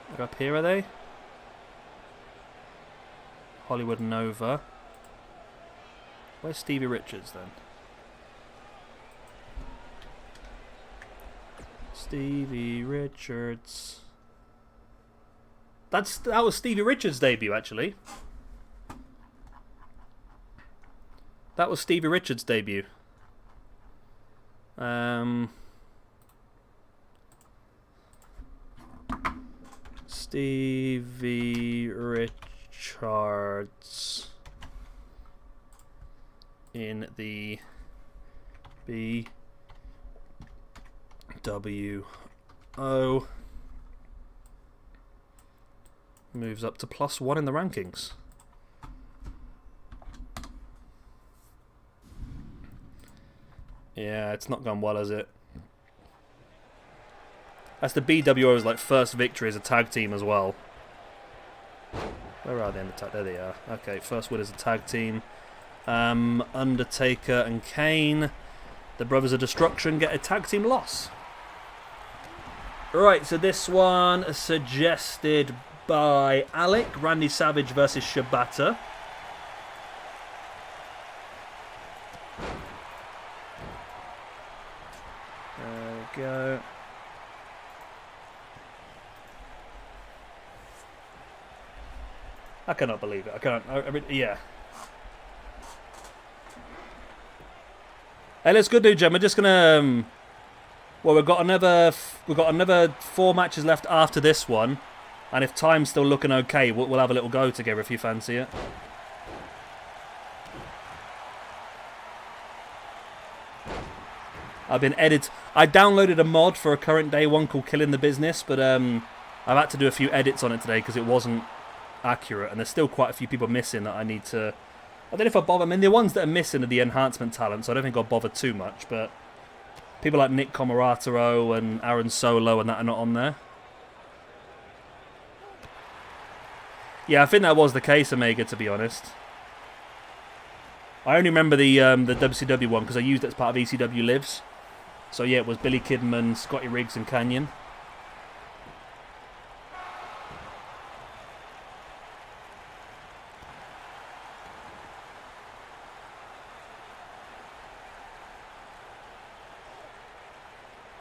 They're up here, are they? Hollywood Nova. Where's Stevie Richards then? Stevie Richards. That was Stevie Richards' debut, actually. That was Stevie Richards' debut. Stevie Richards in the BWO moves up to +1 in the rankings. Yeah, it's not gone well, has it? That's the BWO's like first victory as a tag team as well. Where are they in the tag? There they are. Okay, first win as a tag team. Undertaker and Kane, the Brothers of Destruction, get a tag team loss. Right, so this one is suggested by Alec. Randy Savage versus Shibata. There we go. I cannot believe it. I can't. Yeah. Hey, let's go, do, Jem. We're just gonna. Well, we've got another 4 matches left after this one, and if time's still looking okay, we'll have a little go together if you fancy it. I downloaded a mod for a current day one called Killing the Business, but I've had to do a few edits on it today because it wasn't accurate, and there's still quite a few people missing that I need to... I don't know if I bother. I mean, the ones that are missing are the enhancement talent, so I don't think I'll bother too much, but people like Nick Comoroto and Aaron Solo and that are not on there. Yeah, I think that was the case, Omega, to be honest. I only remember the WCW one because I used it as part of ECW Lives. So yeah, it was Billy Kidman, Scotty Riggs and Canyon.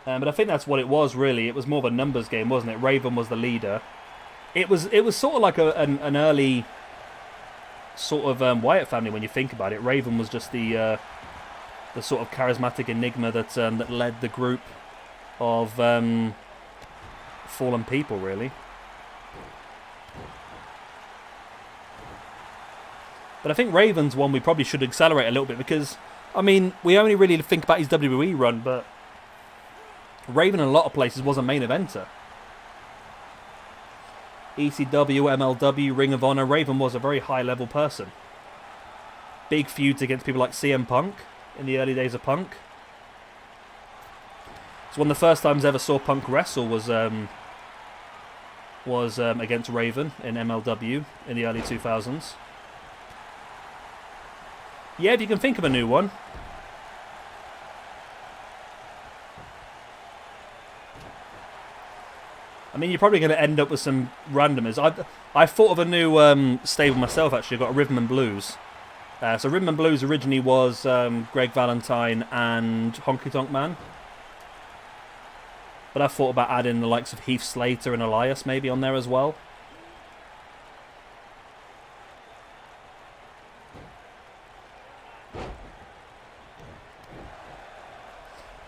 But I think that's what it was, really. It was more of a numbers game, wasn't it? Raven was the leader. It was sort of like an early sort of Wyatt family when you think about it. Raven was just the sort of charismatic enigma that led the group of fallen people, really. But I think Raven's one we probably should accelerate a little bit because, I mean, we only really think about his WWE run, but Raven in a lot of places was a main eventer. ECW, MLW, Ring of Honor, Raven was a very high-level person. Big feuds against people like CM Punk in the early days of Punk. So one of the first times I ever saw Punk wrestle was against Raven in MLW in the early 2000s. Yeah, if you can think of a new one. I mean, you're probably going to end up with some randomers. I thought of a new stable myself, actually. I've got a Rhythm and Blues. So Rhythm and Blues originally was Greg Valentine and Honky Tonk Man. But I thought about adding the likes of Heath Slater and Elias maybe on there as well.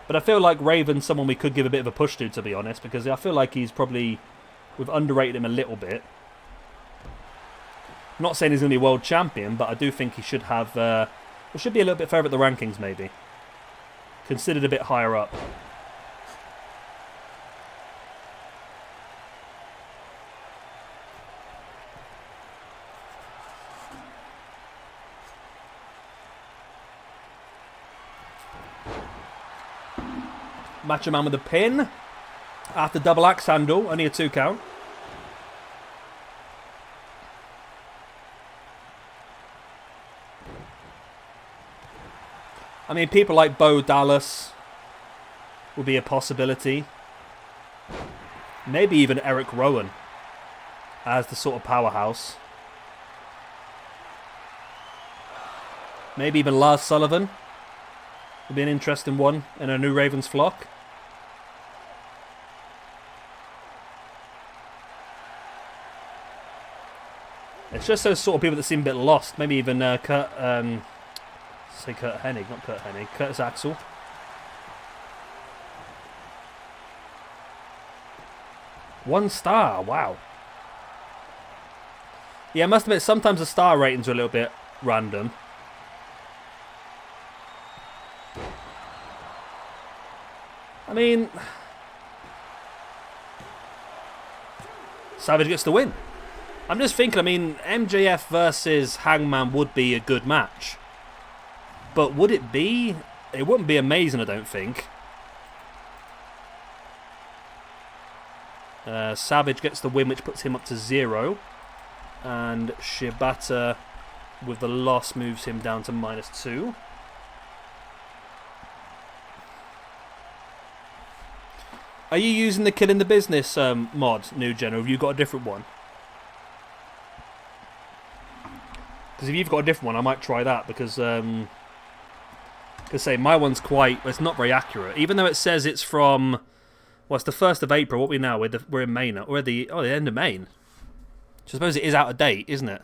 But I feel like Raven's someone we could give a bit of a push to be honest, because I feel like we've underrated him a little bit. I'm not saying he's going to be world champion, but I do think he should have, he should be a little bit further at the rankings maybe. Considered a bit higher up. Macho Man with a pin. After double axe handle. Only a 2 count. I mean, people like Bo Dallas would be a possibility. Maybe even Eric Rowan as the sort of powerhouse. Maybe even Lars Sullivan would be an interesting one in a new Ravens flock. It's just those sort of people that seem a bit lost. Maybe even Kurt Hennig, not Kurt Hennig, Curtis Axel. One star, wow. Yeah, I must admit, sometimes the star ratings are a little bit random. I mean, Savage gets the win. I'm just thinking, I mean, MJF versus Hangman would be a good match. But would it be? It wouldn't be amazing, I don't think. Savage gets the win, which puts him up to 0. And Shibata, with the loss, moves him down to -2. Are you using the Killing the Business mod, New Gen, or have you got a different one? Because if you've got a different one, I might try that, because say my one's it's not very accurate. Even though it says it's from, well, it's the 1st of April. What are we now? We're in May now. We're at the end of May. So I suppose it is out of date, isn't it?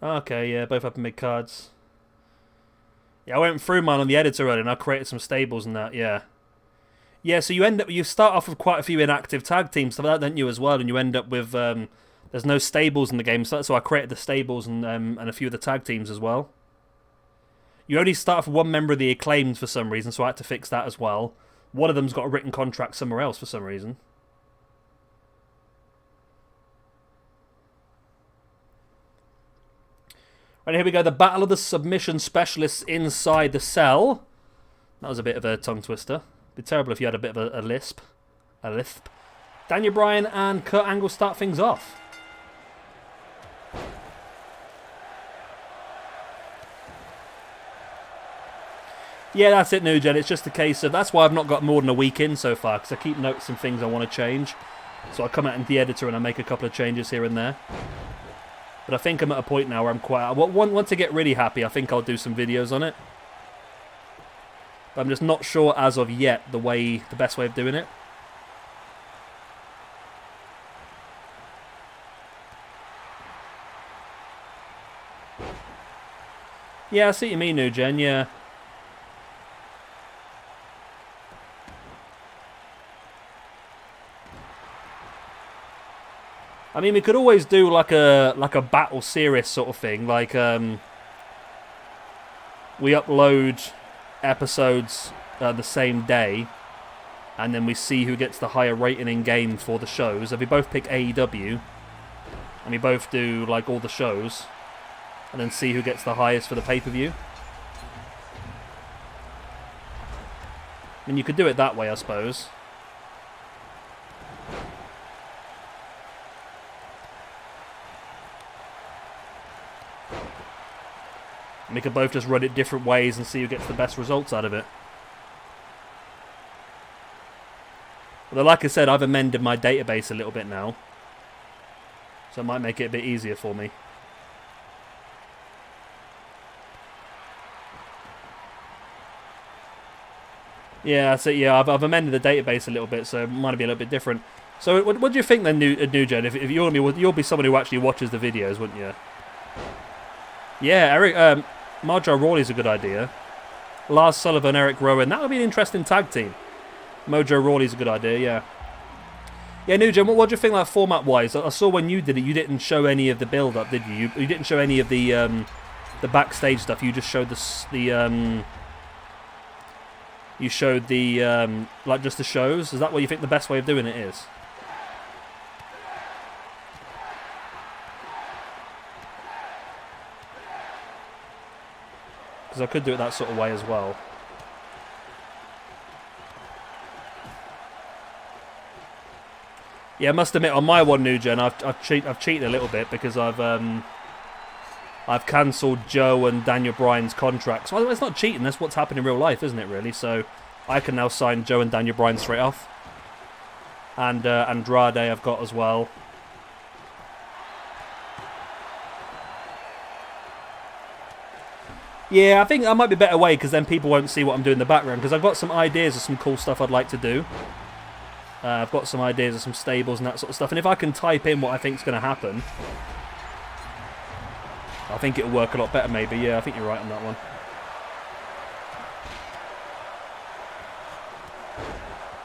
Okay, yeah, both up in mid cards. Yeah, I went through mine on the editor earlier and I created some stables and that, yeah. Yeah, so you start off with quite a few inactive tag teams, stuff like that, don't you, as well? And you end up with, there's no stables in the game, so I created the stables and a few of the tag teams as well. You only start off with one member of the Acclaimed for some reason, so I had to fix that as well. One of them's got a written contract somewhere else for some reason. Right, here we go, the Battle of the Submission Specialists inside the cell. That was a bit of a tongue twister. It'd be terrible if you had a bit of a lisp. a lisp. Daniel Bryan and Kurt Angle start things off. Yeah, that's it, New Gen. It's just a case of... That's why I've not got more than a week in so far, because I keep noticing things I want to change. So I come out into the editor and I make a couple of changes here and there. But I think I'm at a point now where I'm quite... Once I get really happy, I think I'll do some videos on it. But I'm just not sure as of yet the best way of doing it. Yeah, I see what you mean, New Gen, yeah. I mean, we could always do like a battle series sort of thing. Like, we upload episodes the same day, and then we see who gets the higher rating in game for the shows. If we both pick AEW, and we both do like all the shows, and then see who gets the highest for the pay-per-view. I mean, you could do it that way, I suppose. And we could both just run it different ways and see who gets the best results out of it. Although, like I said, I've amended my database a little bit now. So it might make it a bit easier for me. Yeah, so yeah, I've amended the database a little bit, so it might be a little bit different. So what do you think then, New Gen? If you'll be someone who actually watches the videos, wouldn't you? Yeah, Eric... Mojo Rawley's a good idea. Lars Sullivan, Eric Rowan. That would be an interesting tag team. Mojo Rawley's a good idea, yeah. Yeah, Nugent, what do you think, like, format-wise? I saw when you did it, you didn't show any of the build-up, did you? You didn't show any of the backstage stuff. You just showed like, just the shows. Is that what you think the best way of doing it is? Because I could do it that sort of way as well. Yeah, I must admit, on my one, New Gen, I've cheated a little bit because I've cancelled Joe and Daniel Bryan's contracts. Well, it's not cheating. That's what's happened in real life, isn't it? Really. So I can now sign Joe and Daniel Bryan straight off. And Andrade I've got as well. Yeah, I think that might be a better way because then people won't see what I'm doing in the background. Because I've got some ideas of some cool stuff I'd like to do. I've got some ideas of some stables and that sort of stuff. And if I can type in what I think is going to happen, I think it'll work a lot better maybe. Yeah, I think you're right on that one.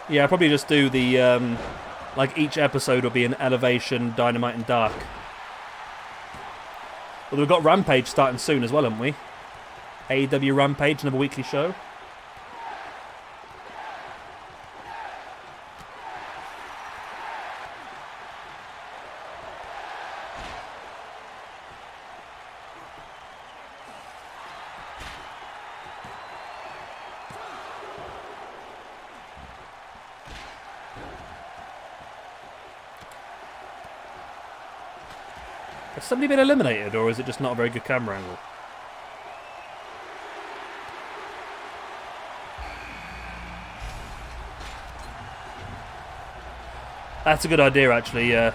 Yeah, I'll probably just do the... like each episode will be an Elevation, Dynamite and Dark. Well, we've got Rampage starting soon as well, haven't we? AEW Rampage, another weekly show. Has somebody been eliminated, or is it just not a very good camera angle? That's a good idea, actually, yeah.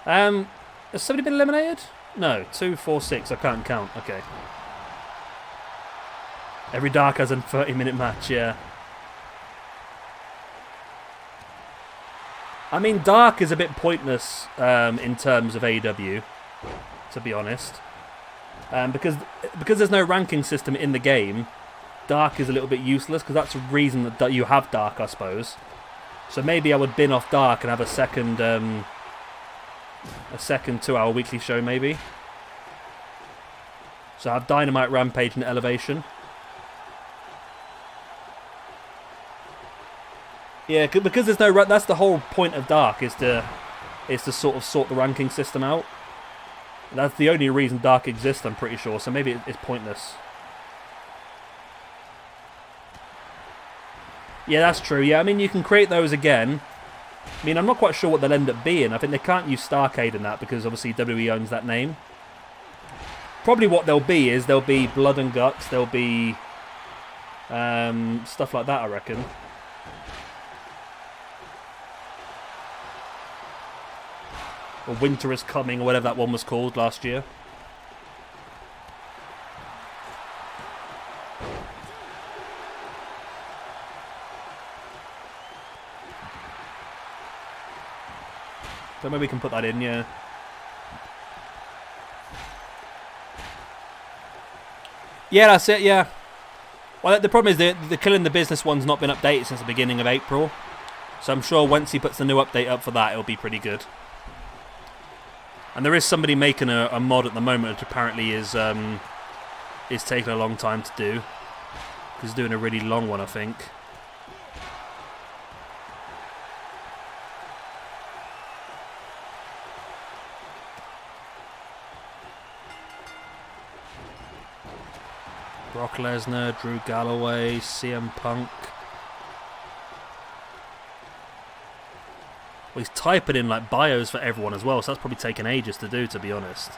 Has somebody been eliminated? No, 2, 4, 6, I can't count, okay. Every Dark has a 30-minute match, yeah. I mean, Dark is a bit pointless in terms of AEW, to be honest. Because there's no ranking system in the game, Dark is a little bit useless, because that's the reason that you have Dark, I suppose. So maybe I would bin off Dark and have a second 2-hour weekly show, maybe. So I have Dynamite, Rampage, and Elevation. Yeah, because there's no... That's the whole point of Dark, is to sort the ranking system out. That's the only reason Dark exists, I'm pretty sure. So maybe it's pointless. Yeah, that's true. Yeah, I mean, you can create those again. I mean, I'm not quite sure what they'll end up being. I think they can't use Starcade in that because obviously WWE owns that name. Probably what they'll be is they'll be Blood and Guts. They'll be stuff like that, I reckon. Or Winter is Coming, or whatever that one was called last year. So maybe we can put that in, yeah. Yeah, that's it, yeah. Well, the problem is the Killing the Business one's not been updated since the beginning of April. So I'm sure once he puts the new update up for that, it'll be pretty good. And there is somebody making a mod at the moment, which apparently is taking a long time to do. He's doing a really long one, I think. Brock Lesnar, Drew Galloway, CM Punk. Well, he's typing in like bios for everyone as well, so that's probably taken ages to do, to be honest.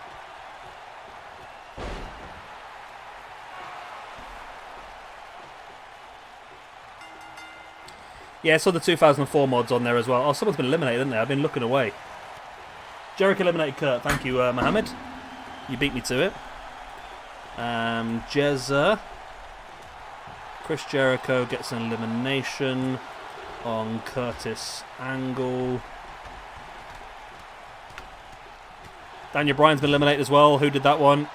Yeah, I saw the 2004 mods on there as well. Oh, someone's been eliminated, isn't there? I've been looking away. Jericho eliminated Kurt. Thank you, Mohammed. You beat me to it. Jezza. Chris Jericho gets an elimination on Curtis Angle. Daniel Bryan's been eliminated as well. Who did that one?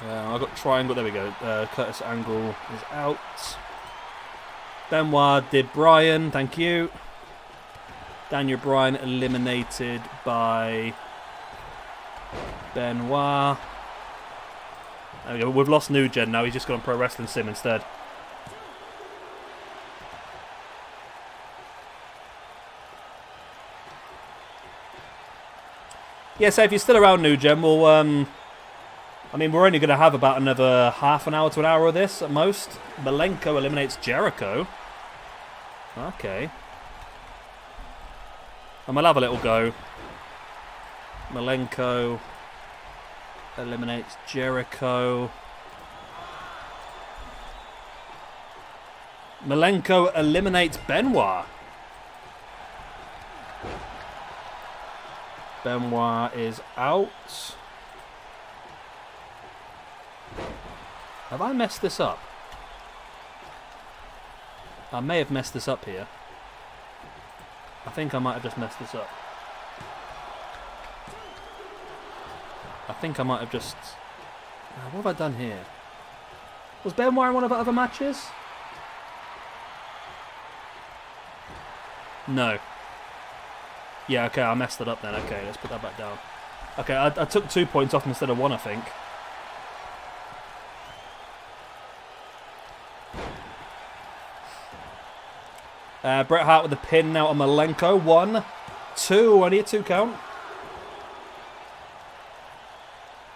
I got Triangle. There we go. Curtis Angle is out. Benoit did Bryan. Thank you. Daniel Bryan eliminated by Benoit. There we go. We've lost New Gen now. He's just gone on Pro Wrestling Sim instead. Yeah, so if you're still around, New Gen, we'll, I mean, we're only going to have about another half an hour to an hour of this at most. Malenko eliminates Jericho. Okay. And we'll have a little go. Malenko eliminates Jericho. Malenko eliminates Benoit. Benoit is out. Have I messed this up? I may have messed this up here. I think I might have just messed this up. I think I might have just... what have I done here? Was Benoit in one of the other matches? No. Yeah, okay, I messed it up then. Okay, let's put that back down. Okay, I took 2 points off instead of 1, I think. Bret Hart with the pin now on Malenko. 1, 2, only a 2 count.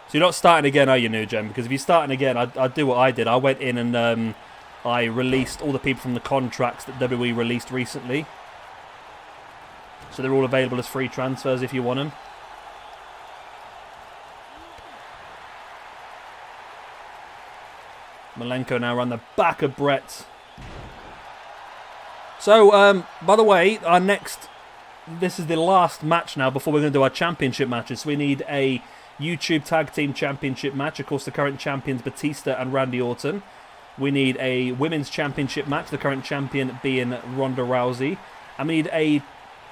So you're not starting again, are you, New Gen? Because if you're starting again, I'd do what I did. I went in and I released all the people from the contracts that WWE released recently. So they're all available as free transfers if you want them. Malenko now around the back of Bret. So, by the way, this is the last match now before we're going to do our championship matches. So we need a YouTube Tag Team Championship match. Of course, the current champions Batista and Randy Orton. We need a Women's Championship match, the current champion being Ronda Rousey. And we need a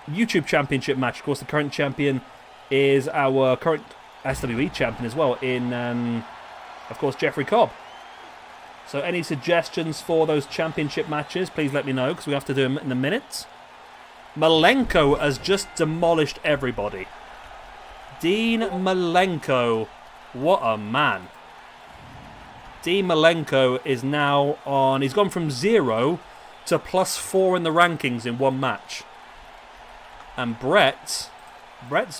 YouTube Championship match. Of course, the current champion is our current SWE champion as well, in, of course, Jeffrey Cobb. So any suggestions for those championship matches, please let me know, because we have to do them in a minute. Malenko has just demolished everybody. Dean Malenko, what a man. Dean Malenko is now on... He's gone from 0 to +4 in the rankings in one match. And Bret's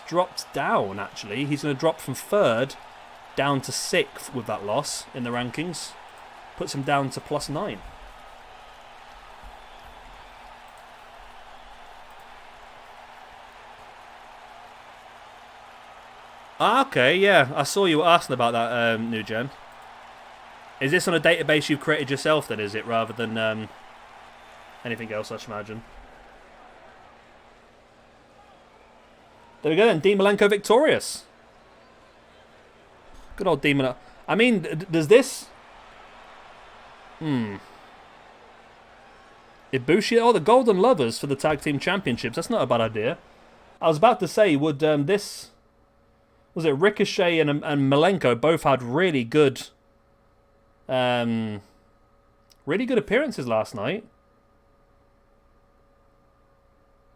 dropped down, actually. He's going to drop from 3rd down to 6th with that loss in the rankings. puts him down to +9. Ah, okay, yeah. I saw you were asking about that, New Gen. Is this on a database you've created yourself then, is it, rather than anything else, I should imagine? There we go then, Dean Malenko victorious. Good old Dean Malenko. I mean, does this... Ibushi, oh, the Golden Lovers for the Tag Team Championships. That's not a bad idea. I was about to say, would this... Was it Ricochet and Malenko both had really good... really good appearances last night.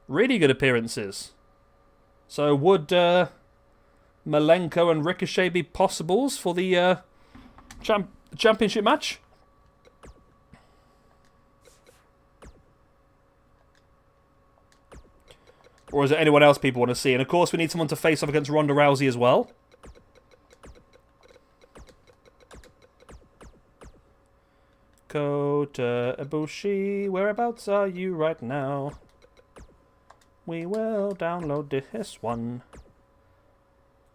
Really good appearances. So would Malenko and Ricochet be possibles for the championship match? Or is there anyone else people want to see? And of course we need someone to face off against Ronda Rousey as well. Kota Ibushi, whereabouts are you right now? We will download this one.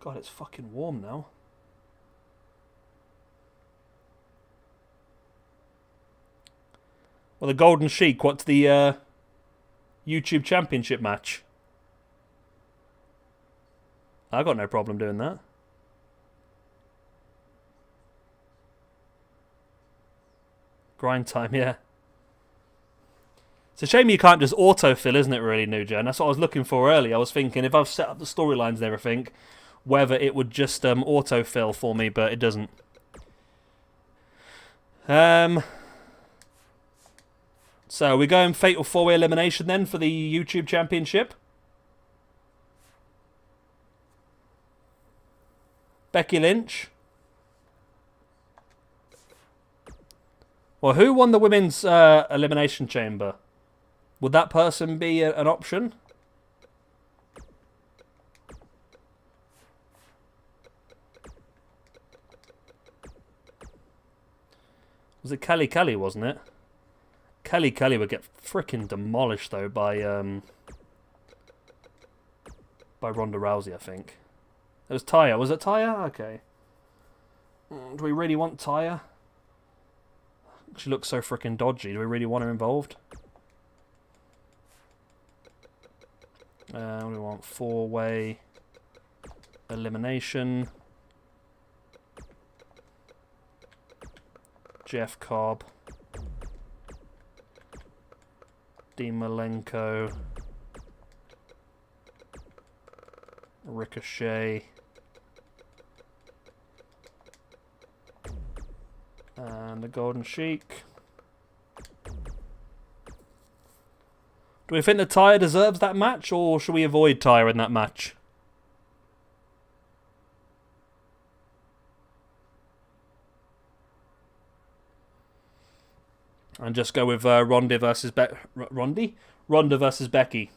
God, it's fucking warm now. Well, the Golden Sheik, what's the YouTube Championship match? I got no problem doing that. Grind time, yeah. It's a shame you can't just autofill, isn't it, really, New Gen? That's what I was looking for earlier. I was thinking if I've set up the storylines and everything, whether it would just autofill for me, but it doesn't. So we're going Fatal 4-Way Elimination then for the YouTube Championship. Becky Lynch. Well, who won the Women's Elimination Chamber? Would that person be an option? Was it Kelly Kelly, wasn't it? Kelly Kelly would get freaking demolished, though, by Ronda Rousey, I think. It was Taya. Was it Taya? Okay. Do we really want Taya? She looks so freaking dodgy. Do we really want her involved? We want 4-way elimination. Jeff Cobb. Dean Malenko. Ricochet. And the Golden Sheik. Do we think that Taya deserves that match, or should we avoid Taya in that match? And just go with Ronda versus Ronda versus Becky.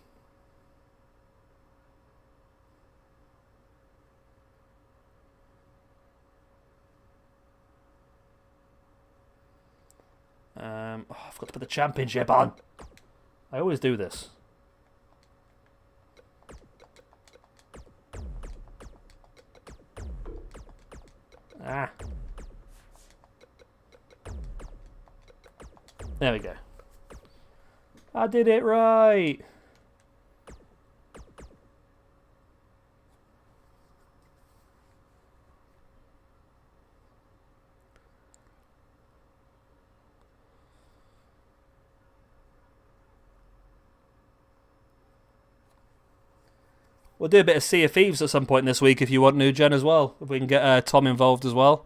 I've got to put the championship on. I always do this. Ah. There we go. I did it right. We'll do a bit of Sea of Thieves at some point this week if you want, New Gen, as well. If we can get Tom involved as well.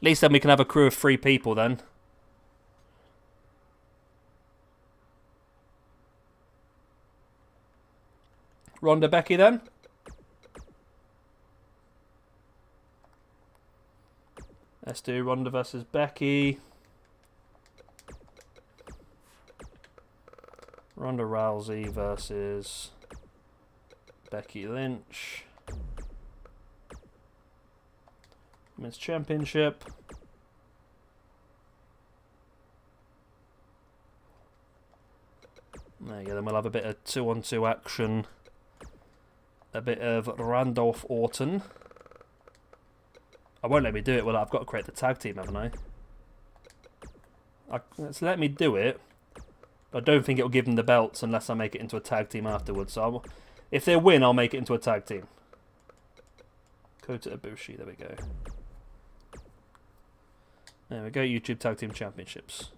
At least then we can have a crew of 3 people then. Ronda Becky then. Let's do Ronda versus Becky. Ronda Rousey versus Becky Lynch. Women's Championship. There you go, then we'll have a bit of 2-on-2 action. A bit of Randolph Orton. I won't let me do it, well, I've got to create the tag team, haven't I? It's let me do it. I don't think it'll give them the belts unless I make it into a tag team afterwards. So if they win, I'll make it into a tag team. Kota Ibushi, there we go. There we go, YouTube Tag Team Championships.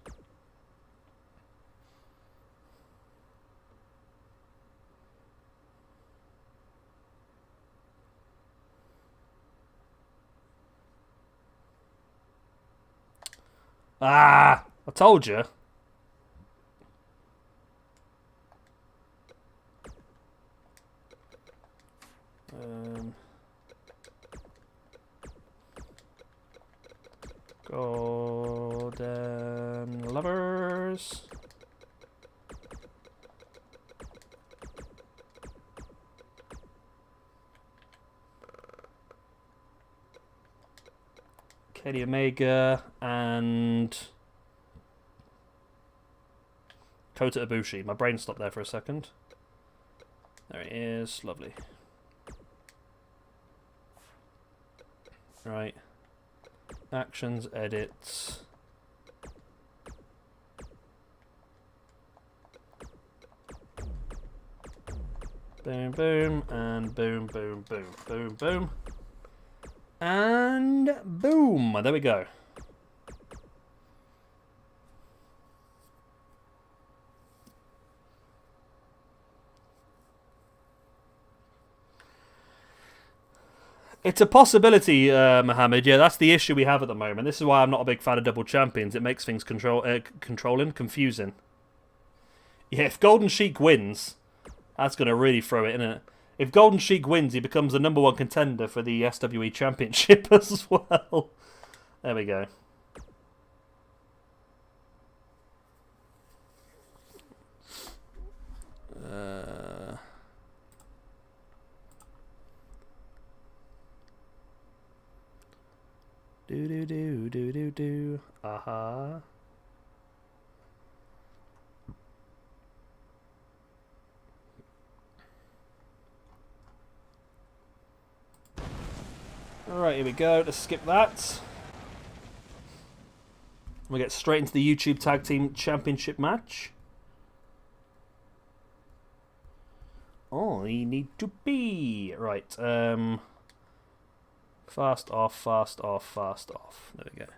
Ah! I told you. Golden Lovers. Kenny Omega and Kota Ibushi. My brain stopped there for a second. There it is. Lovely. Right. Actions, edits. Boom, boom, and boom, boom, boom, boom, boom. And boom! There we go. It's a possibility, Mohammed. Yeah, that's the issue we have at the moment. This is why I'm not a big fan of double champions. It makes things confusing. Yeah, if Golden Sheik wins, that's going to really throw it, isn't it? If Golden Sheik wins, he becomes the #1 contender for the SWE Championship as well. There we go. Do. Aha. Alright, here we go. Let's skip that. We get straight into the YouTube Tag Team Championship match. Oh, you need to be. Right, fast off, fast off, fast off. There we go.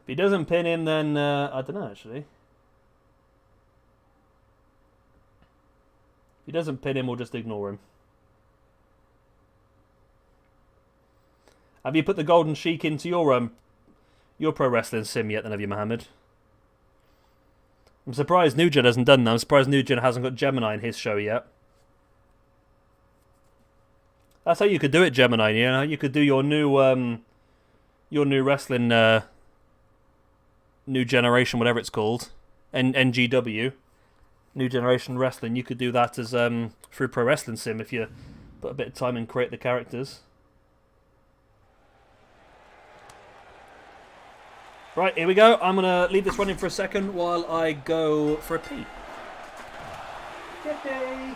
If he doesn't pin him, then I don't know actually. If he doesn't pin him, we'll just ignore him. Have you put the Golden Sheik into your pro wrestling sim yet, then, have you, Mohammed? I'm surprised Nugent hasn't done that. I'm surprised Nugent hasn't got Gemini in his show yet. That's how you could do it, Gemini. You know, you could do your new wrestling, new generation, whatever it's called, NGW, New Generation Wrestling. You could do that as through Pro Wrestling Sim if you put a bit of time and create the characters. Right, here we go. I'm going to leave this running for a second while I go for a pee. Yay!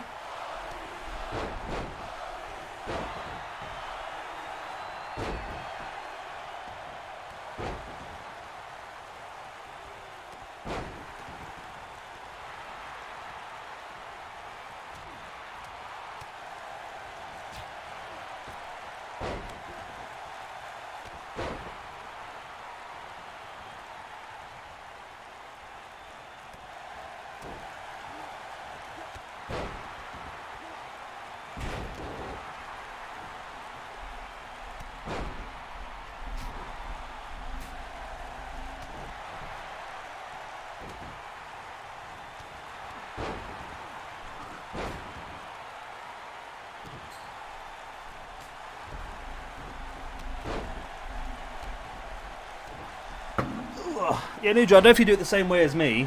Yeah, Nuja, I don't know if you do it the same way as me.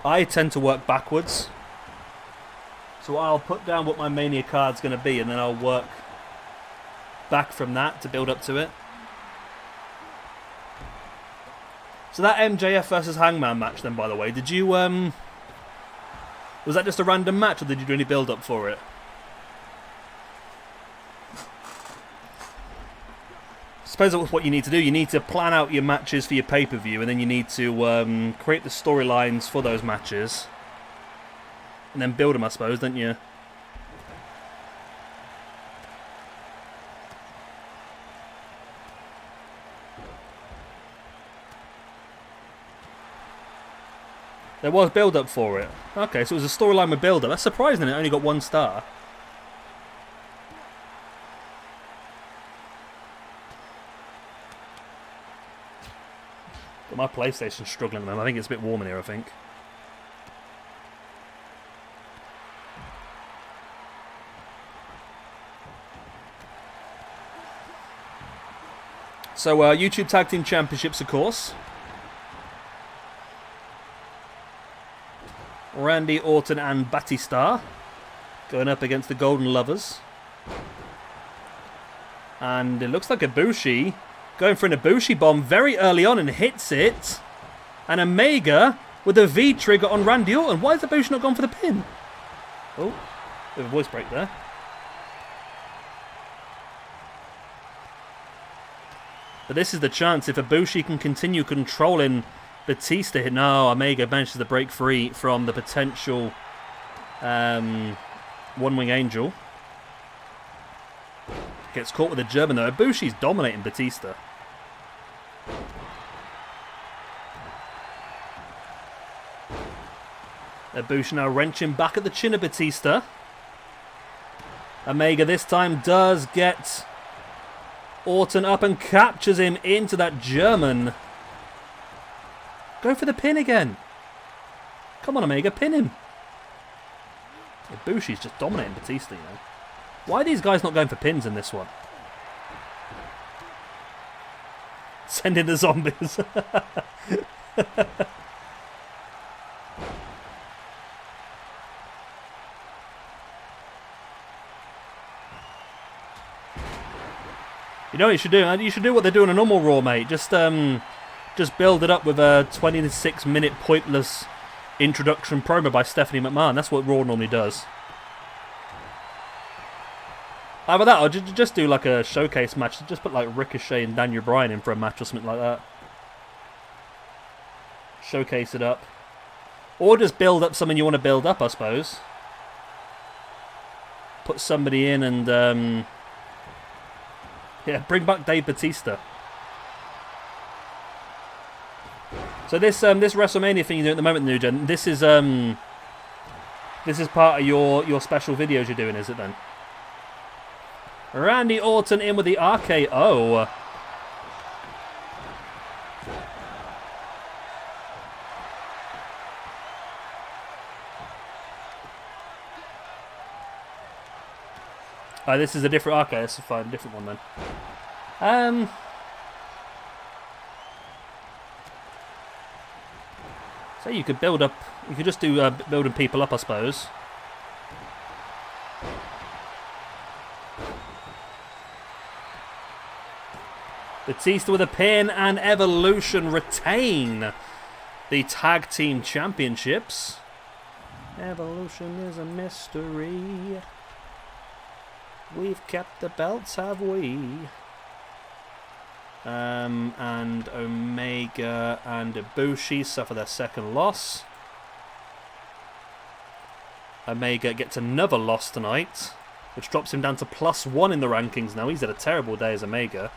I tend to work backwards. So I'll put down what my Mania card's going to be, and then I'll work back from that to build up to it. So that MJF versus Hangman match then, by the way, did you, was that just a random match, or did you do any build-up for it? I suppose that's what you need to do. You need to plan out your matches for your pay-per-view, and then you need to create the storylines for those matches. And then build them, I suppose, don't you? There was build-up for it. Okay, so it was a storyline with build-up. That's surprising, it only got 1 star. But my PlayStation's struggling at the moment. I think it's a bit warm in here, I think. So, YouTube Tag Team Championships, of course. Randy Orton and Batista going up against the Golden Lovers. And it looks like Ibushi going for an Ibushi bomb very early on and hits it. And Omega with a V trigger on Randy Orton. Why has Ibushi not gone for the pin? Oh, bit of a voice break there. But this is the chance if Ibushi can continue controlling Batista. No, Omega manages to break free from the potential One-Wing Angel. Gets caught with a German though. Ibushi's dominating Batista. Ibushi now wrenching back at the chin of Batista. Omega this time does get Orton up and captures him into that German. Go for the pin again. Come on, Omega, pin him. Ibushi's just dominating Batista, you know. Why are these guys not going for pins in this one? Send in the zombies. You know what you should do? You should do what they do on a normal Raw, mate. Just build it up with a 26-minute pointless introduction promo by Stephanie McMahon. That's what Raw normally does. How about that? I'll just do like a showcase match. Just put like Ricochet and Daniel Bryan in for a match or something like that. Showcase it up. Or just build up something you want to build up, I suppose. Put somebody in and... yeah, bring back Dave Batista. So this WrestleMania thing you're doing at the moment, Nugent, this is part of your special videos you're doing, is it then? Randy Orton in with the RKO. Oh, this is a different... Okay, this is fine. A different one then. So you could build up... You could just do building people up, I suppose. Batista with a pin and Evolution retain the Tag Team Championships. Evolution is a mystery. We've kept the belts, have we? And Omega and Ibushi suffer their second loss. Omega gets another loss tonight, which drops him down to +1 in the rankings now. He's had a terrible day as Omega.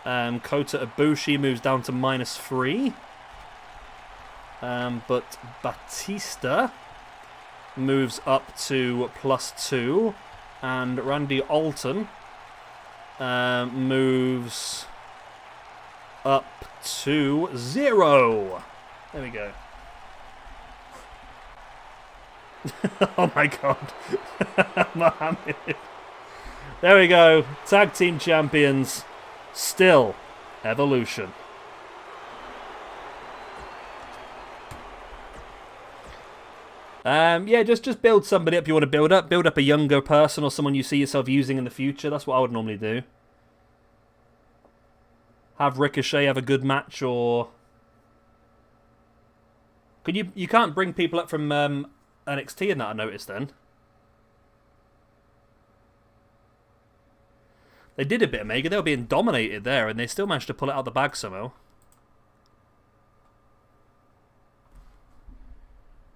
Kota Ibushi moves down to -3. But Batista moves up to +2. And Randy Orton moves up to 0. There we go. Oh my god. Mohammed. There we go. Tag Team Champions. Still Evolution. Yeah, just build somebody up you want to build up. Build up a younger person or someone you see yourself using in the future. That's what I would normally do. Have Ricochet have a good match, or you can't bring people up from NXT in that, I noticed then. They did a bit, Omega. They were being dominated there, and they still managed to pull it out of the bag somehow.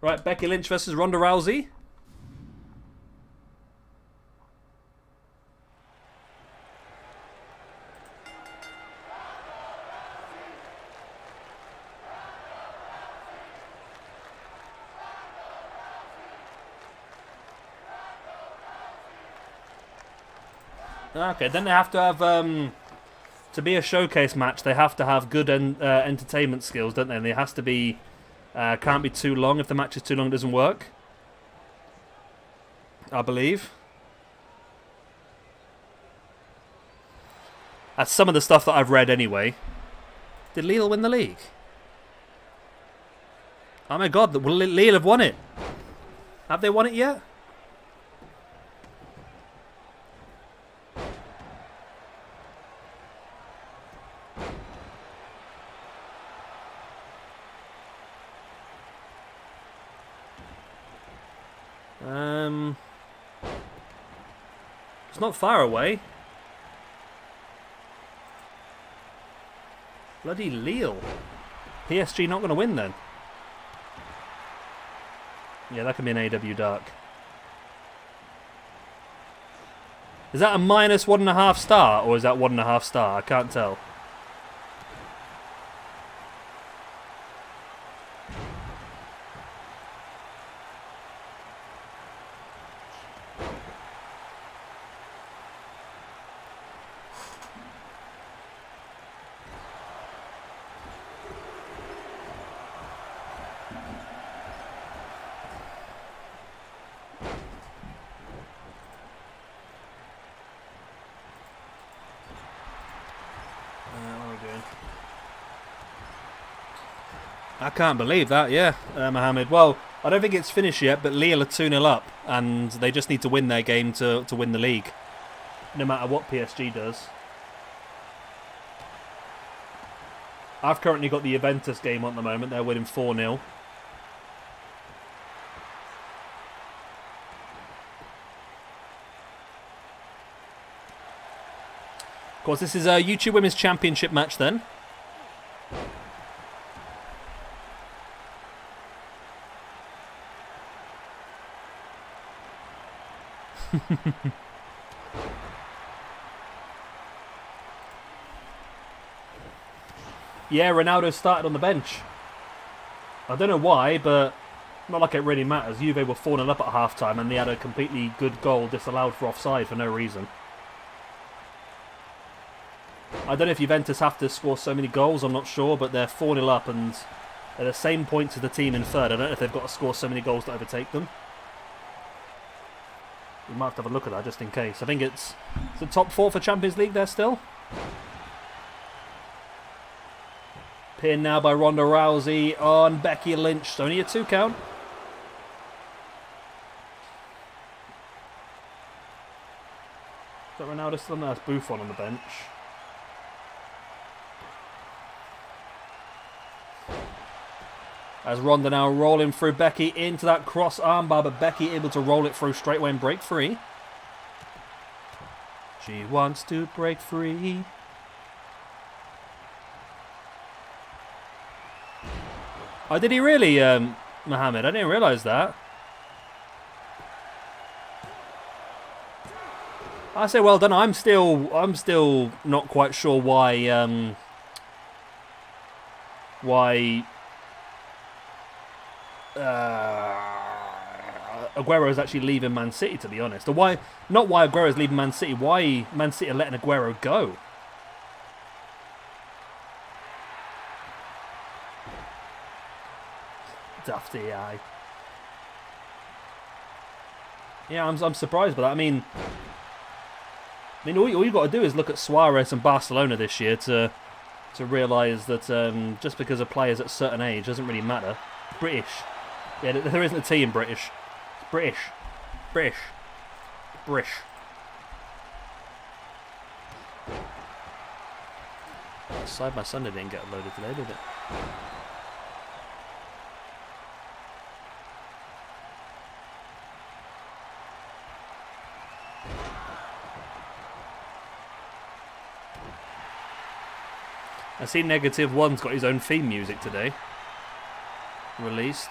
Right, Becky Lynch versus Ronda Rousey. Okay, then they have to have, to be a showcase match, they have to have good entertainment skills, don't they? And it has to be, can't be too long. If the match is too long, it doesn't work. I believe. That's some of the stuff that I've read anyway. Did Lille win the league? Oh my god, will Lille have won it? Have they won it yet? It's not far away. Bloody Lille. PSG not going to win then. Yeah, that can be an AW Dark. Is that a minus 1.5 star, or is that 1.5 star? I can't tell. I can't believe that, yeah, Mohammed. Well, I don't think it's finished yet, but Lille are 2-0 up, and they just need to win their game to win the league, no matter what PSG does. I've currently got the Juventus game on at the moment. They're winning 4-0. Of course, this is a YouTube Women's Championship match then. Yeah, Ronaldo started on the bench. I don't know why, but not like it really matters. Juve were 4-0 up at half-time and they had a completely good goal disallowed for offside for no reason. I don't know if Juventus have to score so many goals, I'm not sure, but they're 4-0 up and they're the same points as the team in third. I don't know if they've got to score so many goals to overtake them. We might have to have a look at that just in case. I think it's the top 4 for Champions League there still. Pinned now by Ronda Rousey on Becky Lynch. It's only a 2 count. Is that Ronaldo still on there? That's Buffon on the bench. As Ronda now rolling through Becky into that cross armbar, but Becky able to roll it through straight away and break free. She wants to break free. Oh, did he really, Mohammed? I didn't realise that. I say well done. I'm still not quite sure why Aguero is actually leaving Man City, to be honest. Or why, not why Aguero is leaving Man City, why Man City are letting Aguero go. Dufty eye. Yeah, I'm surprised by that. I mean, all you got to do is look at Suarez and Barcelona this year to realise that just because a player's at a certain age doesn't really matter. British. Yeah, there isn't a T in British. It's British. British. British. Side by Sunday didn't get loaded today, did it? I see Negative One's got his own theme music today. Released.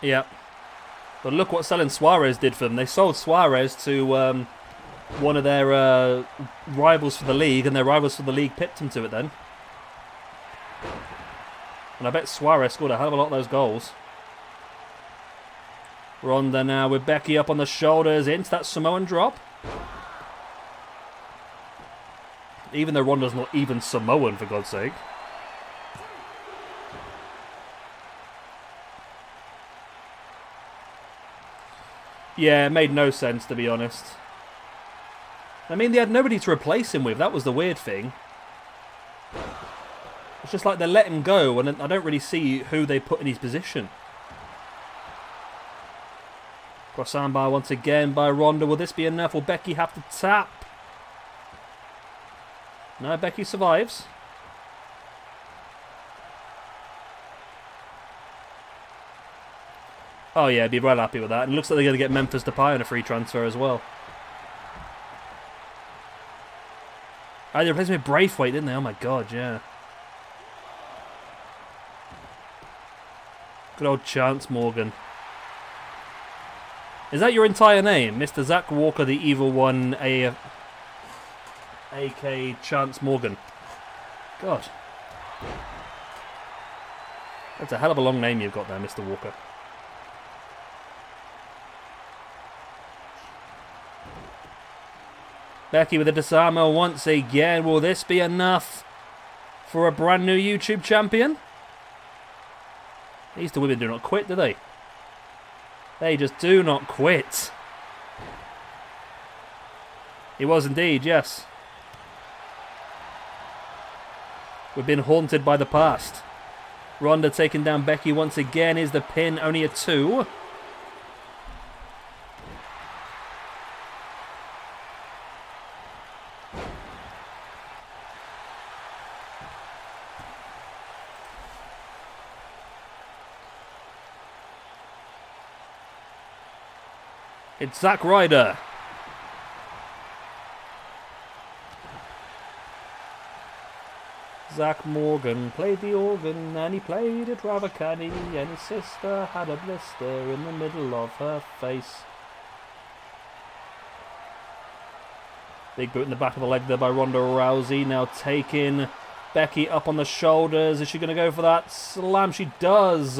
Yep. But look what selling Suarez did for them. They sold Suarez to one of their rivals for the league, and their rivals for the league pipped him to it then. And I bet Suarez scored a hell of a lot of those goals. Ronda now with Becky up on the shoulders into that Samoan drop. Even though Ronda's not even Samoan, for God's sake. Yeah, it made no sense, to be honest. I mean, they had nobody to replace him with. That was the weird thing. It's just like they let him go, and I don't really see who they put in his position. Croissant bar once again by Ronda. Will this be enough? Will Becky have to tap? No, Becky survives. Oh yeah, I'd be well happy with that. And it looks like they're going to get Memphis Depay on a free transfer as well. Oh, they replaced him with Braithwaite, didn't they? Oh my god, yeah. Good old Chance Morgan. Is that your entire name? Mr. Zach Walker, the Evil One, A.K. Chance Morgan. God. That's a hell of a long name you've got there, Mr. Walker. Becky with a disarmer once again. Will this be enough for a brand new YouTube champion? These two women do not quit, do they? They just do not quit. He was indeed, yes. We've been haunted by the past. Ronda taking down Becky once again. Is the pin only a 2? It's Zack Ryder. Zack Morgan played the organ and he played it rather canny, and his sister had a blister in the middle of her face. Big boot in the back of the leg there by Ronda Rousey. Now taking Becky up on the shoulders. Is she going to go for that slam? She does.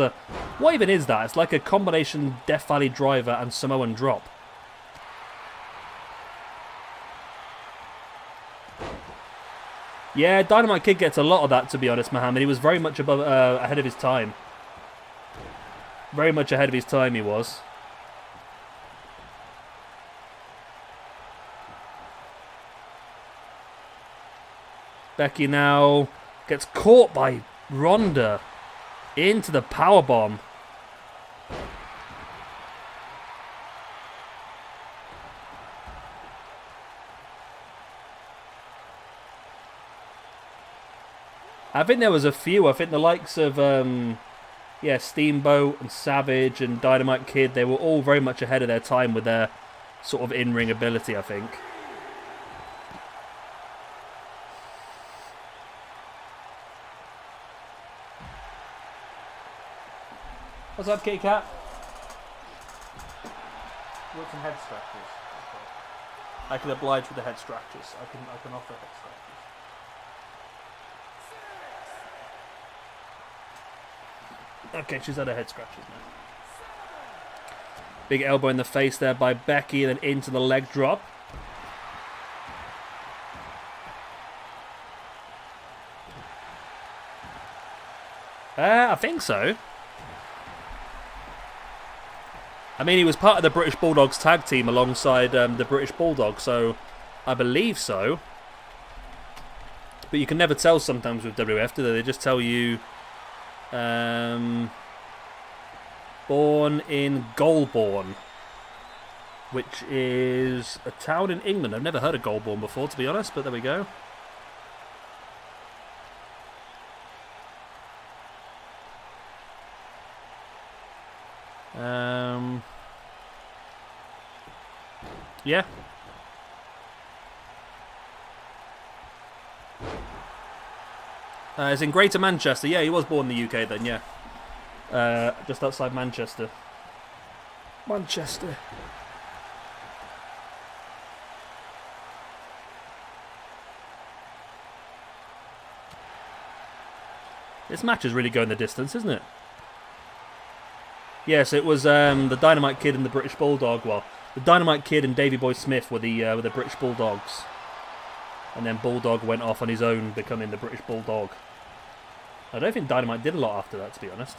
What even is that? It's like a combination Death Valley driver and Samoan drop. Yeah, Dynamite Kid gets a lot of that, to be honest, Mohammed. He was very much ahead of his time. Very much ahead of his time, he was. Becky now gets caught by Ronda into the powerbomb. I think there was a few. I think the likes of, Steamboat and Savage and Dynamite Kid, they were all very much ahead of their time with their sort of in-ring ability, I think. What's up, Kitty Cat? Want some head scratches? Okay. I can oblige with the head scratches. I can offer head scratches. Okay, she's had her head scratches now. Big elbow in the face there by Becky, then into the leg drop. I think so. I mean, he was part of the British Bulldogs tag team alongside the British Bulldog, so I believe so. But you can never tell sometimes with WF, do they? They just tell you born in Golborne, which is a town in England. I've never heard of Golborne before, to be honest, but there we go. Yeah. It's in Greater Manchester. Yeah, he was born in the UK then, yeah. Just outside Manchester. Manchester. This match is really going the distance, isn't it? Yes, it was the Dynamite Kid and the British Bulldog. Well, the Dynamite Kid and Davey Boy Smith were the British Bulldogs. And then Bulldog went off on his own, becoming the British Bulldog. I don't think Dynamite did a lot after that, to be honest.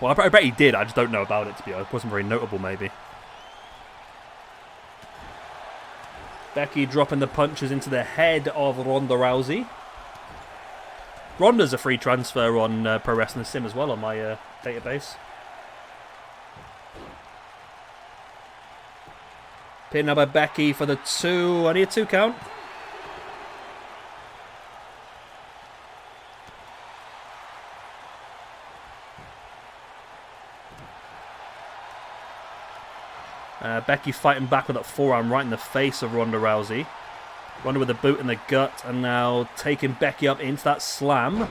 Well, I bet he did. I just don't know about it, to be honest. It wasn't very notable, maybe. Becky dropping the punches into the head of Ronda Rousey. Ronda's a free transfer on Pro Wrestling Sim as well on my database. Pinned up by Becky for the 2. I need a 2 count. Becky fighting back with that forearm right in the face of Ronda Rousey. Ronda with a boot in the gut, and now taking Becky up into that slam.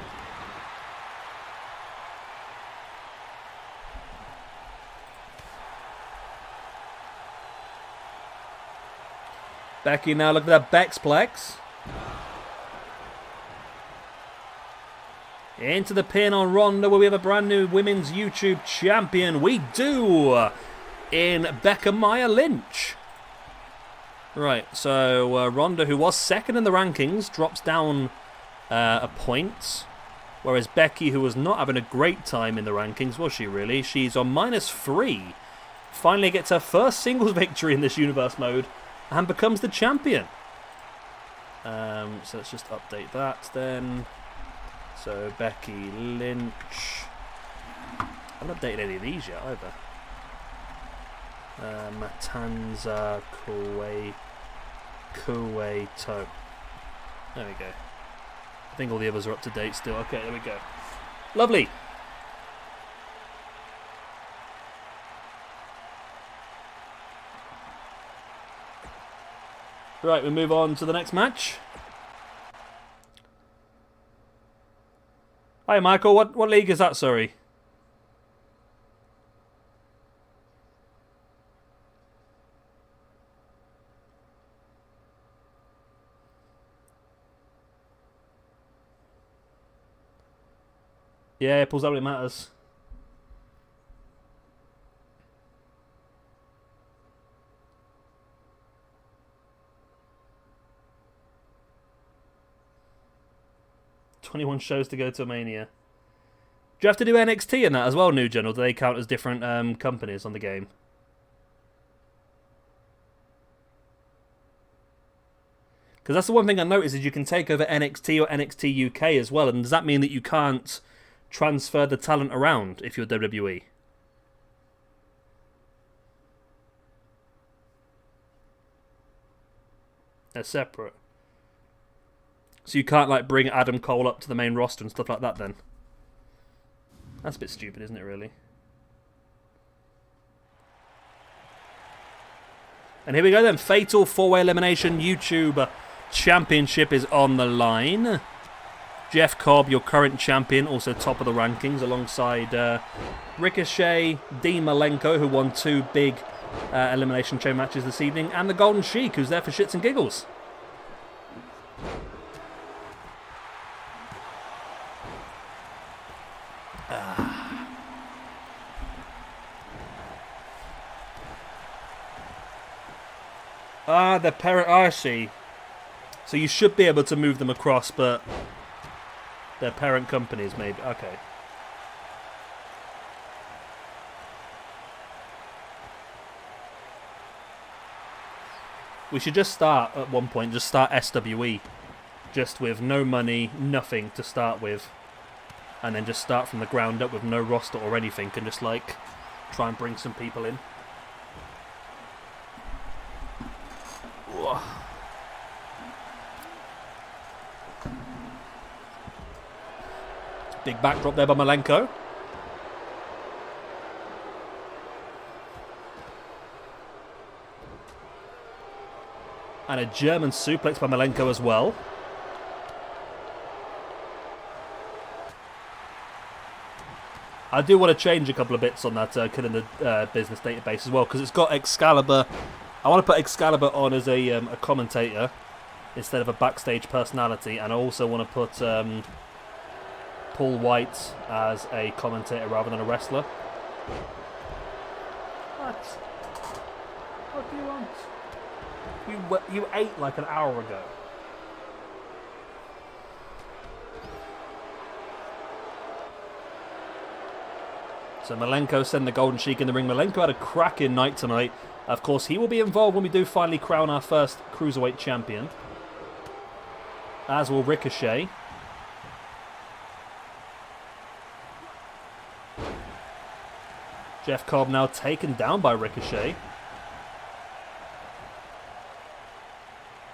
Becky now looking at that Bexplex. Into the pin on Ronda, where we have a brand new women's YouTube champion. We do, in Becca Maya Lynch. Right, so Ronda, who was second in the rankings, drops down a point. Whereas Becky, who was not having a great time in the rankings, was she really? She's on -3. Finally gets her first singles victory in this universe mode and becomes the champion. So let's just update that then. So Becky Lynch. I haven't updated any of these yet either. Matanza Kuwaito. There we go. I think all the others are up to date still. Okay, there we go. Lovely. Right, we move on to the next match. Hi, Michael. What league is that? Sorry. Yeah, it pulls out when it matters. "21 shows to go to Mania." Do you have to do NXT in that as well, New Gen, or do they count as different companies on the game? Because that's the one thing I noticed is you can take over NXT or NXT UK as well, and does that mean that you can't transfer the talent around if you're WWE? They're separate. So you can't like bring Adam Cole up to the main roster and stuff like that then? That's a bit stupid, isn't it, really? And here we go then. Fatal 4-way elimination YouTube Championship is on the line. Jeff Cobb, your current champion, also top of the rankings, alongside Ricochet, Dean Malenko, who won 2 big Elimination Chamber matches this evening, and the Golden Sheik, who's there for shits and giggles. The parent. I see. So you should be able to move them across, but their parent companies maybe. Okay. We should just start, at one point, just start SWE. Just with no money, nothing to start with. And then just start from the ground up with no roster or anything. And just, like, try and bring some people in. Ooh. Big backdrop there by Malenko. And a German suplex by Malenko as well. I do want to change a couple of bits on that Killing the Business database as well, because it's got Excalibur. I want to put Excalibur on as a commentator instead of a backstage personality, and I also want to put Paul White as a commentator rather than a wrestler. What do you want? You ate like an hour ago. So Malenko send the Golden Sheik in the ring. Malenko had a cracking night tonight. Of course, he will be involved when we do finally crown our first Cruiserweight champion. As will Ricochet. Jeff Cobb now taken down by Ricochet.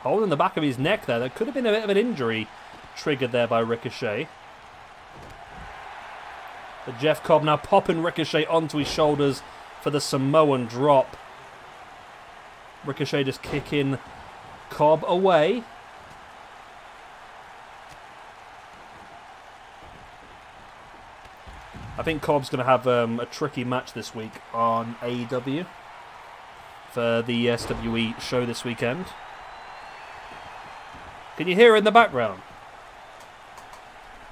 Holding the back of his neck there. There could have been a bit of an injury triggered there by Ricochet. But Jeff Cobb now popping Ricochet onto his shoulders for the Samoan drop. Ricochet just kicking Cobb away. I think Cobb's going to have a tricky match this week on AEW for the SWE show this weekend. Can you hear it in the background?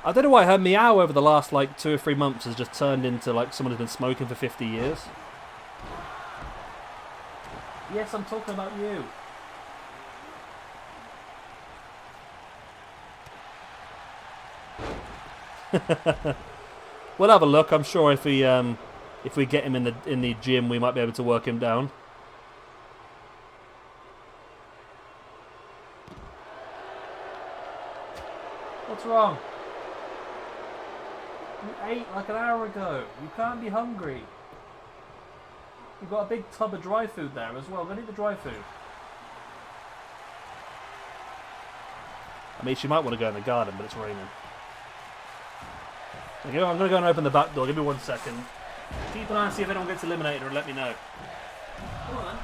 I don't know why her meow over the last like 2 or 3 months has just turned into like someone who's been smoking for 50 years. Yes, I'm talking about you. We'll have a look. I'm sure if we get him in the gym, we might be able to work him down. What's wrong? You ate like an hour ago. You can't be hungry. You've got a big tub of dry food there as well. Go and eat the dry food. I mean, she might want to go in the garden, but it's raining. I'm going to go and open the back door. Give me 1 second. Keep an eye and see if anyone gets eliminated and let me know. Come on, then.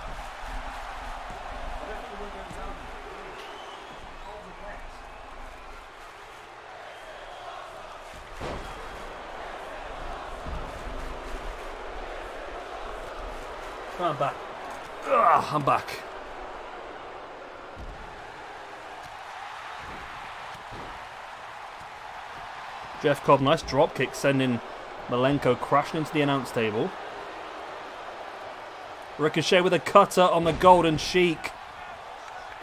Oh, I'm back. Ugh, I'm back. Jeff Cobb, nice drop kick, sending Malenko crashing into the announce table. Ricochet with a cutter on the Golden Sheik.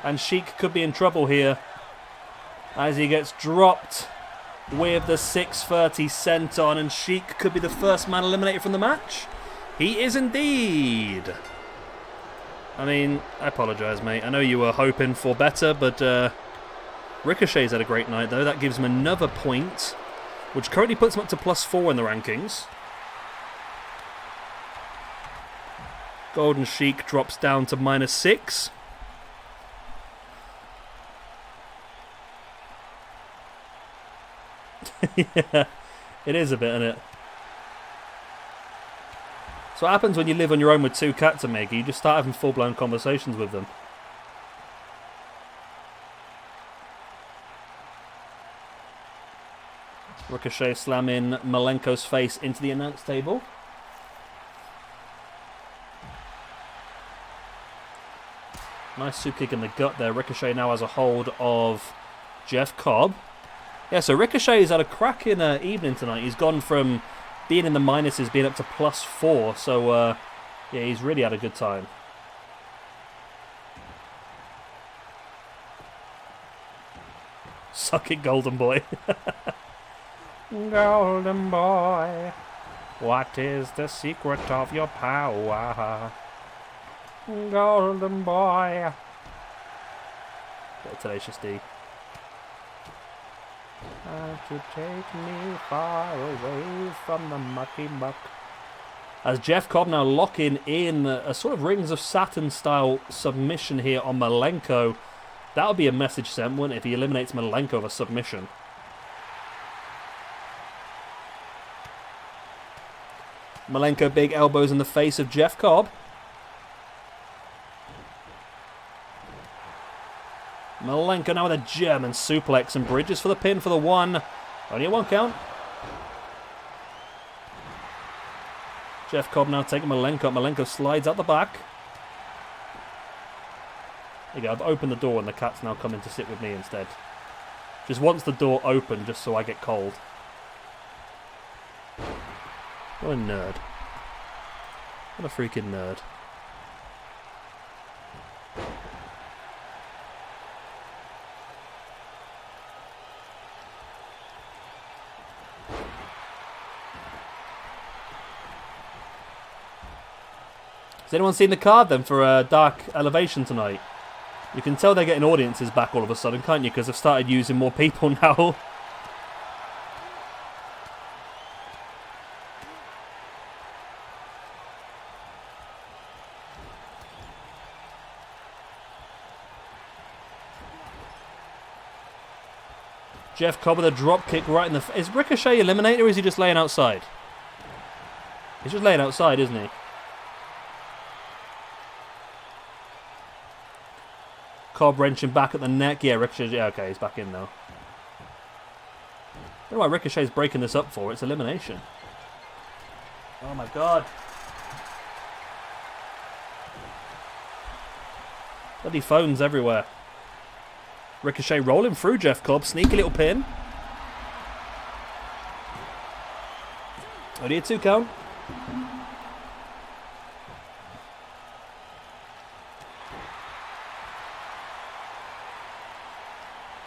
And Sheik could be in trouble here as he gets dropped with the 630 senton, and Sheik could be the first man eliminated from the match. He is indeed. I mean, I apologise, mate. I know you were hoping for better, but Ricochet's had a great night, though. That gives him another point, which currently puts him up to +4 in the rankings. Golden Sheik drops down to -6. Yeah, it is a bit, isn't it? So what happens when you live on your own with 2 cats, Omega? You just start having full-blown conversations with them. Ricochet slamming Malenko's face into the announce table. Nice super kick in the gut there. Ricochet now has a hold of Jeff Cobb. Yeah, so Ricochet's had a cracking evening tonight. He's gone from being in the minuses, being up to +4. So, yeah, he's really had a good time. Suck it, Golden Boy. Golden Boy, what is the secret of your power? Golden Boy, Tenacious D. Won't you take me far away from the mucky muck? As Jeff Cobb now locking in a sort of Rings of Saturn style submission here on Malenko. That would be a message sent, wouldn't it, if he eliminates Malenko of a submission. Malenko big elbows in the face of Jeff Cobb. Malenko now with a German suplex and bridges for the pin for the one. Only a 1 count. Jeff Cobb now taking Malenko. Malenko slides out the back. There you go, I've opened the door and the cat's now coming to sit with me instead. Just wants the door open just so I get cold. What a nerd. What a freaking nerd. Has anyone seen the card then for Dark Elevation tonight? You can tell they're getting audiences back all of a sudden, can't you? Because they've started using more people now. Jeff Cobb with a drop kick right in the... Is Ricochet eliminated or is he just laying outside? He's just laying outside, isn't he? Cobb wrenching back at the neck. Yeah, Ricochet... Yeah, okay, he's back in now. I don't know why Ricochet's breaking this up for. It's elimination. Oh my god. Bloody phones everywhere. Ricochet rolling through Jeff Cobb. Sneaky little pin. Only a 2 count.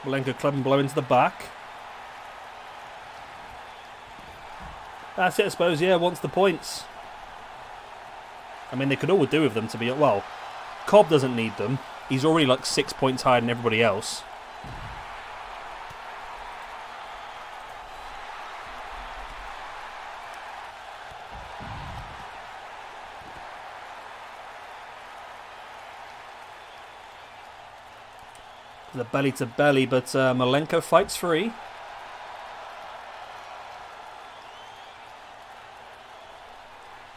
Malenko club and blow into the back. That's it, I suppose. Yeah, wants the points. I mean, they could all do with them to be... Well, Cobb doesn't need them. He's already like 6 points higher than everybody else. The belly to belly, but Malenko fights free.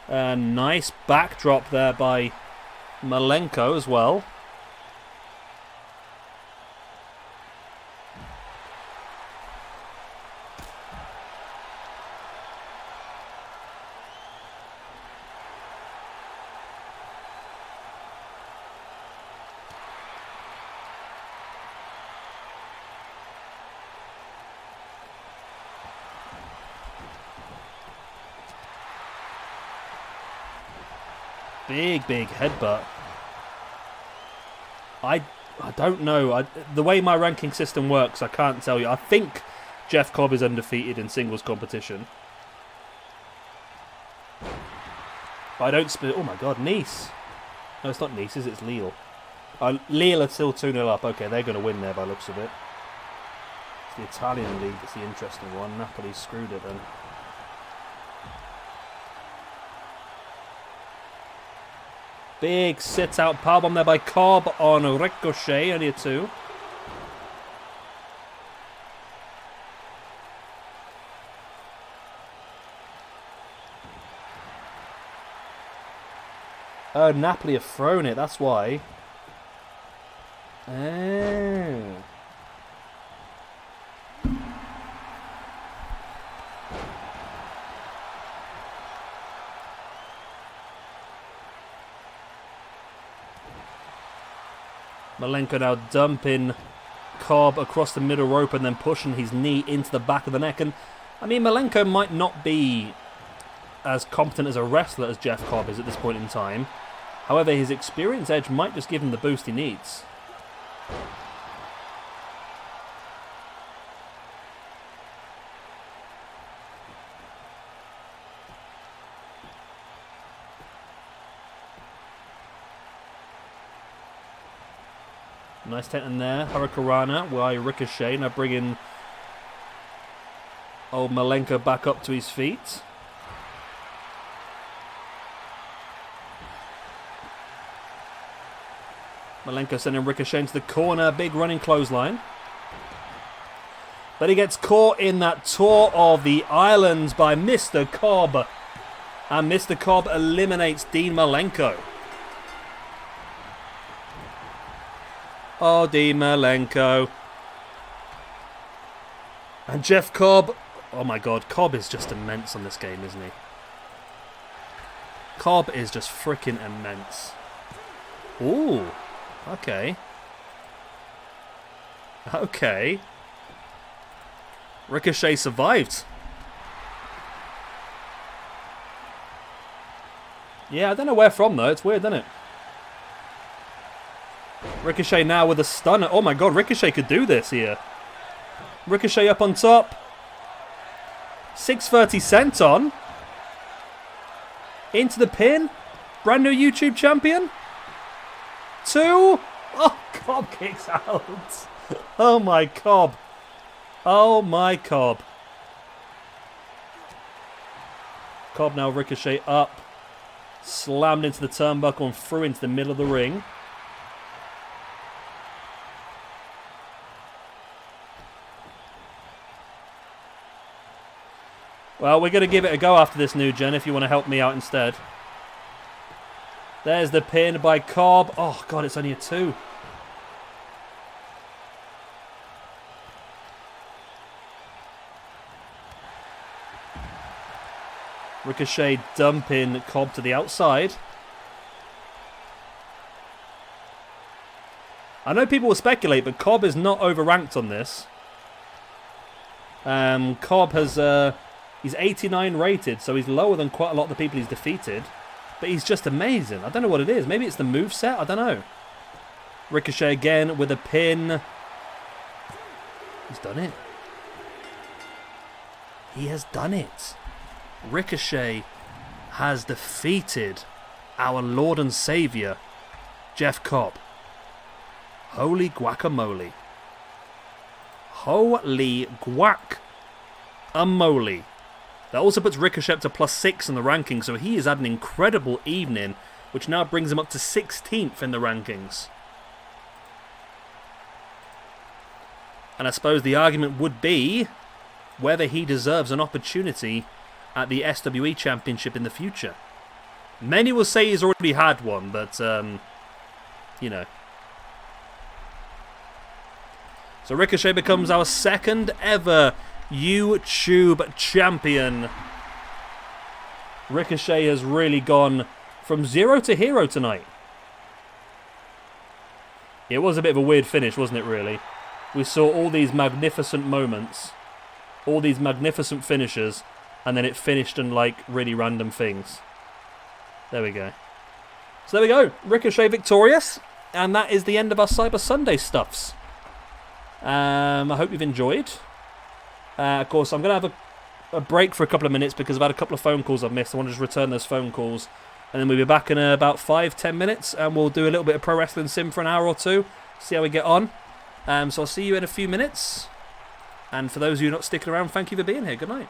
A nice backdrop there by Malenko as well. Big headbutt. I don't know. The way my ranking system works, I can't tell you. I think Jeff Cobb is undefeated in singles competition. But I don't split. Oh my god, Nice. No, it's not Nice, is it? It's Lille. Lille are still 2-0 up. Okay, they're going to win there by the looks of it. It's the Italian league that's the interesting one. Napoli screwed it then. Big sit-out powerbomb there by Cobb on Ricochet, only a 2. Oh, Napoli have thrown it, that's why. Oh. Malenko now dumping Cobb across the middle rope and then pushing his knee into the back of the neck. And I mean, Malenko might not be as competent as a wrestler as Jeff Cobb is at this point in time. However, his experience edge might just give him the boost he needs. Nice tent in there. Hurricanrana, why Ricochet. Now bringing old Malenko back up to his feet. Malenko sending Ricochet into the corner. Big running clothesline. But he gets caught in that tour of the islands by Mr. Cobb. And Mr. Cobb eliminates Dean Malenko. Oh, Dean Malenko. And Jeff Cobb. Oh my god, Cobb is just immense on this game, isn't he? Cobb is just freaking immense. Ooh. Okay. Okay. Ricochet survived. Yeah, I don't know where from though. It's weird, isn't it? Ricochet now with a stunner. Oh my god, Ricochet could do this here. Ricochet up on top. 630 senton. Into the pin. Brand new YouTube champion. 2. Oh, Cobb kicks out. Oh my Cobb. Oh my Cobb. Cobb now Ricochet up. Slammed into the turnbuckle and through into the middle of the ring. Well, we're going to give it a go after this, new gen, if you want to help me out instead. There's the pin by Cobb. Oh, God, it's only a 2. Ricochet dumping Cobb to the outside. I know people will speculate, but Cobb is not overranked on this. Cobb has... he's 89 rated, so he's lower than quite a lot of the people he's defeated. But he's just amazing. I don't know what it is. Maybe it's the moveset? I don't know. Ricochet again with a pin. He's done it. He has done it. Ricochet has defeated our Lord and Saviour, Jeff Cobb. Holy guacamole. Holy guac-a-mole. That also puts Ricochet up to +6 in the rankings, so he has had an incredible evening, which now brings him up to 16th in the rankings. And I suppose the argument would be whether he deserves an opportunity at the SWE Championship in the future. Many will say he's already had one, but, you know. So Ricochet becomes our second ever YouTube champion. Ricochet has really gone from 0 to hero tonight. It was a bit of a weird finish, wasn't it, really? We saw all these magnificent moments, all these magnificent finishes, and then it finished in, like, really random things. There we go. So there we go. Ricochet victorious. And that is the end of our Cyber Sunday stuffs. I hope you've enjoyed. Of course, I'm going to have a break for a couple of minutes because I've had a couple of phone calls I've missed. I want to just return those phone calls. And then we'll be back in about 5-10 minutes. And we'll do a little bit of Pro Wrestling Sim for an hour or two. See how we get on. So I'll see you in a few minutes. And for those of you not sticking around, thank you for being here. Good night.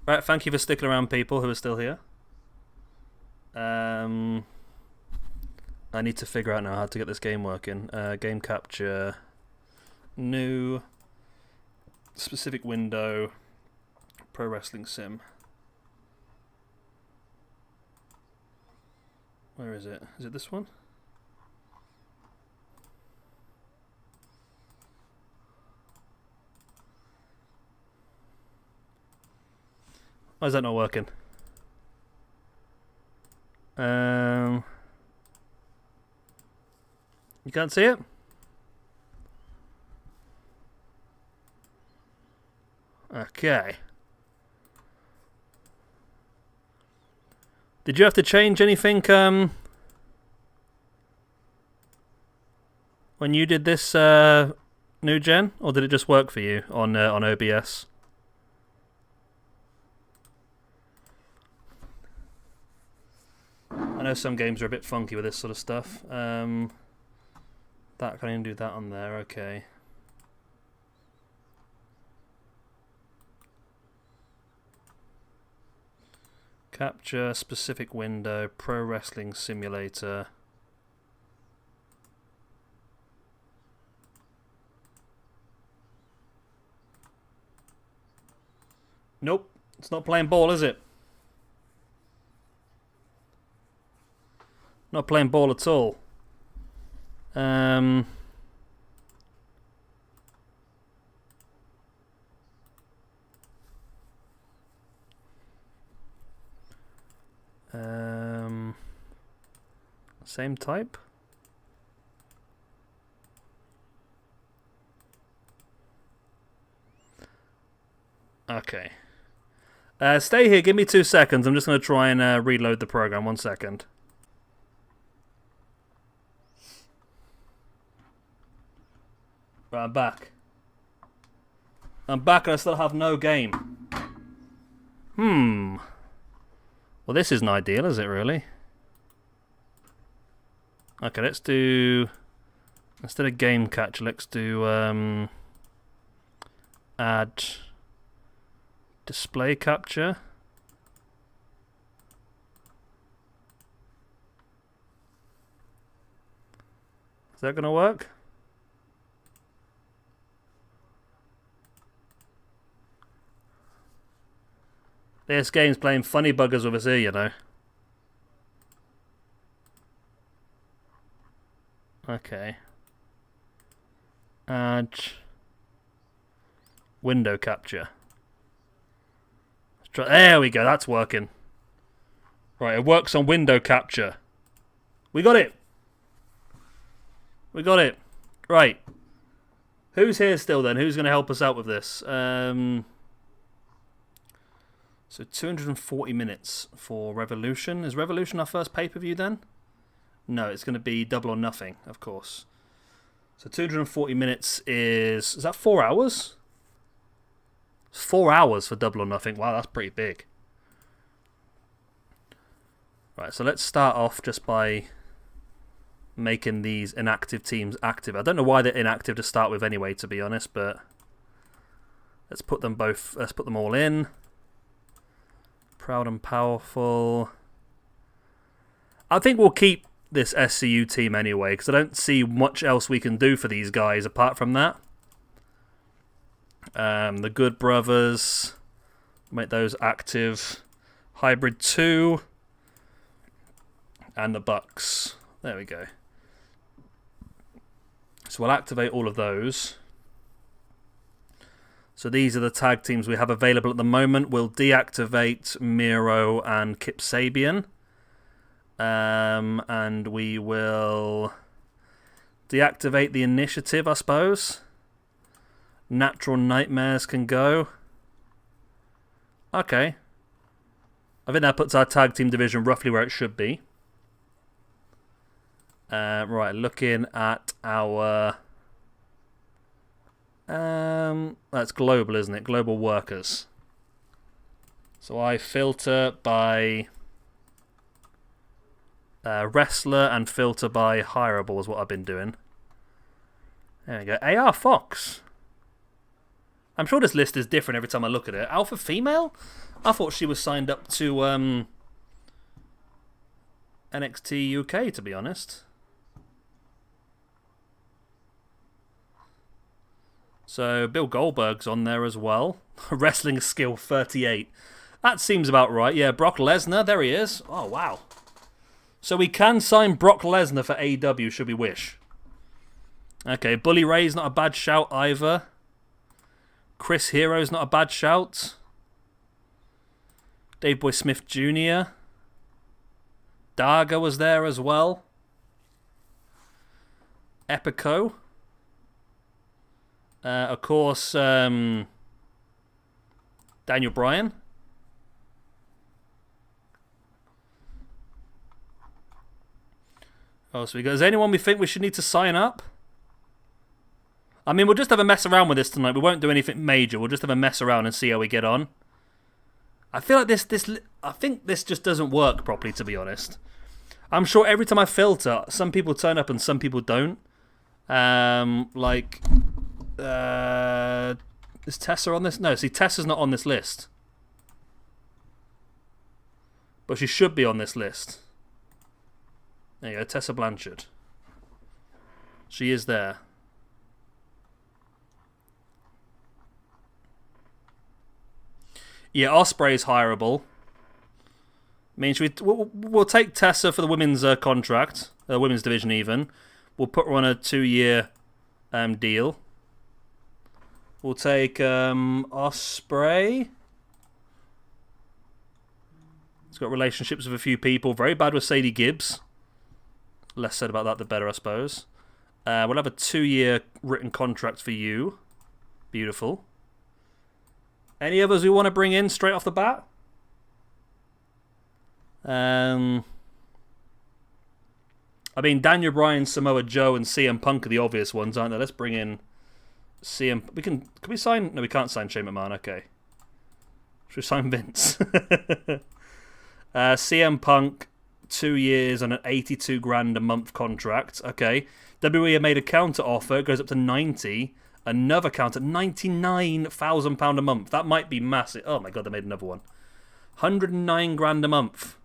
Right, thank you for sticking around, people who are still here. I need to figure out now how to get this game working. Game capture, new, specific window, pro wrestling sim. Where is it? Is it this one? Why is that not working? You can't see it? Okay. Did you have to change anything when you did this new gen, or did it just work for you on OBS? I know some games are a bit funky with this sort of stuff. That can even do that on there. Okay. Capture specific window, pro wrestling simulator. Nope, it's not playing ball, is it? Not playing ball at all. Same type. Okay. Stay here, give me 2 seconds. I'm just going to try and reload the program. 1 second. Right, I'm back. I'm back and I still have no game. Well, this isn't ideal, is it really? Okay, let's do... Instead of game catch, let's do... add... display capture. Is that going to work? This game's playing funny buggers with us here, you know. Okay. Add window capture. Let's try, there we go, that's working. Right, it works on window capture. We got it. We got it. Right. Who's here still then? Who's going to help us out with this? So 240 minutes for Revolution. Is Revolution our first pay-per-view then? No, it's going to be Double or Nothing, of course. So 240 minutes is that 4 hours? 4 hours for Double or Nothing. Wow, that's pretty big. Right, so let's start off just by making these inactive teams active. I don't know why they're inactive to start with anyway, to be honest, but let's put them all in. Proud and Powerful. I think we'll keep this SCU team anyway, because I don't see much else we can do for these guys apart from that. The Good Brothers, make those active. Hybrid 2 and the Bucks. There we go. So we'll activate all of those. So these are the tag teams we have available at the moment. We'll deactivate Miro and Kip Sabian. And we will deactivate the Initiative, I suppose. Natural Nightmares can go. Okay. I think that puts our tag team division roughly where it should be. Right, looking at our... that's global, isn't it? Global workers. So I filter by wrestler and filter by hireable is what I've been doing. There we go. AR Fox. I'm sure this list is different every time I look at it. Alpha female? I thought she was signed up to NXT UK, to be honest. So Bill Goldberg's on there as well. Wrestling skill 38. That seems about right. Yeah, Brock Lesnar, there he is. Oh, wow. So we can sign Brock Lesnar for AEW, should we wish. Okay, Bully Ray's not a bad shout either. Chris Hero's not a bad shout. Dave Boy Smith Jr. Daga was there as well. Epico. Of course, Daniel Bryan. Oh, so we go. Is there anyone we think we should need to sign up? I mean, we'll just have a mess around with this tonight. We won't do anything major. We'll just have a mess around and see how we get on. I feel like I think this just doesn't work properly, to be honest. I'm sure every time I filter, some people turn up and some people don't. Is Tessa on this? No, see, Tessa's not on this list. But she should be on this list. There you go, Tessa Blanchard. She is there. Yeah, Osprey's hireable. Means we'll take Tessa for the women's contract, women's division even. We'll put her on a 2-year deal. We'll take Osprey. He's got relationships with a few people. Very bad with Sadie Gibbs. Less said about that, the better, I suppose. We'll have a 2-year written contract for you. Beautiful. Any others we want to bring in straight off the bat? I mean, Daniel Bryan, Samoa Joe, and CM Punk are the obvious ones, aren't they? Let's bring in CM. Can we sign? No, we can't sign Shane McMahon. Okay. Should we sign Vince? CM Punk, 2 years on an $82,000 a month contract. Okay. WWE have made a counter offer. It goes up to 90. Another counter, £99,000 a month. That might be massive. Oh my god, they made another one. $109,000 a month.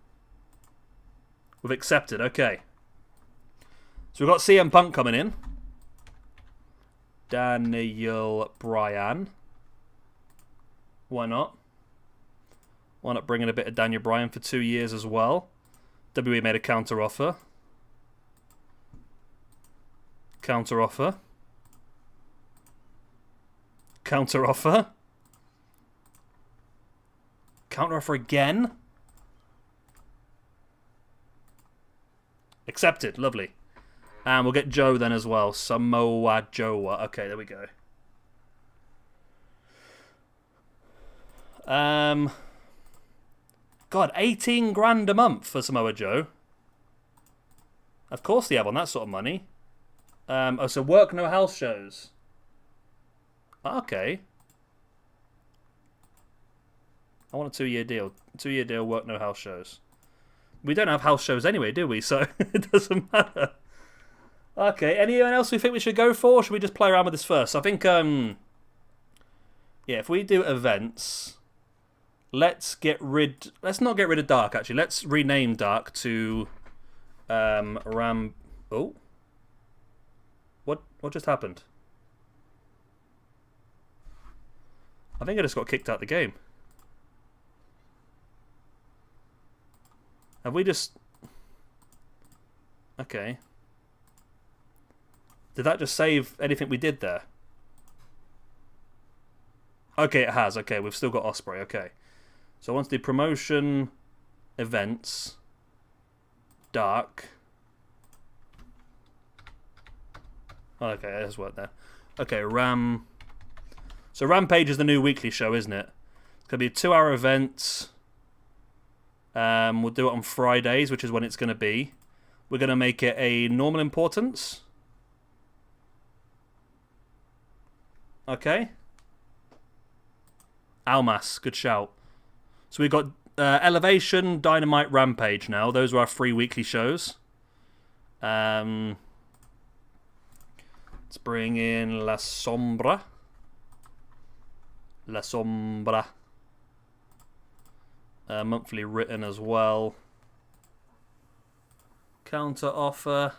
We've accepted. Okay. So we've got CM Punk coming in. Daniel Bryan. Why not? Why not bring in a bit of Daniel Bryan for 2 years as well? WWE made a counter offer. Counter offer. Counter offer. Counter offer again. Accepted. Lovely. And we'll get Joe then as well. Samoa Joe. Okay, there we go. God, $18,000 a month for Samoa Joe. Of course they have on that sort of money. So work no house shows. Okay. I want a 2-year deal. 2-year deal, work no house shows. We don't have house shows anyway, do we? So it doesn't matter. Okay, anyone else we think we should go for? Or should we just play around with this first? I think, yeah, if we do events, let's not get rid of Dark, actually. Let's rename Dark to Oh. What just happened? I think I just got kicked out of the game. Have we just... Okay. Did that just save anything we did there? Okay, it has. Okay, we've still got Osprey. Okay. So I want to do promotion, events, Dark. Okay, it has worked there. Okay, So Rampage is the new weekly show, isn't it? It's going to be a 2-hour event. We'll do it on Fridays, which is when it's going to be. We're going to make it a normal importance. Okay. Almas, good shout. So we've got Elevation, Dynamite, Rampage now. Those are our 3 weekly shows. Let's bring in La Sombra. La Sombra. Monthly written as well. Counter offer.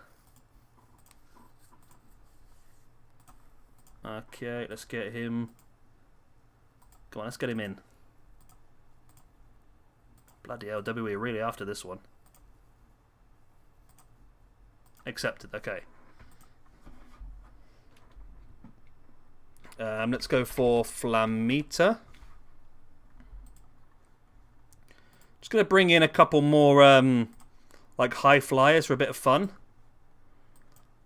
Okay, let's get him. Come on, let's get him in. Bloody hell, WE really after this one. Accepted, okay. Let's go for Flamita. Just going to bring in a couple more like high flyers for a bit of fun.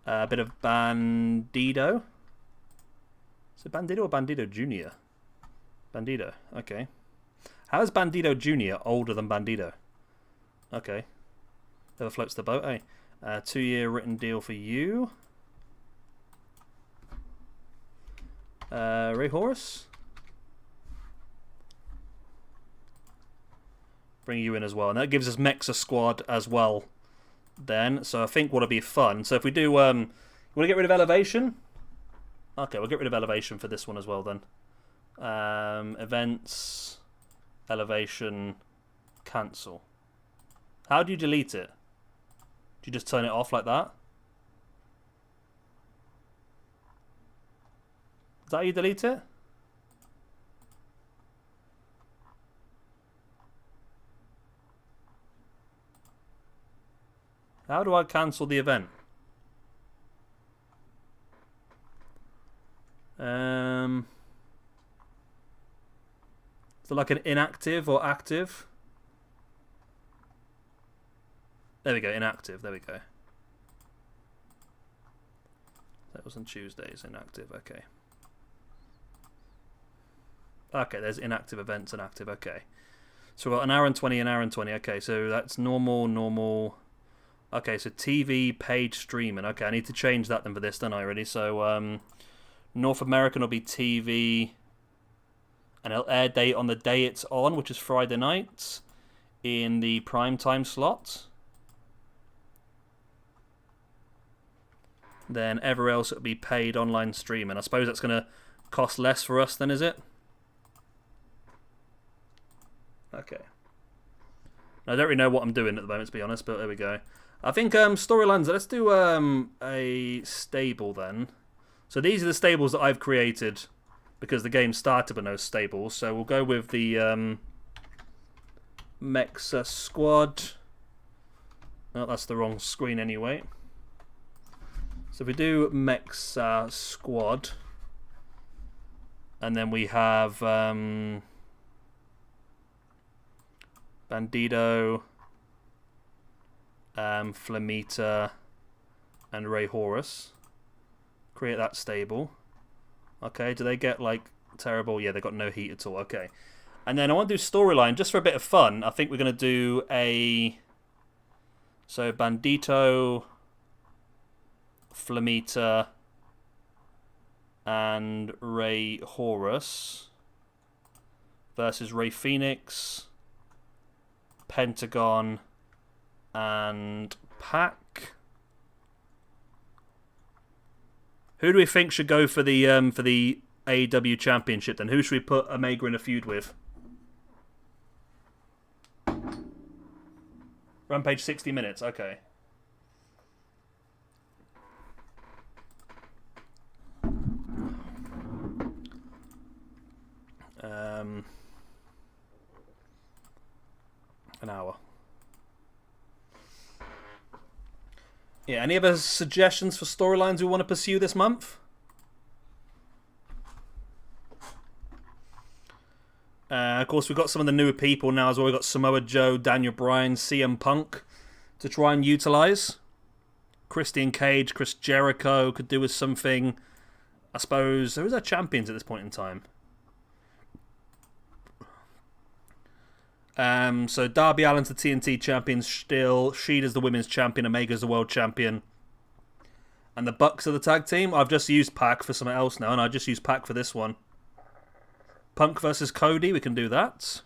A bit of Bandido. Is it Bandido or Bandido Jr.? Bandido, okay. How is Bandido Jr. older than Bandido? Okay. Never floats the boat, eh? 2-year written deal for you. Ray Horus. Bring you in as well. And that gives us Mexa squad as well then. So I think what'll be fun. So if we do... you want to get rid of Elevation? Okay, we'll get rid of Elevation for this one as well then. Events... Elevation... Cancel. How do you delete it? Do you just turn it off like that? Is that how you delete it? How do I cancel the event? Is it like an inactive or active? There we go, inactive, there we go. That was on Tuesdays, inactive, okay. Okay, there's inactive events and active, okay. So we've got an hour and 20, an hour and 20, okay, so that's normal, normal. Okay, so TV, page, streaming. Okay, I need to change that then for this, don't I, already? So, North American will be TV, and it'll air date on the day it's on, which is Friday night, in the prime time slot. Then everywhere else it'll be paid online streaming. I suppose that's going to cost less for us then, is it? Okay. I don't really know what I'm doing at the moment, to be honest, but there we go. I think storylines, let's do a stable then. So these are the stables that I've created because the game started with no stables. So we'll go with the Mexa squad. No, that's the wrong screen anyway. So if we do Mexa squad, and then we have Bandido, Flamita, and Ray Horus. Create that stable. Okay, do they get like terrible? Yeah, they got no heat at all. Okay. And then I want to do storyline just for a bit of fun. I think we're going to do a... So Bandito, Flamita, and Ray Horus versus Ray Phoenix, Pentagon, and Pac. Who do we think should go for the AEW Championship then? Who should we put Omega in a feud with? Rampage 60 minutes, okay. An hour. Yeah, any other suggestions for storylines we want to pursue this month? Of course, we've got some of the newer people now as well. We've got Samoa Joe, Daniel Bryan, CM Punk to try and utilise. Christian Cage, Chris Jericho could do with something. I suppose, who's our champions at this point in time? So Darby Allin's the TNT champion still. Shida's the women's champion. Omega's the world champion. And the Bucks are the tag team. I've just used Pac for something else now, and I just used Pac for this one. Punk versus Cody, we can do that.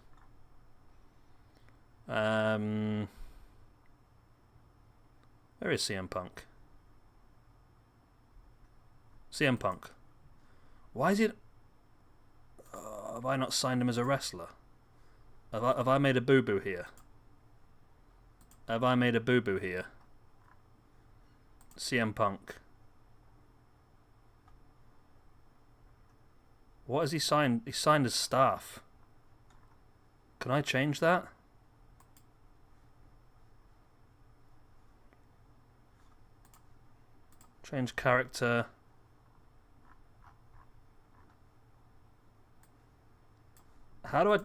Where is CM Punk? CM Punk. Why is it... have I not signed him as a wrestler? Have I made a boo-boo here? Have I made a boo-boo here? CM Punk. What has he signed? He signed as staff. Can I change that? Change character. How do I...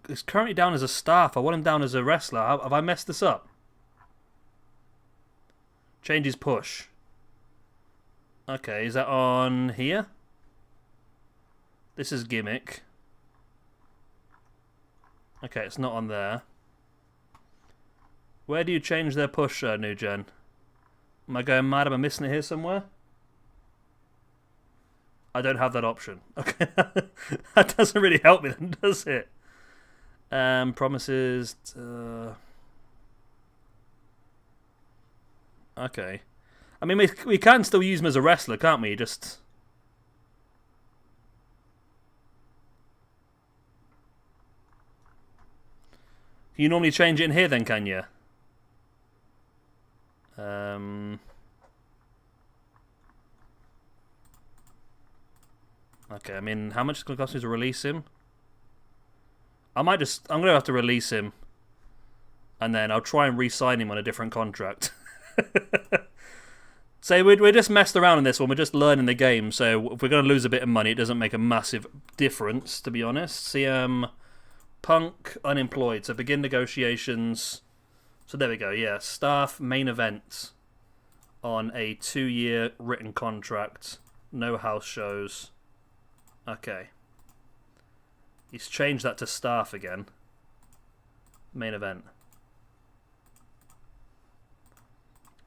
He's currently down as a staff. I want him down as a wrestler. Have I messed this up? Change his push. Okay, is that on here? This is gimmick. Okay, it's not on there. Where do you change their push, New Gen? Am I going mad? Am I missing it here somewhere? I don't have that option. Okay, that doesn't really help me then, does it? Promises. Okay. I mean, we can still use him as a wrestler, can't we? Just... You normally change it in here then, can you? Okay, I mean, how much is it going to cost me to release him? I'm going to have to release him. And then I'll try and re-sign him on a different contract. So we're just messed around in this one. We're just learning the game. So if we're going to lose a bit of money, it doesn't make a massive difference, to be honest. CM Punk, unemployed. So begin negotiations. So there we go, yeah. Staff, main event on a 2-year written contract. No house shows. Okay. He's changed that to staff again. Main event.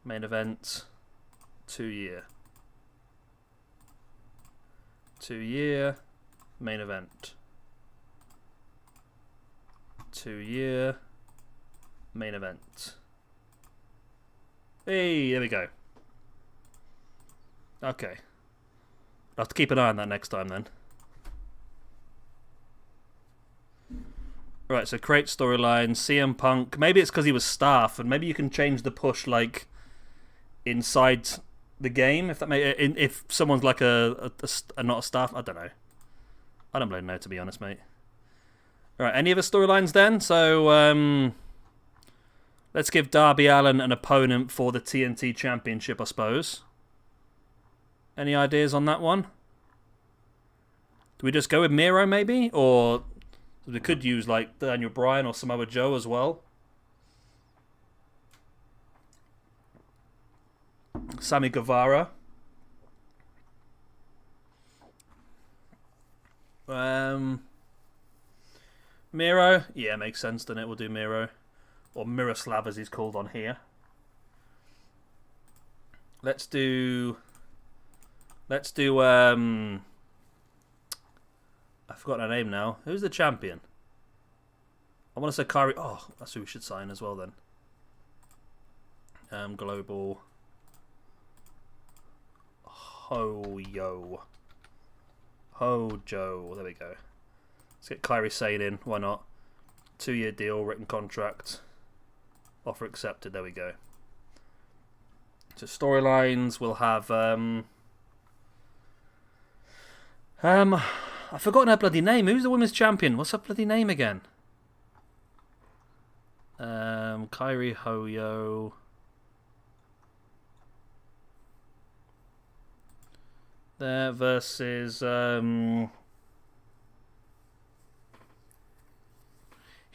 Main event. 2-year. 2-year. Main event. 2-year. Main event. Hey, there we go. Okay. I'll have to keep an eye on that next time then. Right, so create storyline, CM Punk. Maybe it's because he was staff, and maybe you can change the push like inside the game. If someone's like a not a staff, I don't know. I don't really know, to be honest, mate. All right, any other storylines then? So let's give Darby Allin an opponent for the TNT Championship, I suppose. Any ideas on that one? Do we just go with Miro maybe, or we could use like Daniel Bryan or Samoa Joe as well? Sammy Guevara. Miro, yeah, makes sense, doesn't it? We'll do Miro, or Miroslav as he's called on here. Let's do. I've forgotten her name now. Who's the champion? I want to say Kairi. Oh, that's who we should sign as well then. Global. Hojo. There we go. Let's get Kairi Sane in. Why not? 2-year deal, written contract. Offer accepted. There we go. So storylines, we'll have I've forgotten her bloody name. Who's the women's champion? What's her bloody name again? Kairi Hoyo. There versus Hikaru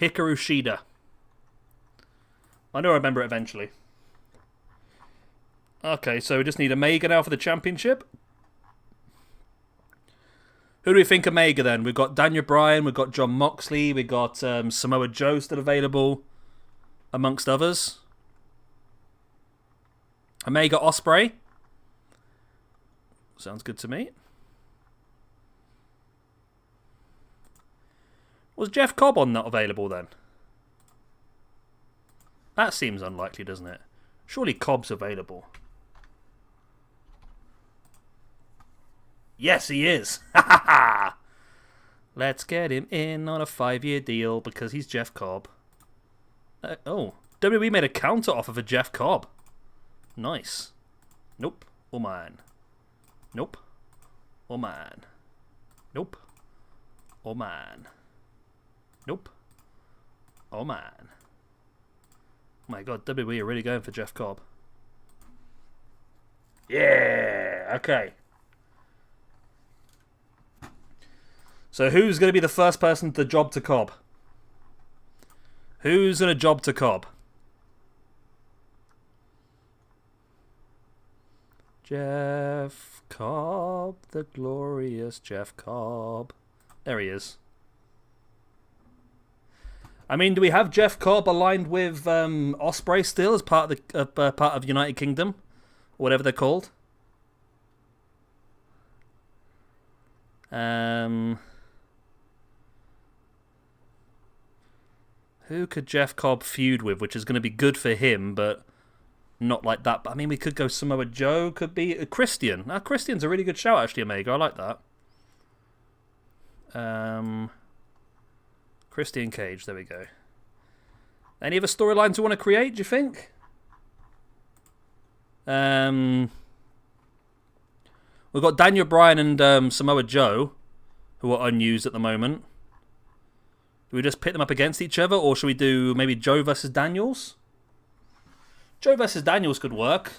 Shida. I know I remember it eventually. Okay, so we just need Omega now for the championship. Who do we think Omega then? We've got Daniel Bryan, we've got John Moxley, we've got Samoa Joe still available, amongst others. Omega Ospreay. Sounds good to me. Was Jeff Cobb not available then? That seems unlikely, doesn't it? Surely Cobb's available. Yes, he is. Ha ha ha! Let's get him in on a 5-year deal because he's Jeff Cobb. WWE made a counter offer for Jeff Cobb. Nice. Nope. All mine. Nope. All mine. Nope. All mine. Nope. All mine. Oh my god, WWE are really going for Jeff Cobb. Yeah! Okay. So who's going to be the first person to job to Cobb? Who's going to job to Cobb? Jeff Cobb, the glorious Jeff Cobb. There he is. I mean, do we have Jeff Cobb aligned with Ospreay still as part of United Kingdom, or whatever they're called? Who could Jeff Cobb feud with, which is going to be good for him, but not like that? But I mean, we could go Samoa Joe, could be Christian. Now, Christian's a really good shout, actually, Omega. I like that. Christian Cage, there we go. Any other storylines you want to create, do you think? We've got Daniel Bryan and Samoa Joe, who are unused at the moment. Do we just pit them up against each other, or should we do maybe Joe versus Daniels? Joe versus Daniels could work.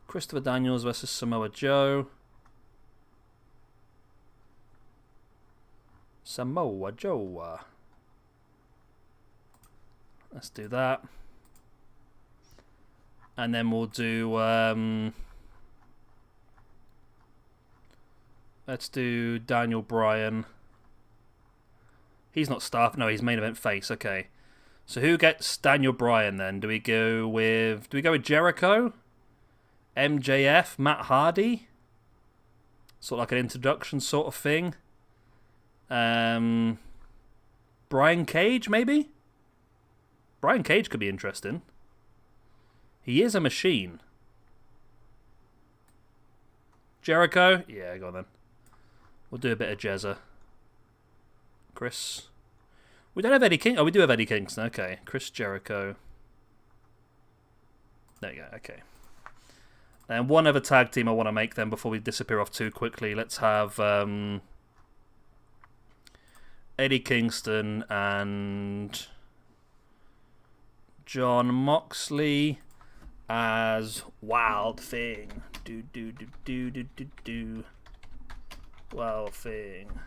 Christopher Daniels versus Samoa Joe. Samoa Joe. Let's do that. And then we'll do... let's do Daniel Bryan. He's not staff. No, he's main event face. Okay. So who gets Daniel Bryan then? Do we go with Jericho? MJF? Matt Hardy? Sort of like an introduction sort of thing. Brian Cage, maybe? Brian Cage could be interesting. He is a machine. Jericho? Yeah, go on then. We'll do a bit of Jezza. Chris. We don't have Eddie King. Oh, we do have Eddie Kingston. Okay. Chris Jericho. There you go. Okay. And one other tag team I want to make then before we disappear off too quickly. Let's have Eddie Kingston and John Moxley as Wild Thing. Do. Wild Thing.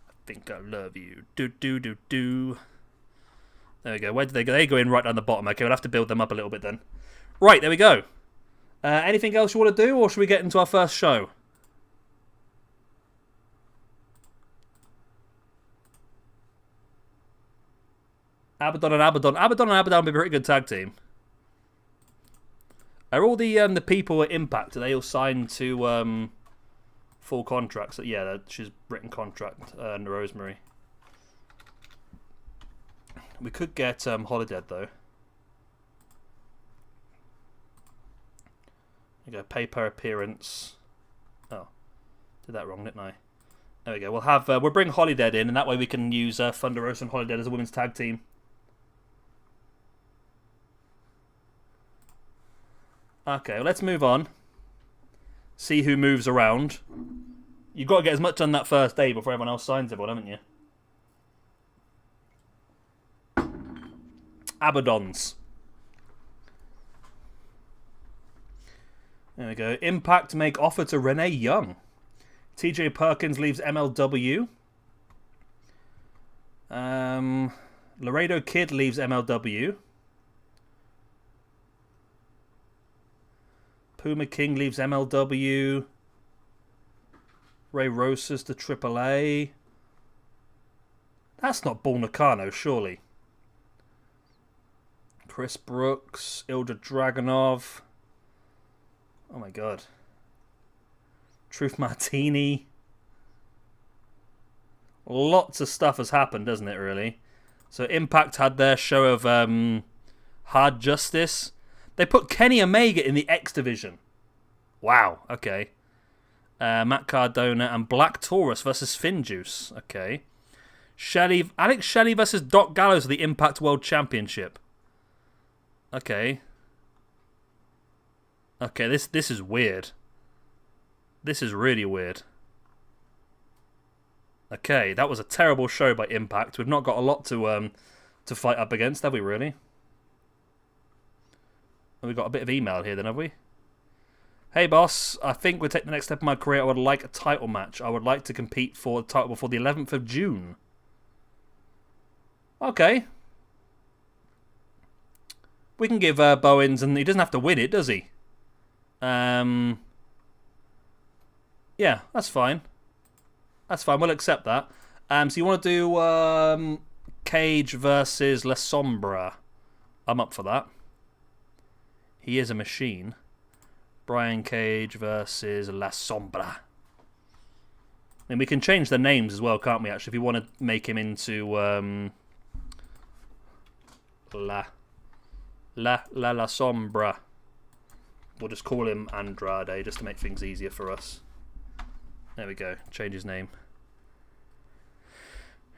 I think I love you. Do. There we go. Where did they go? They go in right down the bottom. Okay, we'll have to build them up a little bit then. Right, there we go. Anything else you want to do, or should we get into our first show? Abaddon and Abaddon. Abaddon and Abaddon would be a pretty good tag team. Are all the people at Impact, are they all signed to full contracts? Yeah, she's written contract, Rosemary. We could get Holiday though. There we go, pay per appearance. Oh, did that wrong, didn't I? There we go. We'll bring Holiday in, and that way we can use Thunder Rosa and Holiday as a women's tag team. Okay, well, let's move on. See who moves around. You've got to get as much on that first day before everyone else signs everyone, haven't you? Abaddons. There we go. Impact make offer to Renee Young. TJ Perkins leaves MLW. Laredo Kid leaves MLW. Puma King leaves MLW. Ray Rosas to AAA. That's not Bull Nakano, surely. Chris Brooks, Ilja Dragunov. Oh my god. Truth Martini. Lots of stuff has happened, doesn't it, really? So Impact had their show of Hard Justice. They put Kenny Omega in the X Division. Wow, okay. Matt Cardona and Black Taurus versus Finjuice. Okay. Alex Shelley versus Doc Gallows for the Impact World Championship. Okay. Okay, this is weird. This is really weird. Okay, that was a terrible show by Impact. We've not got a lot to fight up against, have we, really? We've got a bit of email here then, have we? Hey boss, I think we'll take the next step in my career. I would like a title match. I would like to compete for the title before the 11th of June. Okay. We can give Bowens, and he doesn't have to win it, does he? Yeah, that's fine. That's fine, we'll accept that. So you want to do Cage versus La Sombra. I'm up for that. He is a machine. Brian Cage versus La Sombra. And we can change the names as well, can't we, actually? If you want to make him into La Sombra. We'll just call him Andrade, just to make things easier for us. There we go. Change his name.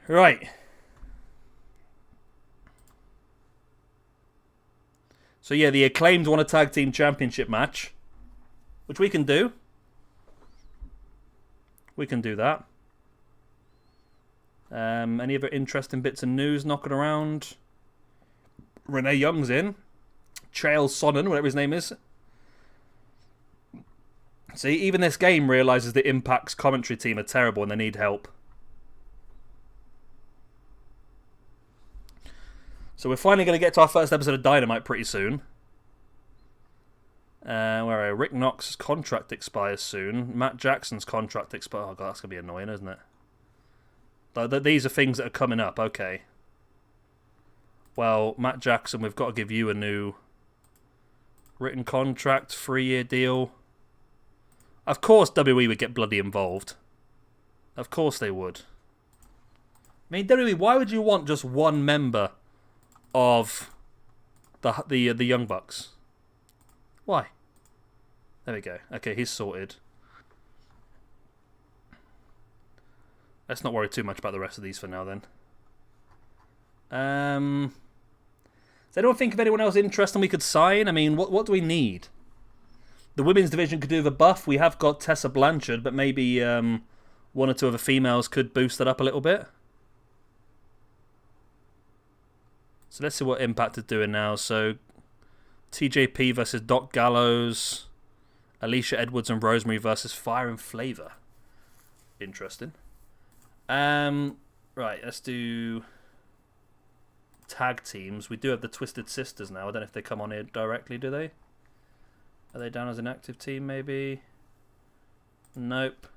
Right. So yeah, the Acclaimed won a tag team championship match, which we can do. We can do that. Any other interesting bits of news knocking around? Renee Young's in. Chael Sonnen, whatever his name is. See, even this game realises that Impact's commentary team are terrible and they need help. So we're finally going to get to our first episode of Dynamite pretty soon. Where Rick Knox's contract expires soon. Matt Jackson's contract expires. Oh god, that's going to be annoying, isn't it? These are things that are coming up, okay. Well, Matt Jackson, we've got to give you a new written contract, 3-year deal. Of course WWE would get bloody involved. Of course they would. I mean, WWE, why would you want just one member of the Young Bucks? Why? There we go. Okay, he's sorted. Let's not worry too much about the rest of these for now, then. Does anyone think of anyone else interesting we could sign? I mean, what do we need? The women's division could do the buff. We have got Tessa Blanchard, but maybe one or two other females could boost it up a little bit. So let's see what Impact is doing now. So TJP versus Doc Gallows. Alicia Edwards and Rosemary versus Fire and Flavor. Interesting. Right, let's do tag teams. We do have the Twisted Sisters now. I don't know if they come on here directly, do they? Are they down as an active team, maybe? Nope.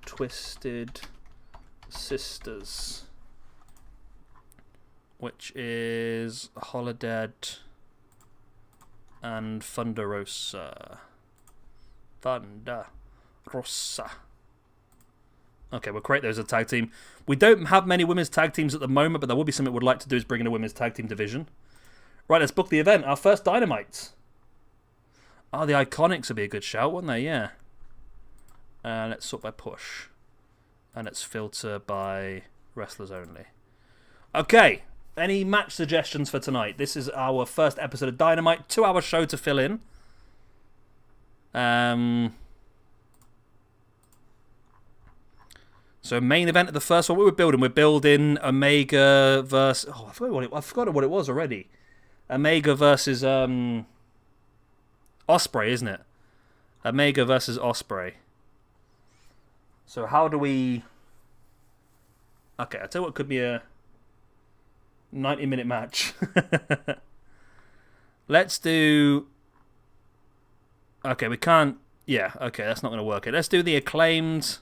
Twisted Sisters. Which is Holodead and Thunder Rosa. Thunder Rosa. Okay, we'll create those as a tag team. We don't have many women's tag teams at the moment, but there will be something we'd like to do is bring in a women's tag team division. Right, let's book the event. Our first Dynamite. Oh, the Iconics would be a good shout, wouldn't they? Yeah. Let's sort by push. And let's filter by wrestlers only. Okay. Any match suggestions for tonight? This is our first episode of Dynamite. 2-hour show to fill in. So main event of the first one. What we're building Omega versus... Oh, I forgot what it was already. Omega versus Ospreay, isn't it? Omega versus Ospreay. So how do we... Okay, I'll tell you what could be a 90-minute match. Let's do... Okay, we can't... Yeah, okay, that's not going to work. Let's do the Acclaimed...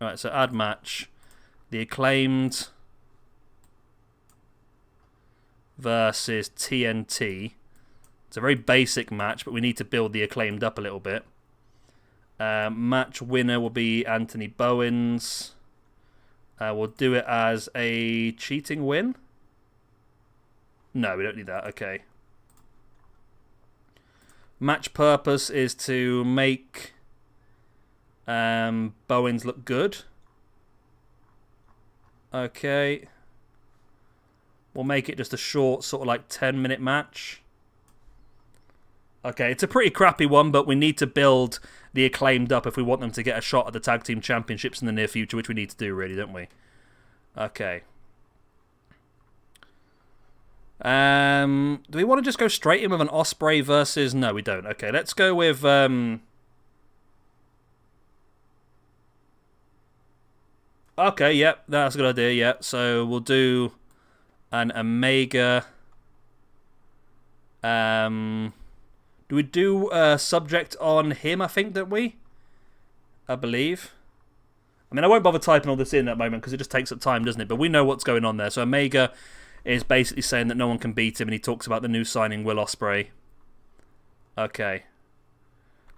Alright, so add match. The Acclaimed versus TNT. It's a very basic match, but we need to build the Acclaimed up a little bit. Match winner will be Anthony Bowens. We'll do it as a cheating win. No, we don't need that. Okay. Match purpose is to make Bowens look good. Okay. We'll make it just a short, sort of like 10-minute match. Okay, it's a pretty crappy one, but we need to build the Acclaimed up if we want them to get a shot at the Tag Team Championships in the near future, which we need to do, really, don't we? Okay. Do we want to just go straight in with an Ospreay versus... No, we don't. Okay, let's go with... Okay, yep, that's a good idea, yeah. So we'll do an Omega. Do we do a subject on him, I think, don't we? I believe. I mean, I won't bother typing all this in at the moment because it just takes up time, doesn't it? But we know what's going on there. So Omega is basically saying that no one can beat him, and he talks about the new signing, Will Ospreay. Okay.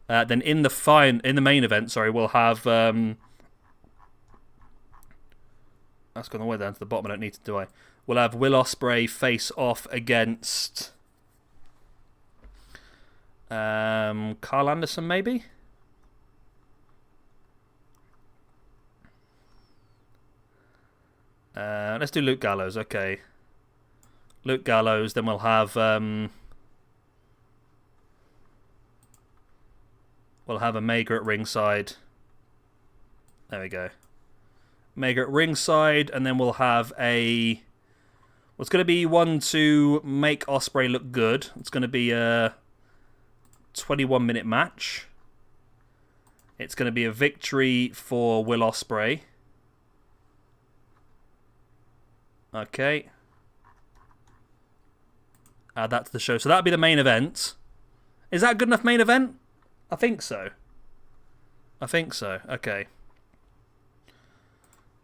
Then in the main event, we'll have... That's gone all the way down to the bottom. I don't need to, do I? We'll have Will Ospreay face off against... Carl Anderson, maybe? Let's do Luke Gallows, okay. Luke Gallows, then we'll have... we'll have Omega at ringside. There we go. Omega at ringside, and then we'll have a... What's going to be one to make Ospreay look good. It's going to be a 21-minute match. It's going to be a victory for Will Ospreay. Okay. Add that to the show. So that'll be the main event. Is that a good enough main event? I think so. I think so. Okay.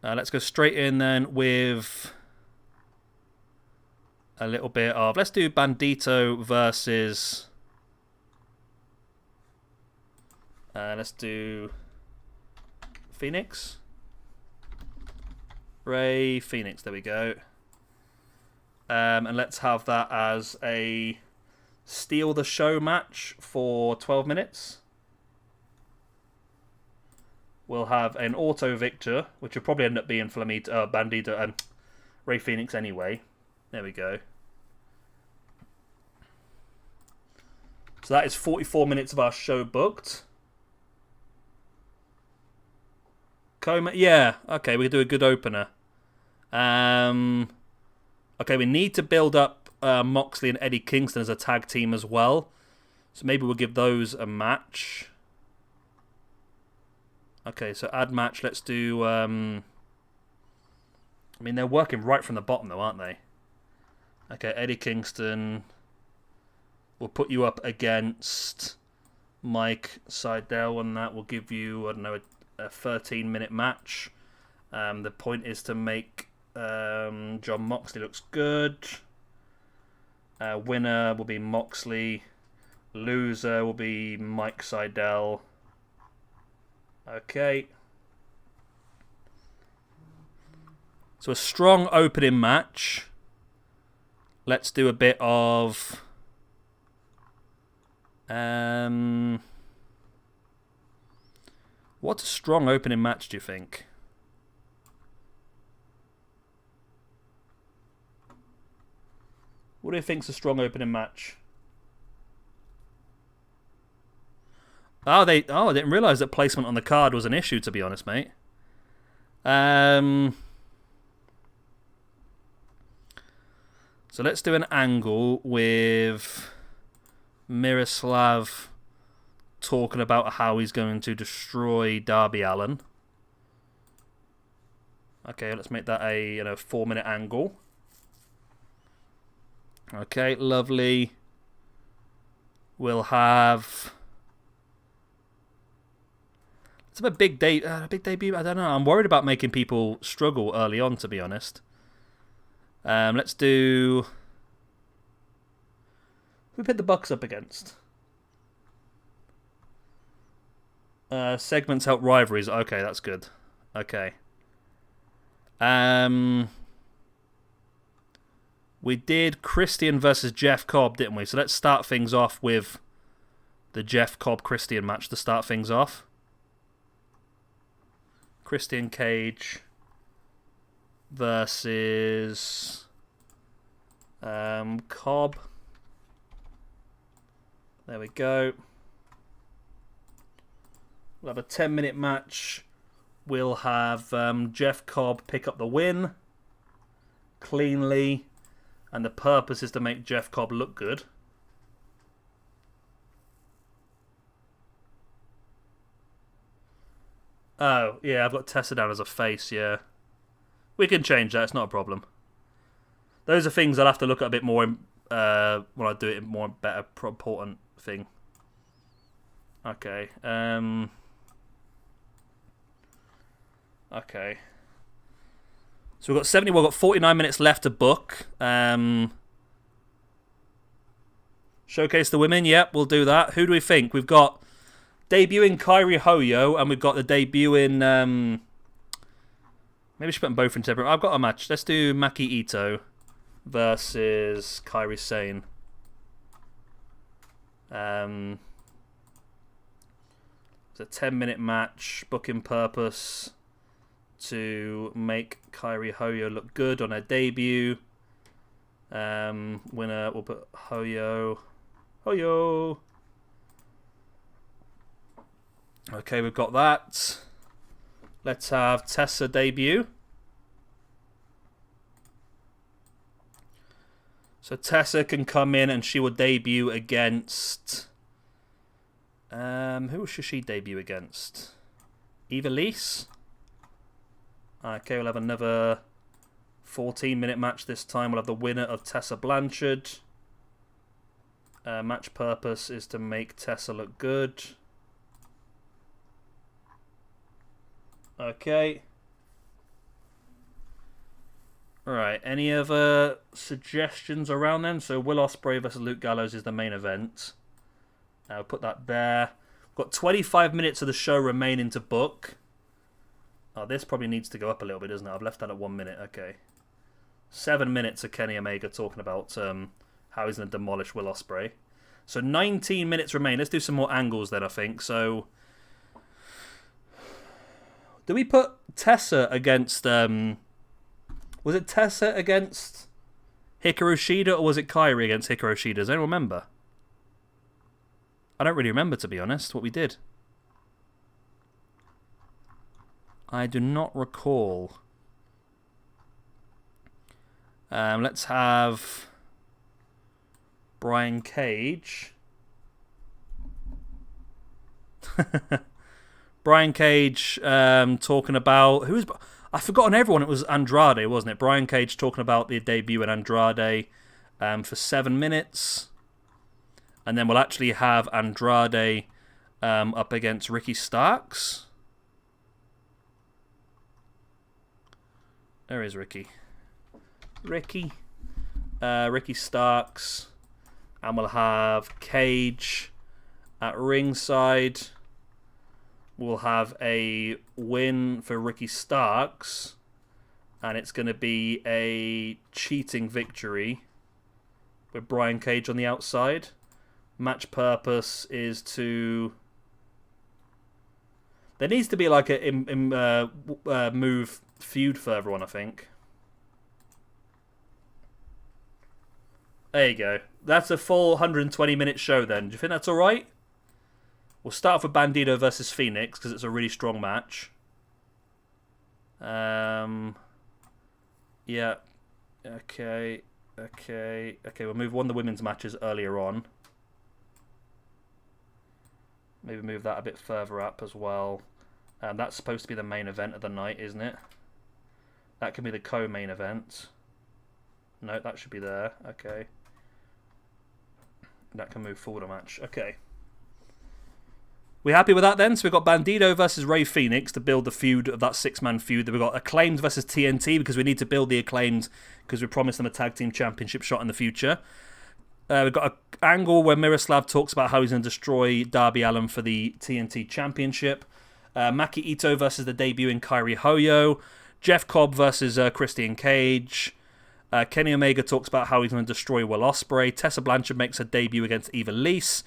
Let's go straight in then with a little bit of... Let's do Bandito versus... let's do Phoenix. Ray Phoenix, there we go. And let's have that as a steal the show match for 12 minutes. We'll have an auto victor, which will probably end up being Bandito and Ray Phoenix anyway. There we go. So that is 44 minutes of our show booked. Coma, yeah, okay, we can do a good opener. Okay, we need to build up Moxley and Eddie Kingston as a tag team as well. So maybe we'll give those a match. Okay, so add match, let's do... I mean, they're working right from the bottom though, aren't they? Okay, Eddie Kingston. We'll put you up against Mike Seidel, and that will give you, I don't know, a 13-minute match. The point is to make John Moxley looks good. Winner will be Moxley. Loser will be Mike Seidel. Okay. So a strong opening match. Let's do a bit of... What's a strong opening match, do you think? What do you think's a strong opening match? Oh, I didn't realise that placement on the card was an issue, to be honest, mate. So let's do an angle with Miroslav talking about how he's going to destroy Darby Allin. Okay, let's make that a 4-minute angle. Okay, lovely. We'll have... It's a big debut. I don't know. I'm worried about making people struggle early on, to be honest. Let's do... Who we put the Bucks up against? Segments help rivalries. Okay, that's good. Okay. We did Christian versus Jeff Cobb, didn't we? So let's start things off with the Jeff Cobb Christian match to start things off. Christian Cage versus Cobb. There we go. We'll have a 10-minute match. We'll have Jeff Cobb pick up the win cleanly, and the purpose is to make Jeff Cobb look good. Oh, yeah, I've got Tessa down as a face, yeah. We can change that, it's not a problem. Those are things I'll have to look at a bit more when I do it in more better, important thing. Okay, okay. So we've got 49 minutes left to book. Showcase the women, yep, we'll do that. Who do we think? We've got debuting Kairi Hoyo, and we've got the debuting... maybe we should put them both in separate. I've got a match. Let's do Maki Ito versus Kairi Sane. It's a 10-minute match. Booking purpose to make Kairi Hoyo look good on her debut. Winner, we'll put Hoyo. Hoyo! Okay, we've got that. Let's have Tessa debut. So Tessa can come in and she will debut against... who should she debut against? Eva Lise? Okay, we'll have another 14-minute match this time. We'll have the winner of Tessa Blanchard. Match purpose is to make Tessa look good. Okay. Alright, any other suggestions around them? So Will Ospreay versus Luke Gallows is the main event. I'll put that there. We've got 25 minutes of the show remaining to book. Oh, this probably needs to go up a little bit, doesn't it? I've left that at 1 minute. Okay. 7 minutes of Kenny Omega talking about how he's going to demolish Will Ospreay. So 19 minutes remain. Let's do some more angles then, I think. So... do we put Tessa against... was it Tessa against Hikaru Shida, or was it Kairi against Hikaru Shida? Does anyone remember? I don't really remember, to be honest, what we did. I do not recall. Let's have Brian Cage. Brian Cage talking about... who was... I've forgotten everyone. It was Andrade, wasn't it? Brian Cage talking about the debut in Andrade for 7 minutes. And then we'll actually have Andrade up against Ricky Starks. There is Ricky. Ricky Starks. And we'll have Cage at ringside. We'll have a win for Ricky Starks. And it's going to be a cheating victory with Brian Cage on the outside. Match purpose is to... there needs to be like a move feud for everyone, I think. There you go. That's a full 120-minute show then. Do you think that's alright? We'll start off with Bandito versus Phoenix because it's a really strong match. Yeah. Okay. We'll move one of the women's matches earlier on. Maybe move that a bit further up as well. That's supposed to be the main event of the night, isn't it? That can be the co-main event. No, that should be there. Okay. That can move forward a match. Okay. We happy with that then? So we've got Bandito versus Rey Fenix to build the feud of that 6-man feud. Then we've got Acclaimed versus TNT because we need to build the Acclaimed because we promised them a tag team championship shot in the future. We've got an angle where Miroslav talks about how he's going to destroy Darby Allin for the TNT championship. Maki Ito versus the debuting Kairi Hoyo. Jeff Cobb versus Christian Cage. Kenny Omega talks about how he's going to destroy Will Ospreay. Tessa Blanchard makes her debut against Eva Lise.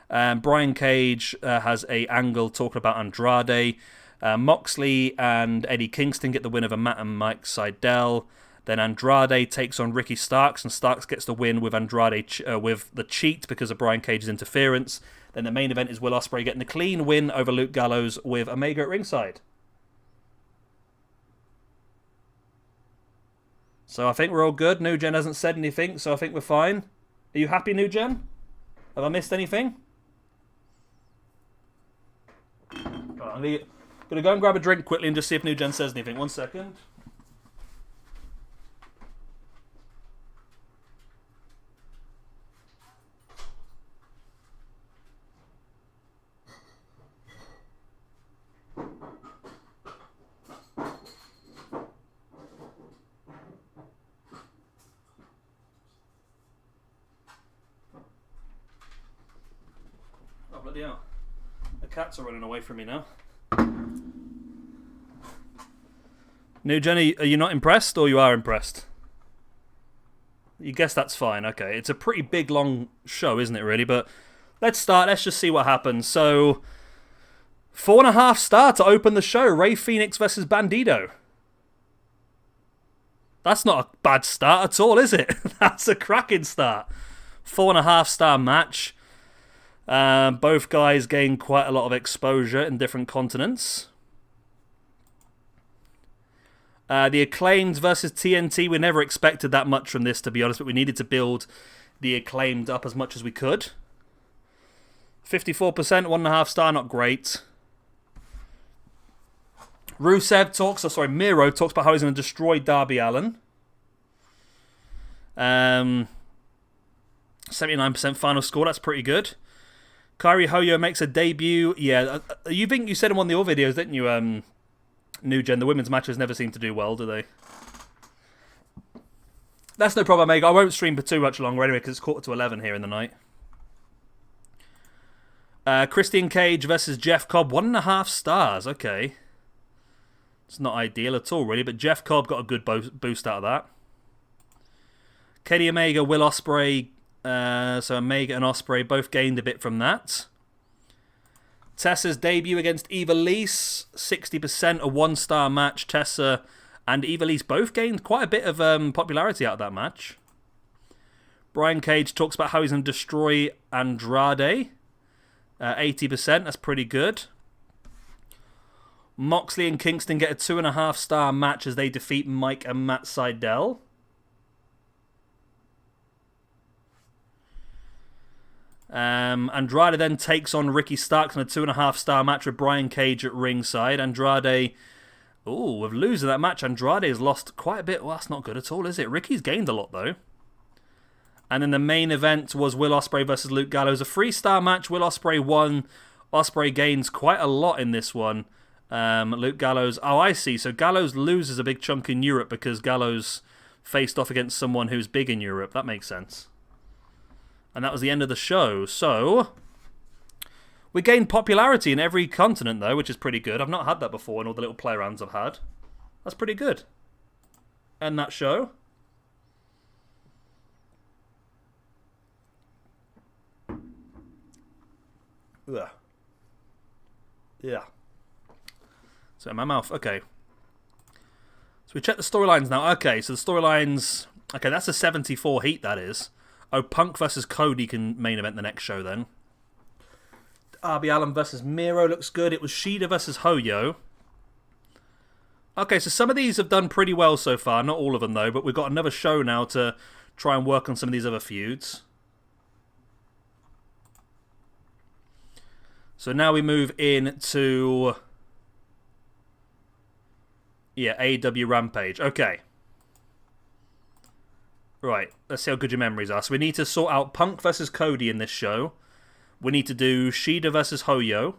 Brian Cage has a angle talking about Andrade. Moxley and Eddie Kingston get the win over Matt and Mike Sydal. Then Andrade takes on Ricky Starks, and Starks gets the win with Andrade with the cheat because of Brian Cage's interference. Then the main event is Will Ospreay getting the clean win over Luke Gallows with Omega at ringside. So I think we're all good. New Gen hasn't said anything, so I think we're fine. Are you happy, New Gen? Have I missed anything? Right, I'm going to go and grab a drink quickly and just see if New Gen says anything. 1 second. Bloody hell. The cats are running away from me now. New Jenny, are you not impressed or you are impressed? You guess that's fine, okay. It's a pretty big, long show, isn't it, really? But let's start. Let's just see what happens. So, 4.5 star to open the show. Rey Fenix versus Bandido. That's not a bad start at all, is it? That's a cracking start. 4.5 star match. Both guys gain quite a lot of exposure in different continents. The Acclaimed versus TNT. We never expected that much from this, to be honest, but we needed to build the Acclaimed up as much as we could. 54%, 1.5 star, not great. Miro talks about how he's going to destroy Darby Allin. 79% final score, that's pretty good. Kairi Hoyo makes a debut. Yeah, you think you said in one of the other videos, didn't you, New Gen? The women's matches never seem to do well, do they? That's no problem, mate. I won't stream for too much longer anyway, because it's 11:15 here in the night. Christian Cage versus Jeff Cobb. 1.5 stars. Okay. It's not ideal at all, really, but Jeff Cobb got a good boost out of that. Kenny Omega, Will Ospreay. So Omega and Ospreay both gained a bit from that. Tessa's debut against Eva Lise, 60%, a 1-star match. Tessa and Eva Lise both gained quite a bit of popularity out of that match. Brian Cage talks about how he's going to destroy Andrade, 80%, that's pretty good. Moxley and Kingston get a 2.5 star match as they defeat Mike and Matt Sydal. Andrade then takes on Ricky Starks in a 2.5 star match with Brian Cage at ringside. Andrade, with losing that match, Andrade has lost quite a bit. Well, that's not good at all, is it? Ricky's gained a lot, though. And then the main event was Will Ospreay versus Luke Gallows. A 3-star match. Will Ospreay won. Ospreay gains quite a lot in this one. Luke Gallows, I see. So Gallows loses a big chunk in Europe because Gallows faced off against someone who's big in Europe. That makes sense. And that was the end of the show. So, we gained popularity in every continent, though, which is pretty good. I've not had that before in all the little play-arounds I've had. That's pretty good. End that show. Ugh. Yeah. So, in my mouth. Okay. So, we check the storylines now. Okay, so the storylines... Okay, that's a 74 heat, that is. Oh, Punk versus Cody can main event the next show then. Darby Allin versus Miro looks good. It was Shida versus Hoyo. Okay, so some of these have done pretty well so far. Not all of them, though, but we've got another show now to try and work on some of these other feuds. So now we move into... Yeah, AEW Rampage. Okay. Right, let's see how good your memories are. So we need to sort out Punk versus Cody in this show. We need to do Shida versus Hoyo.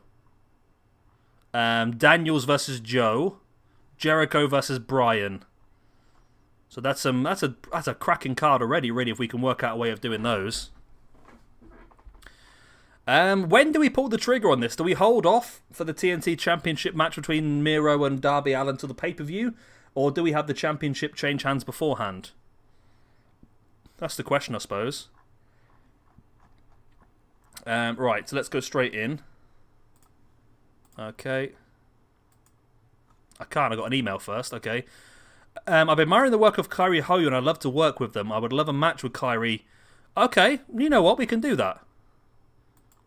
Daniels versus Joe. Jericho versus Bryan. So that's a cracking card already, really, if we can work out a way of doing those. When do we pull the trigger on this? Do we hold off for the TNT Championship match between Miro and Darby Allin to the pay-per-view? Or do we have the championship change hands beforehand? That's the question, I suppose. Right, so let's go straight in. Okay. I can't. I got an email first. Okay. I've been admiring the work of Kairi Hoyu and I'd love to work with them. I would love a match with Kairi. Okay, you know what? We can do that.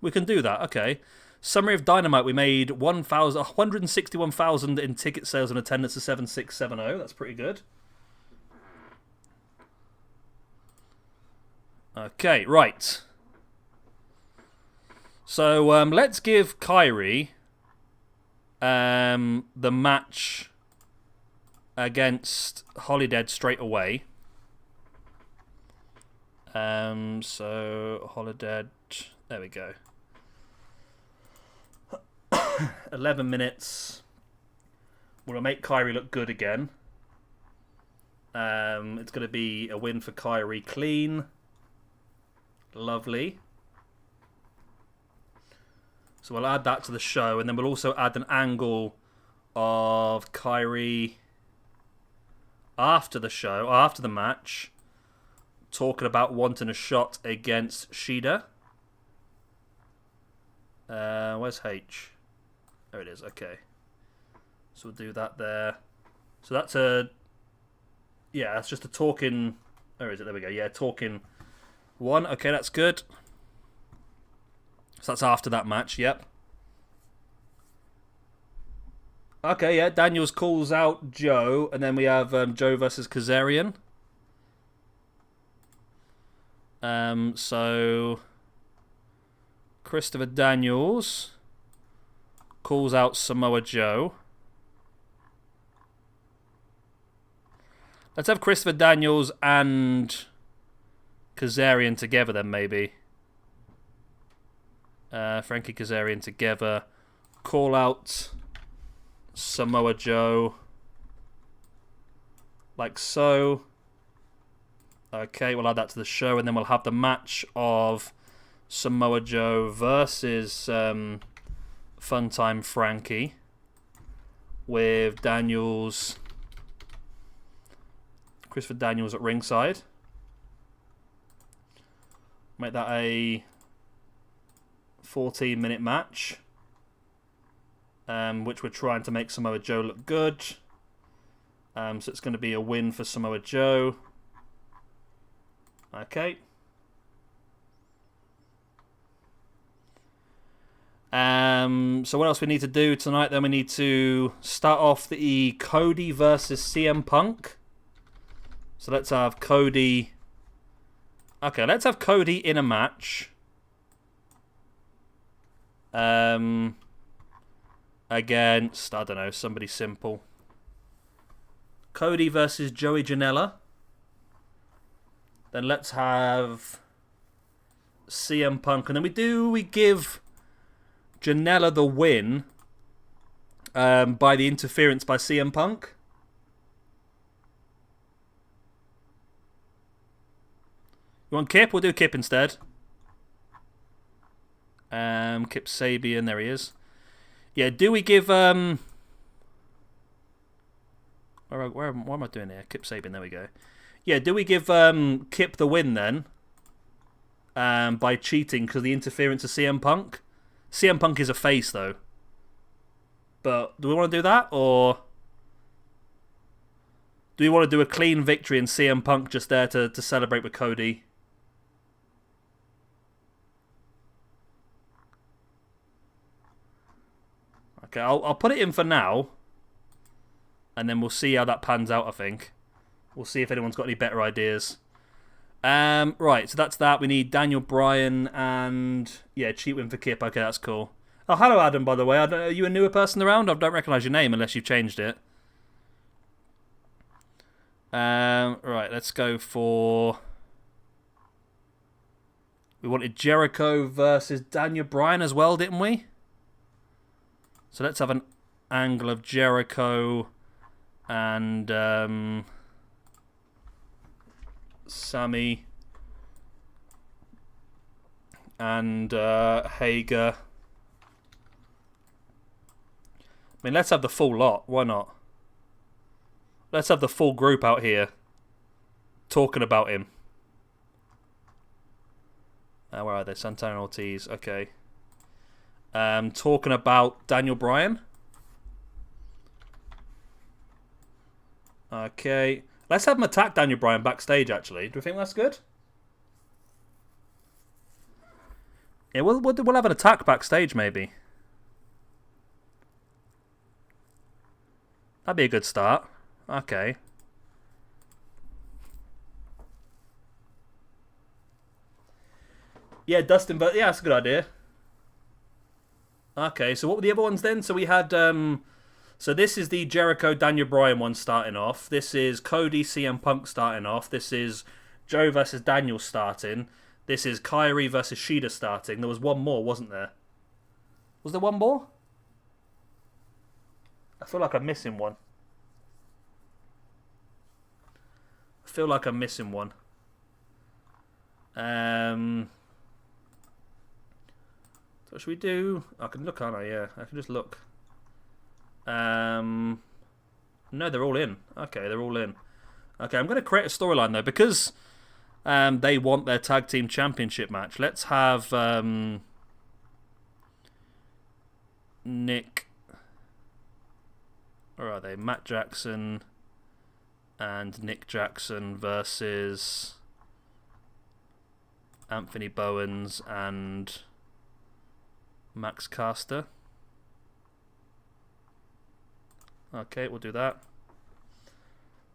We can do that. Okay. Summary of Dynamite. We made 161,000 in ticket sales and attendance of 7670. That's pretty good. Okay, right. So let's give Kairi the match against Holidead straight away. So Holidead, there we go. 11 minutes. We'll make Kairi look good again. It's going to be a win for Kairi, clean. Lovely. So we'll add that to the show, and then we'll also add an angle of Kairi after the show, after the match, talking about wanting a shot against Shida. Where's H? There it is, okay. So we'll do that there. So that's a... Yeah, that's just a talking... Where is it? There we go. Yeah, talking one. Okay, that's good. So that's after that match, yep. Okay, yeah, Daniels calls out Joe, and then we have Joe versus Kazarian. So Christopher Daniels calls out Samoa Joe. Let's have Christopher Daniels and Kazarian together then, maybe. Frankie Kazarian together. Call out Samoa Joe. Like so. Okay, we'll add that to the show, and then we'll have the match of Samoa Joe versus Funtime Frankie with Daniels, Christopher Daniels at ringside. Make that a 14-minute match, which we're trying to make Samoa Joe look good. So it's going to be a win for Samoa Joe. Okay. So what else we need to do tonight? Then we need to start off the Cody versus CM Punk. So let's have Cody. Okay, let's have Cody in a match. Against, I don't know, somebody simple. Cody versus Joey Janela. Then let's have CM Punk. And then we give Janela the win by the interference by CM Punk. You want Kip? We'll do Kip instead. Kip Sabian, there he is. Yeah, do we give what am I doing here? Kip Sabian, there we go. Yeah, do we give Kip the win then? By cheating because of the interference of CM Punk? CM Punk is a face though. But do we want to do that, or do we want to do a clean victory and CM Punk just there to celebrate with Cody? Okay, I'll put it in for now. And then we'll see how that pans out, I think. We'll see if anyone's got any better ideas. Right, so that's that. We need Daniel Bryan and... Yeah, cheat win for Kip. Okay, that's cool. Oh, hello, Adam, by the way. Are you a newer person around? I don't recognise your name unless you've changed it. Right, let's go for... We wanted Jericho versus Daniel Bryan as well, didn't we? So let's have an angle of Jericho and Sammy and Hager. I mean, let's have the full lot. Why not? Let's have the full group out here talking about him. Where are they? Santana and Ortiz. Okay. Talking about Daniel Bryan. Okay. Let's have him attack Daniel Bryan backstage, actually. Do we think that's good? Yeah, we'll have an attack backstage, maybe. That'd be a good start. Okay. Yeah, Dustin, but yeah, that's a good idea. Okay, so what were the other ones then? So we had, so this is the Jericho Daniel Bryan one starting off. This is Cody CM Punk starting off. This is Joe versus Daniel starting. This is Kyrie versus Shida starting. There was one more, wasn't there? Was there one more? I feel like I'm missing one. I feel like I'm missing one. So should we do... I can look, can't I? Yeah, I can just look. No, they're all in. Okay, they're all in. Okay, I'm going to create a storyline, though, because they want their tag team championship match. Let's have Nick... Where are they? Matt Jackson and Nick Jackson versus Anthony Bowens and Max Caster. Okay, we'll do that.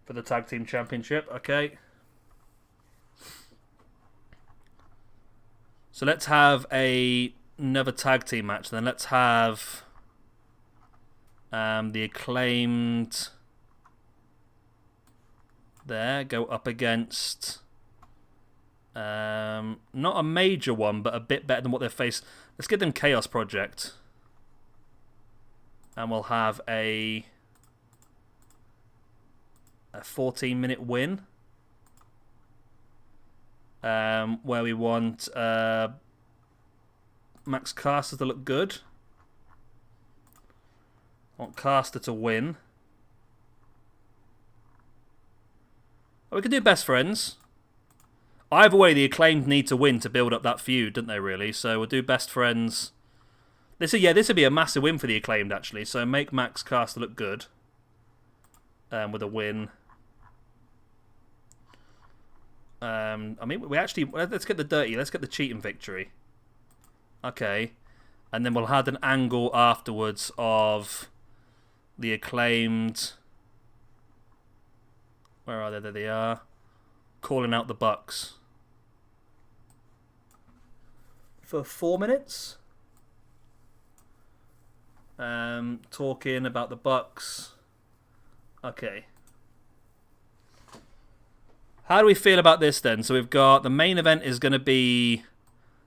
For the tag team championship, okay. So let's have another tag team match then. Let's have the Acclaimed there go up against not a major one, but a bit better than what they face. Let's get them Chaos Project. And we'll have a 14-minute win. Where we want Max Caster to look good. I want Caster to win. Oh, we could do best friends. Either way, the Acclaimed need to win to build up that feud, don't they, really? So we'll do best friends. This would be a massive win for the Acclaimed, actually. So make Max Caster look good. With a win. I mean, let's get the dirty. Let's get the cheating victory. Okay. And then we'll have an angle afterwards of the Acclaimed. Where are they? There they are. Calling out the Bucks. For 4 minutes. Talking about the Bucks. Okay. How do we feel about this then? So we've got the main event is going to be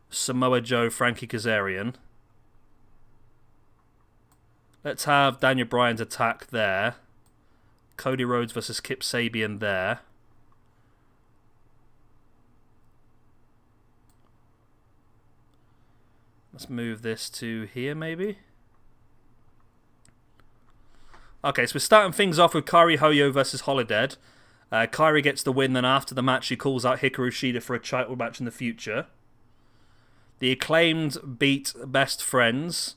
Samoa Joe, Frankie Kazarian. Let's have Daniel Bryan's attack there. Cody Rhodes versus Kip Sabian there. Let's move this to here, maybe. Okay, so we're starting things off with Kairi Hoyo versus Holidead. Kairi gets the win, then after the match she calls out Hikaru Shida for a title match in the future. The Acclaimed beat Best Friends,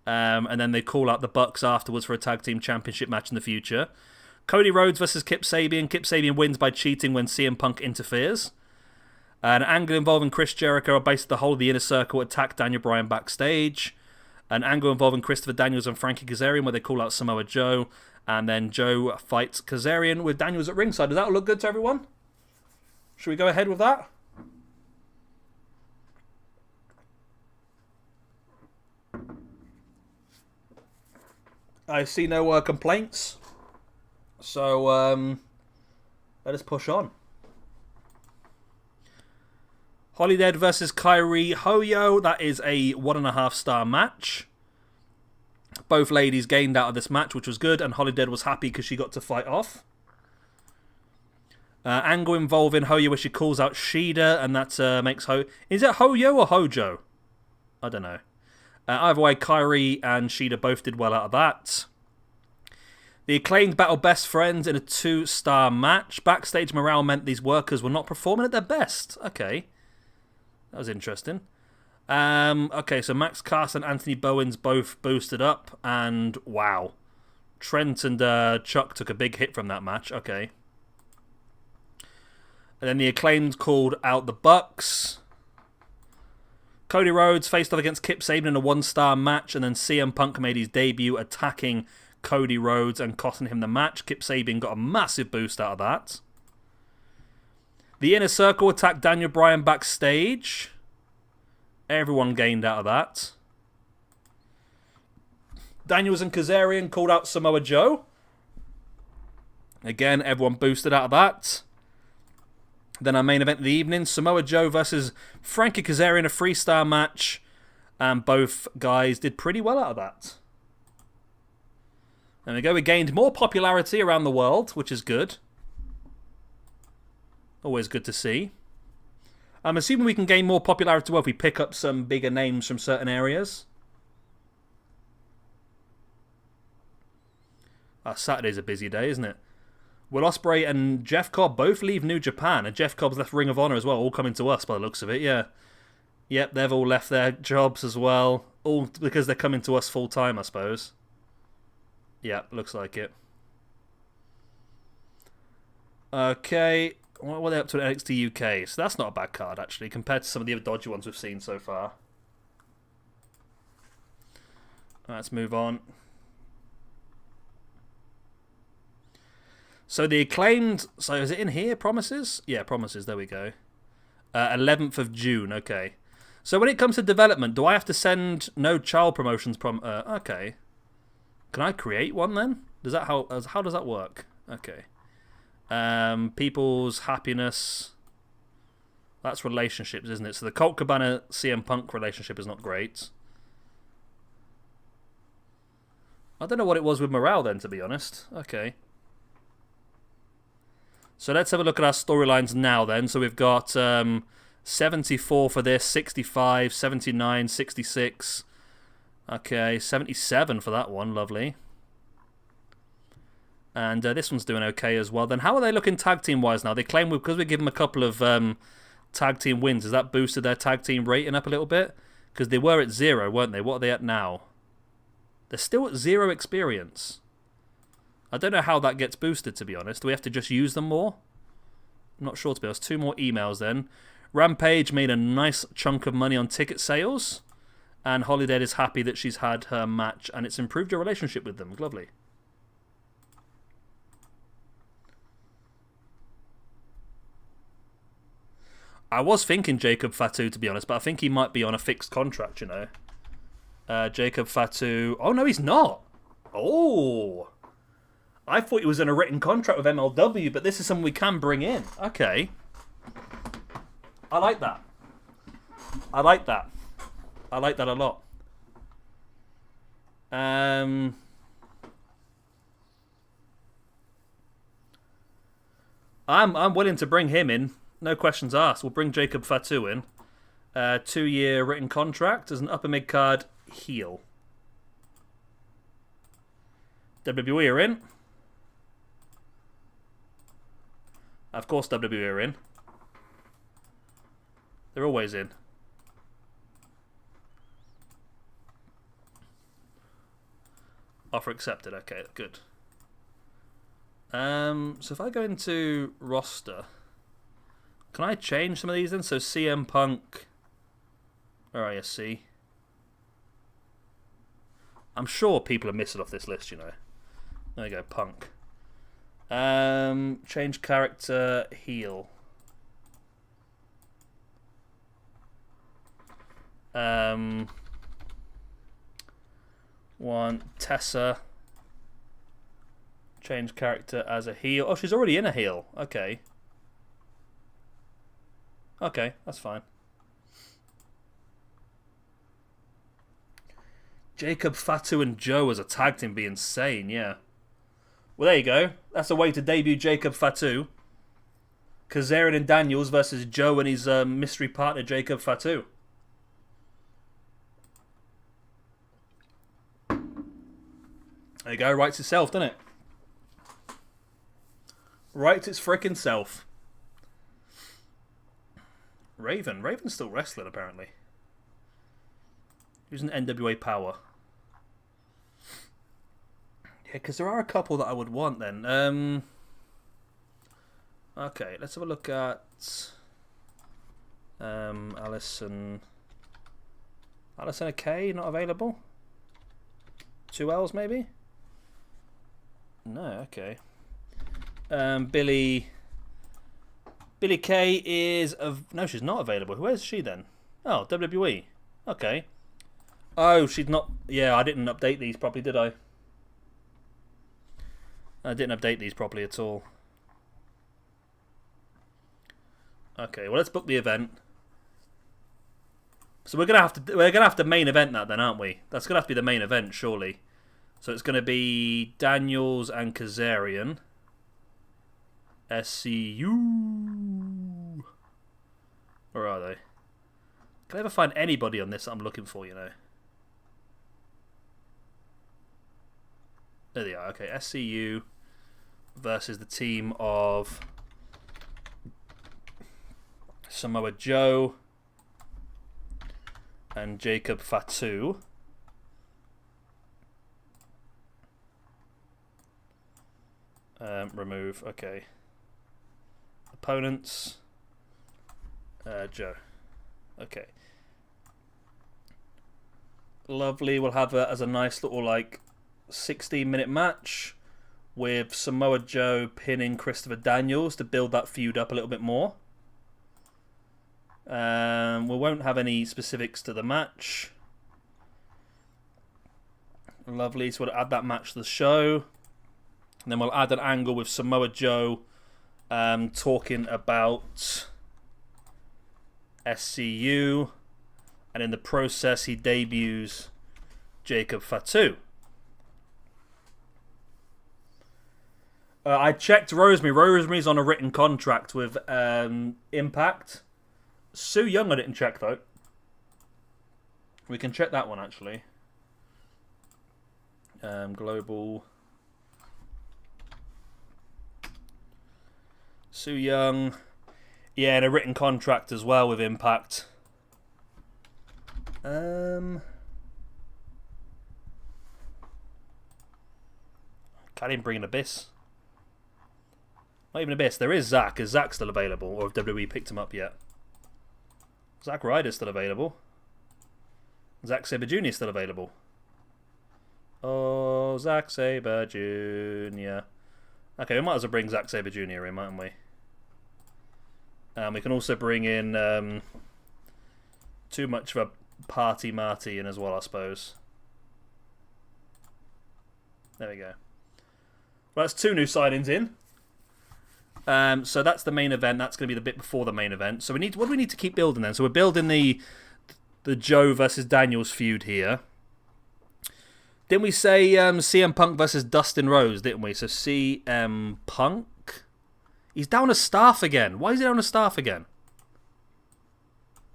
and then they call out the Bucks afterwards for a tag team championship match in the future. Cody Rhodes versus Kip Sabian. Kip Sabian wins by cheating when CM Punk interferes. An angle involving Chris Jericho, basically the whole of the Inner Circle, attack Daniel Bryan backstage. An angle involving Christopher Daniels and Frankie Kazarian where they call out Samoa Joe. And then Joe fights Kazarian with Daniels at ringside. Does that look good to everyone? Should we go ahead with that? I see no complaints. So, let us push on. Holidead versus Kairi Hoyo. That is a 1.5-star match. Both ladies gained out of this match, which was good, and Holidead was happy because she got to fight off. Angle involving Hoyo where she calls out Shida, and that makes Is it Hoyo or Hojo? I don't know. Either way, Kairi and Shida both did well out of that. The Acclaimed battle Best Friends in a 2-star match. Backstage morale meant these workers were not performing at their best. Okay. That was interesting. Okay, so Max Caster and Anthony Bowens both boosted up, and wow. Trent and Chuck took a big hit from that match. Okay. And then the Acclaimed called out the Bucks. Cody Rhodes faced off against Kip Sabian in a 1-star match, and then CM Punk made his debut attacking Cody Rhodes and costing him the match. Kip Sabian got a massive boost out of that. The Inner Circle attacked Daniel Bryan backstage. Everyone gained out of that. Daniels and Kazarian called out Samoa Joe. Again, everyone boosted out of that. Then our main event of the evening, Samoa Joe versus Frankie Kazarian, a 3-star match. And both guys did pretty well out of that. There we go. We gained more popularity around the world, which is good. Always good to see. I'm assuming we can gain more popularity if we pick up some bigger names from certain areas. Saturday's a busy day, isn't it? Will Ospreay and Jeff Cobb both leave New Japan, and Jeff Cobb's left Ring of Honor as well, all coming to us by the looks of it, yeah. Yep, they've all left their jobs as well, all because they're coming to us full time, I suppose. Yeah, looks like it. Okay, what are they up to at NXT UK? So that's not a bad card, actually, compared to some of the other dodgy ones we've seen so far. Let's move on. So the Acclaimed... So is it in here, Promises? Yeah, Promises, there we go. 11th of June, okay. So when it comes to development, do I have to send no child promotions... okay. Can I create one then? How does that work? Okay. People's happiness... That's relationships, isn't it? So the Colt Cabana CM Punk relationship is not great. I don't know what it was with morale then, to be honest. Okay. So let's have a look at our storylines now then. So we've got 74 for this, 65, 79, 66. Okay, 77 for that one. Lovely. And this one's doing okay as well. Then how are they looking tag team wise now? They claim because we give them a couple of tag team wins. Has that boosted their tag team rating up a little bit? Because they were at 0, weren't they? What are they at now? They're still at 0 experience. I don't know how that gets boosted, to be honest. Do we have to just use them more? I'm not sure, to be honest. 2 more emails then. Rampage made a nice chunk of money on ticket sales. And Holiday is happy that she's had her match. And it's improved her relationship with them. Lovely. I was thinking Jacob Fatu, to be honest. But I think he might be on a fixed contract, you know. Jacob Fatu... Oh, no, he's not. Oh... I thought he was in a written contract with MLW, but this is something we can bring in. Okay. I like that. I like that. I like that a lot. I'm willing to bring him in. No questions asked. We'll bring Jacob Fatu in. 2-year written contract as an upper mid-card heel. WWE are in. Of course WWE are in. They're always in. Offer accepted. Okay, good. So if I go into roster, can I change some of these then? So CM Punk. Where are you? See. I'm sure people are missing off this list, you know. There you go, Punk. Change character, heel. Want Tessa. Change character as a heel. Oh, she's already in a heel. Okay. Okay, that's fine. Jacob Fatu and Joe as a tag team be insane, yeah. Well, there you go. That's a way to debut Jacob Fatu. Kazarian and Daniels versus Joe and his mystery partner, Jacob Fatu. There you go. Writes itself, doesn't it? Writes its frickin' self. Raven. Raven's still wrestling, apparently. Who's an NWA Power? Yeah, because there are a couple that I would want then. Okay, let's have a look at Alison. Alison K, not available? 2 L's maybe? No, okay. Billy Kay is... No, she's not available. Where is she then? Oh, WWE. Okay. Oh, she's not... Yeah, I didn't update these properly, did I? I didn't update these properly at all. Okay, well, let's book the event. So we're gonna have to main event that then, aren't we? That's gonna have to be the main event, surely. So it's gonna be Daniels and Kazarian. SCU. Where are they? Can I ever find anybody on this that I'm looking for, you know? There they are. Okay, SCU versus the team of Samoa Joe and Jacob Fatu. Remove. Okay. Opponents. Joe. Okay. Lovely. We'll have it as a nice little 16-minute match with Samoa Joe pinning Christopher Daniels to build that feud up a little bit more. We won't have any specifics to the match. Lovely. So we'll add that match to the show. And then we'll add an angle with Samoa Joe talking about SCU. And in the process, he debuts Jacob Fatu. I checked Rosemary. Rosemary's on a written contract with Impact. Sue Young I didn't check, though. We can check that one, actually. Global. Sue Young. Yeah, and a written contract as well with Impact. Can't even bring an Abyss. Not even Abyss. There is Zack. Is Zack still available? Or have WWE picked him up yet? Zack Ryder's still available. Zack Sabre Jr. is still available. Oh, Zack Sabre Jr. Okay, we might as well bring Zack Sabre Jr. in, mightn't we? We can also bring in too much of a Party Marty in as well, I suppose. There we go. Well, that's 2 new signings in. So that's the main event. That's going to be the bit before the main event. So what do we need to keep building then? So we're building the Joe versus Daniels feud here. Didn't we say CM Punk versus Dustin Rhodes, didn't we? So CM Punk. He's down as staff again. Why is he down as staff again?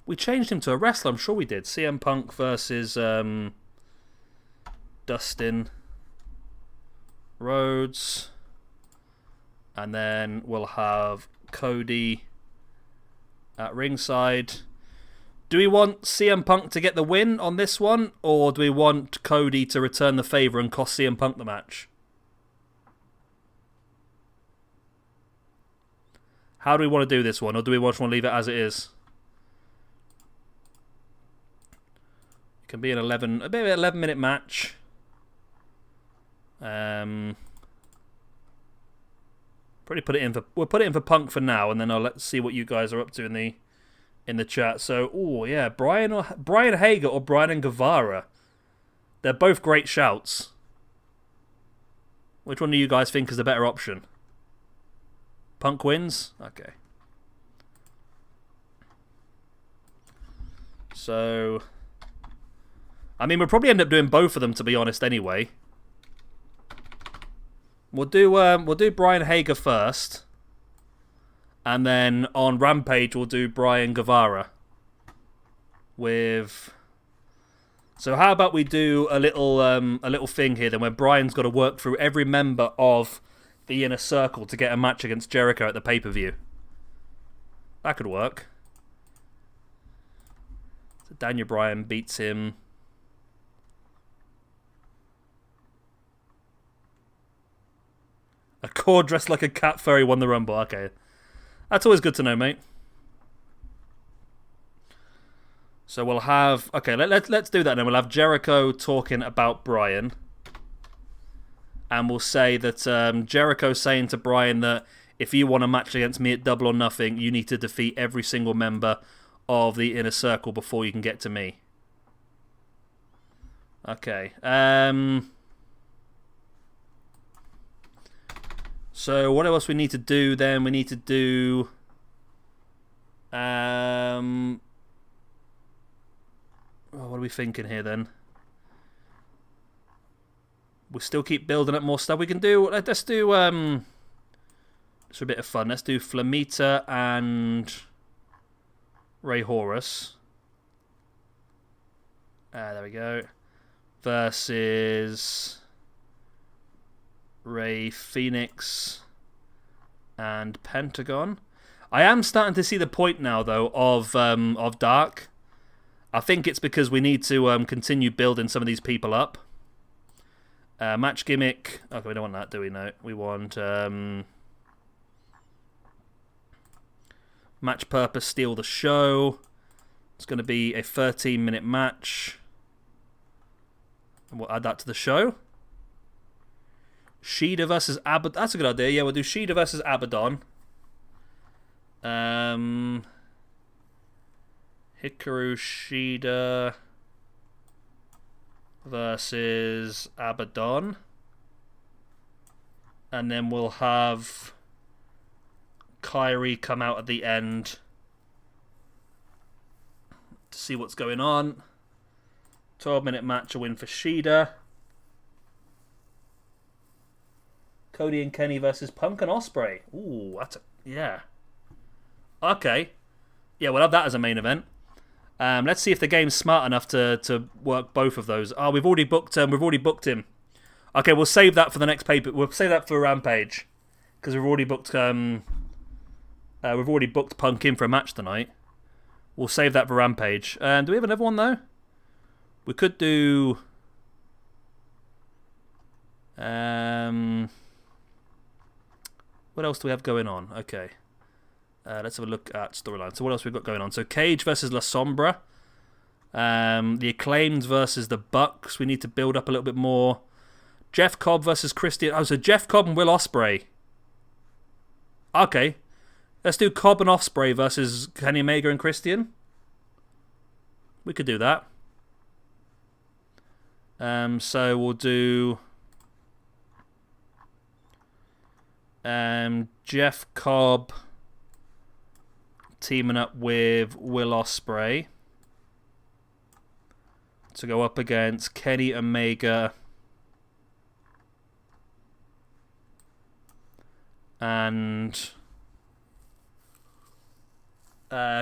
We changed him to a wrestler. I'm sure we did. CM Punk versus Dustin Rhodes. And then we'll have Cody at ringside. Do we want CM Punk to get the win on this one? Or do we want Cody to return the favour and cost CM Punk the match? How do we want to do this one? Or do we just want to leave it as it is? It can be an 11-minute match. We'll put it in for Punk for now, and then let's see what you guys are up to in the chat. So, oh yeah, Brian Hager or Brian and Guevara. They're both great shouts. Which one do you guys think is the better option? Punk wins? Okay. So, I mean, we'll probably end up doing both of them, to be honest, anyway. We'll do Brian Hager first, and then on Rampage we'll do Brian Guevara. So how about we do a little thing here then, where Brian's got to work through every member of the Inner Circle to get a match against Jericho at the pay-per-view. That could work. Daniel Bryan beats him. A core dressed like a cat furry won the Rumble. Okay. That's always good to know, mate. So we'll have... Okay, let's do that then. We'll have Jericho talking about Bryan. And we'll say that Jericho's saying to Bryan that if you want a match against me at Double or Nothing, you need to defeat every single member of the Inner Circle before you can get to me. Okay. So what else we need to do then? We need to do... what are we thinking here then? We'll still keep building up more stuff. We can do... Let's do... It's a bit of fun. Let's do Flamita and Ray Horus. There we go. Versus Ray Phoenix and Pentagon. I am starting to see the point now, though, of Dark. I think it's because we need to continue building some of these people up. Match gimmick. Okay, we don't want that, do we? No. We want match purpose, steal the show. It's going to be a 13-minute match. And we'll add that to the show. Shida versus Abaddon. That's a good idea. Yeah, we'll do Shida versus Abaddon. Hikaru Shida versus Abaddon. And then we'll have Kairi come out at the end to see what's going on. 12-minute match, a win for Shida. Cody and Kenny versus Punk and Ospreay. Ooh, that's a... Yeah. Okay. Yeah, we'll have that as a main event. Let's see if the game's smart enough to work both of those. Oh, we've already booked him. Okay, we'll save that for the next paper. We'll save that for Rampage because we've already booked Punk in for a match tonight. We'll save that for Rampage. Do we have another one though? We could do. What else do we have going on? Okay. Let's have a look at storyline. So what else we've got going on? So Cage versus La Sombra. The Acclaimed versus the Bucks. We need to build up a little bit more. Jeff Cobb versus Christian. Oh, so Jeff Cobb and Will Ospreay. Okay. Let's do Cobb and Ospreay versus Kenny Omega and Christian. We could do that. So we'll do Jeff Cobb teaming up with Will Ospreay to go up against Kenny Omega and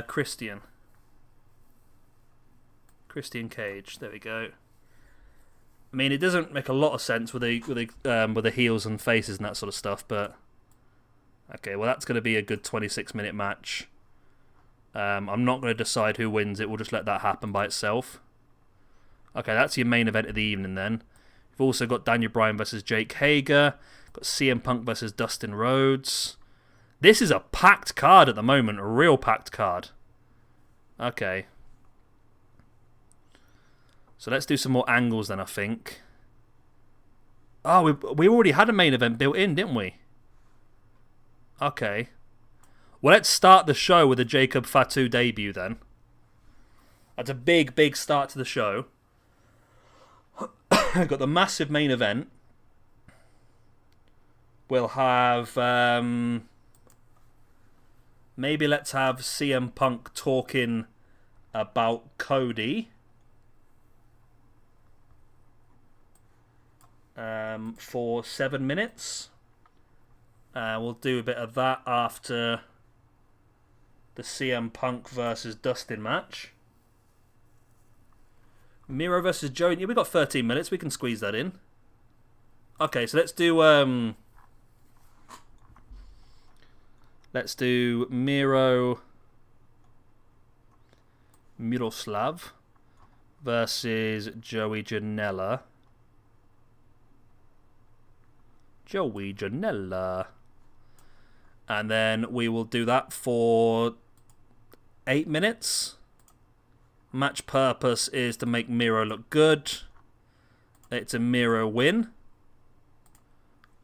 Christian Cage. There we go. I mean, it doesn't make a lot of sense with the heels and faces and that sort of stuff, but okay. Well, that's going to be a good 26-minute match. I'm not going to decide who wins it. We'll just let that happen by itself. Okay, that's your main event of the evening then. You've also got Daniel Bryan versus Jake Hager. Got CM Punk versus Dustin Rhodes. This is a packed card at the moment. A real packed card. Okay. So let's do some more angles then, I think. Oh, we already had a main event built in, didn't we? Okay. Well, let's start the show with a Jacob Fatu debut then. That's a big, big start to the show. Got the massive main event. We'll have... maybe let's have CM Punk talking about Cody. For 7 minutes. We'll do a bit of that after the CM Punk versus Dustin match. Miro versus Joe. Yeah, we've got 13 minutes. We can squeeze that in. Okay, so let's do Miroslav versus Joey Janela. Joey Janela. And then we will do that for 8 minutes. Match purpose is to make Miro look good. It's a Miro win.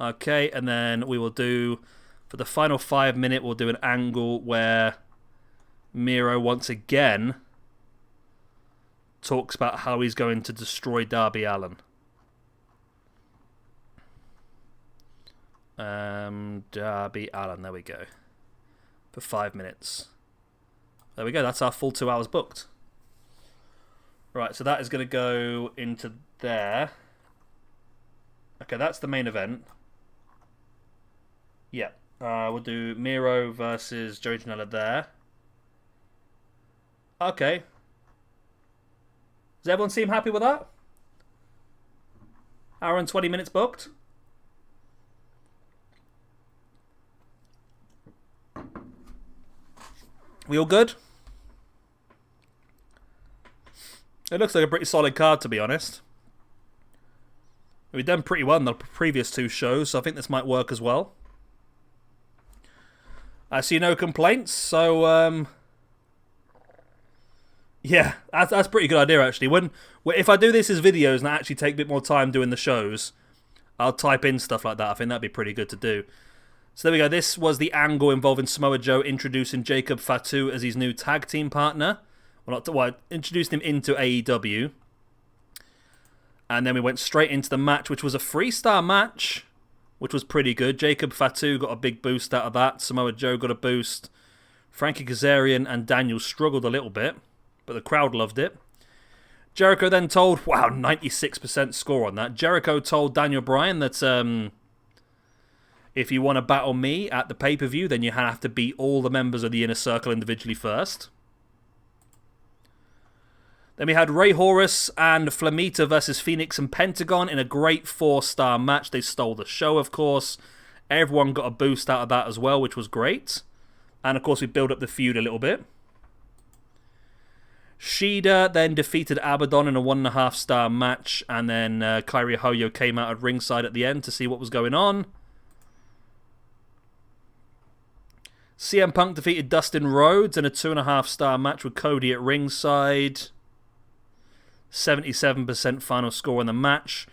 Okay, and then we will do, for the final 5 minute, we'll do an angle where Miro once again talks about how he's going to destroy Darby Allin. Darby Allin, there we go. For 5 minutes. There we go, that's our full 2 hours booked. Right, so that is going to go into there. Okay, that's the main event. Yeah, we'll do Miro versus Joey Janela there. Okay. Does everyone seem happy with that? Hour and 20 minutes booked. We all good? It looks like a pretty solid card, to be honest. We've done pretty well in the previous 2 shows, so I think this might work as well. I see no complaints, so yeah, that's a pretty good idea actually. If I do this as videos and I actually take a bit more time doing the shows, I'll type in stuff like that. I think that'd be pretty good to do. So there we go. This was the angle involving Samoa Joe introducing Jacob Fatu as his new tag team partner. Introduced him into AEW. And then we went straight into the match, which was a 3-star match, which was pretty good. Jacob Fatu got a big boost out of that. Samoa Joe got a boost. Frankie Kazarian and Daniel struggled a little bit, but the crowd loved it. Jericho then told, wow, 96% score on that. Jericho told Daniel Bryan that if you want to battle me at the pay-per-view, then you have to beat all the members of the Inner Circle individually first. Then we had Ray Horus and Flamita versus Phoenix and Pentagon in a great 4-star match. They stole the show, of course. Everyone got a boost out of that as well, which was great. And, of course, we built up the feud a little bit. Shida then defeated Abaddon in a 1.5-star match. And then Kairi Hoyo came out at ringside at the end to see what was going on. CM Punk defeated Dustin Rhodes in a 2.5-star match with Cody at ringside. 77% final score in the match.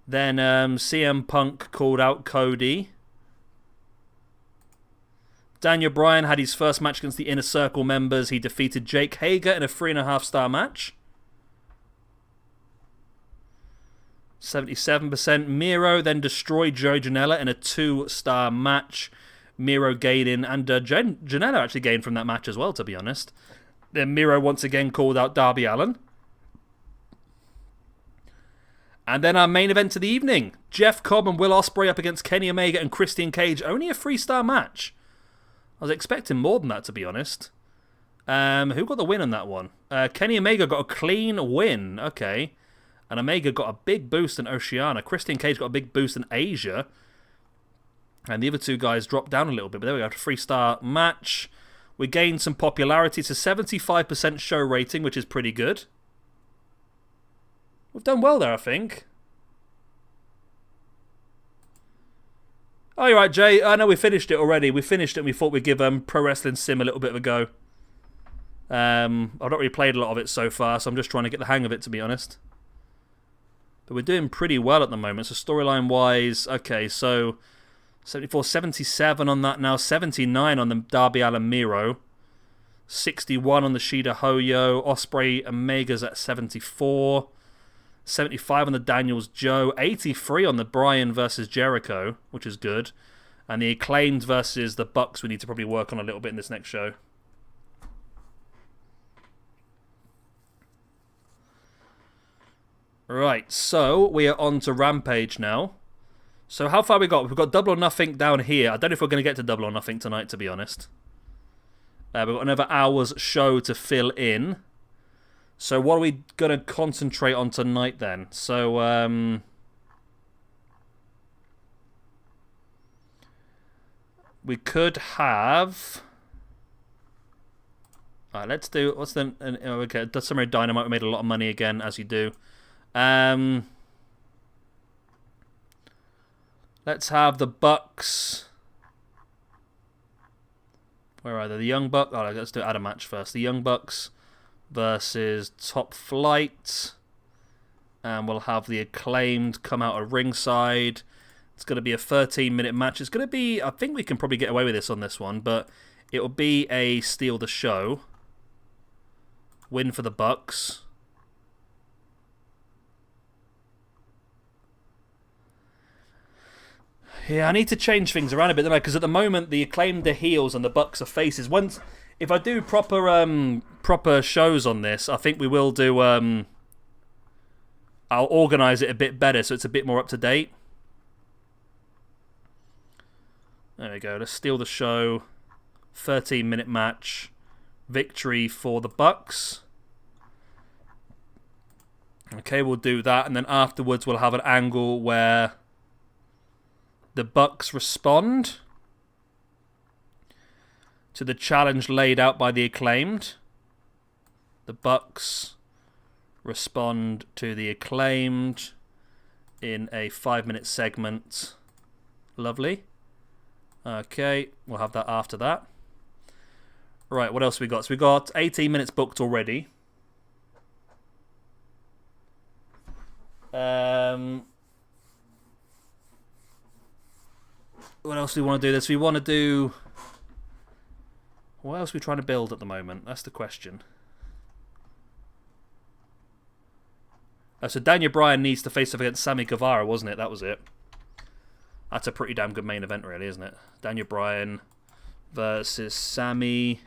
Then CM Punk called out Cody. Daniel Bryan had his first match against the Inner Circle members. He defeated Jake Hager in a 3.5-star match. 77%. Miro then destroyed Joey Janela in a 2-star match. Miro gaining, and Janela actually gained from that match as well, to be honest. Then Miro once again called out Darby Allin. And then our main event of the evening. Jeff Cobb and Will Ospreay up against Kenny Omega and Christian Cage. Only a 3-star match. I was expecting more than that, to be honest. Who got the win on that one? Kenny Omega got a clean win. Okay. And Omega got a big boost in Oceania. Christian Cage got a big boost in Asia. And the other 2 guys dropped down a little bit. But there we go. 3-star match. We gained some popularity. It's a 75% show rating, which is pretty good. We've done well there, I think. Oh, you're right, Jay. I know we finished it already. We finished it and we thought we'd give Pro Wrestling Sim a little bit of a go. I've not really played a lot of it so far, so I'm just trying to get the hang of it, to be honest. But we're doing pretty well at the moment. So storyline-wise, okay, so 74, 77 on that now. 79 on the Darby Allin Miro. 61 on the Shida Hoyo. Ospreay Omega's at 74. 75 on the Daniels Joe, 83 on the Bryan versus Jericho, which is good. And the Acclaimed versus the Bucks we need to probably work on a little bit in this next show. Right, so we are on to Rampage now. So how far we got? We've got Double or Nothing down here. I don't know if we're going to get to Double or Nothing tonight, to be honest. We've got another hour's show to fill in. So what are we going to concentrate on tonight then? So, we could have Alright, let's do... What's the... okay, Summary Dynamite. We made a lot of money again, as you do. Let's have the Bucks. Where are they? The Young Bucks. Oh, let's do add a match first. The Young Bucks versus Top Flight. And we'll have the Acclaimed come out of ringside. It's going to be a 13-minute match. It's going to be... I think we can probably get away with this on this one, but it will be a steal the show. Win for the Bucks. Yeah, I need to change things around a bit, don't I? Because at the moment, the Acclaimed are heels and the Bucks are faces. If I do proper shows on this, I think we will do... I'll organise it a bit better so it's a bit more up to date. There we go. Let's steal the show. 13-minute match. Victory for the Bucks. Okay, we'll do that. And then afterwards we'll have an angle where the Bucks respond to the challenge laid out by the Acclaimed. The Bucks respond to the Acclaimed in a 5-minute segment. Lovely. Okay, we'll have that after that. Right, what else we got? So we got 18 minutes booked already. What else do we want to do this? We want to do... What else are we trying to build at the moment? That's the question. So Daniel Bryan needs to face off against Sammy Guevara, wasn't it? That was it. That's a pretty damn good main event, really, isn't it? Daniel Bryan versus Sammy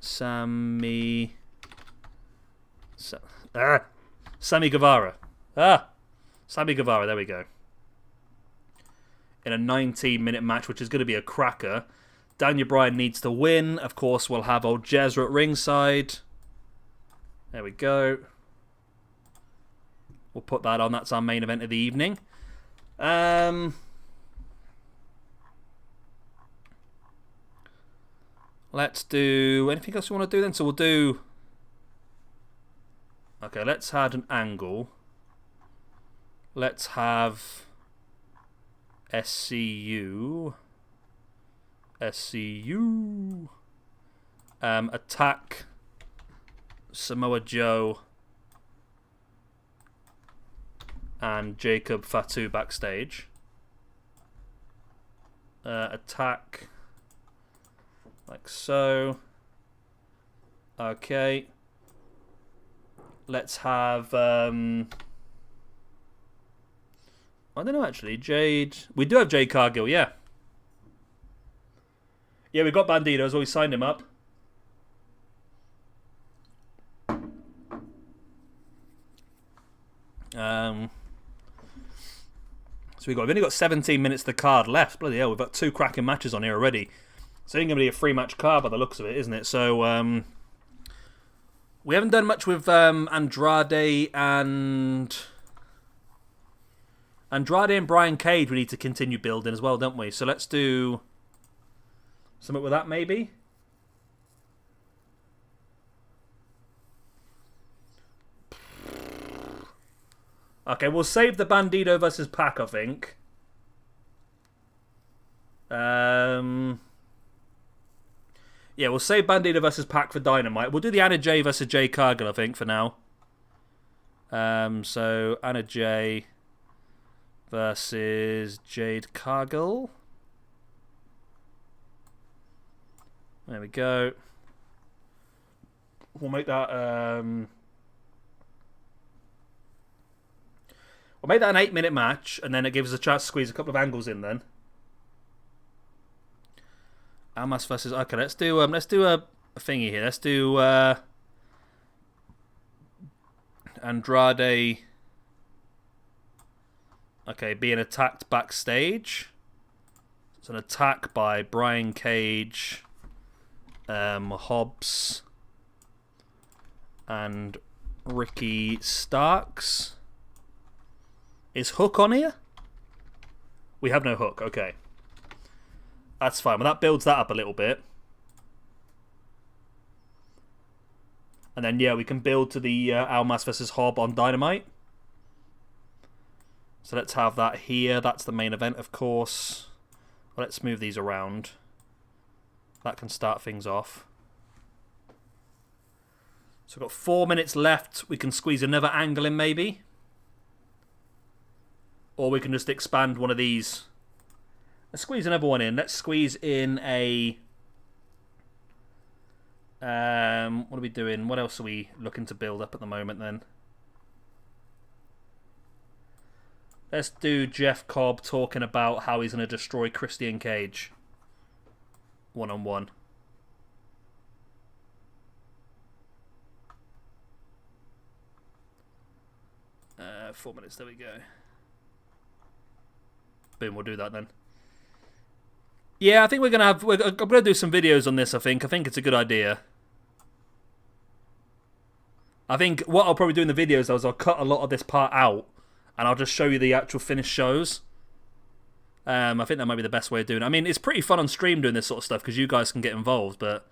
Guevara. Sammy Guevara, there we go. In a 19-minute match, which is going to be a cracker. Daniel Bryan needs to win. Of course, we'll have old Jezra at ringside. There we go. We'll put that on. That's our main event of the evening. Let's do... Anything else you want to do then? So we'll do... Okay, let's add an angle. Let's have... SCU. Attack Samoa Joe and Jacob Fatu backstage. Attack like so. Okay. Let's have I don't know actually. Jade. We do have Jade Cargill, yeah. Yeah, we've got Bandido, so we signed him up. So we've only got 17 minutes of the card left. Bloody hell, we've got 2 cracking matches on here already. So it's going to be a 3-match card by the looks of it, isn't it? So we haven't done much with Andrade and Brian Cage. We need to continue building as well, don't we? So let's do something with that, maybe. Okay, we'll save the Bandido versus Pac, I think. Yeah, we'll save Bandido versus Pac for Dynamite. We'll do the Anna Jay versus Jay Cargill, I think, for now. So Anna Jay versus Jade Cargill. There we go. We'll make that we'll make that an 8-minute match, and then it gives us a chance to squeeze a couple of angles in then. Almas versus... Okay, let's do a thingy here. Let's do Andrade. Okay, being attacked backstage. It's an attack by Brian Cage, Hobbs, and Ricky Starks. Is Hook on here? We have no Hook, okay. That's fine. Well, that builds that up a little bit. And then, yeah, we can build to the Almas versus Hob on Dynamite. So let's have that here. That's the main event, of course. Well, let's move these around. That can start things off. So we've got 4 minutes left. We can squeeze another angle in, maybe. Or we can just expand one of these. Let's squeeze another one in. Let's squeeze in a... what are we doing? What else are we looking to build up at the moment, then? Let's do Jeff Cobb talking about how he's going to destroy Christian Cage. One-on-one. 4 minutes, there we go. Boom, we'll do that then. Yeah, I think we're going to have... I'm going to do some videos on this, I think. I think it's a good idea. I think what I'll probably do in the videos is I'll cut a lot of this part out and I'll just show you the actual finished shows. I think that might be the best way of doing it. I mean, it's pretty fun on stream doing this sort of stuff because you guys can get involved, but...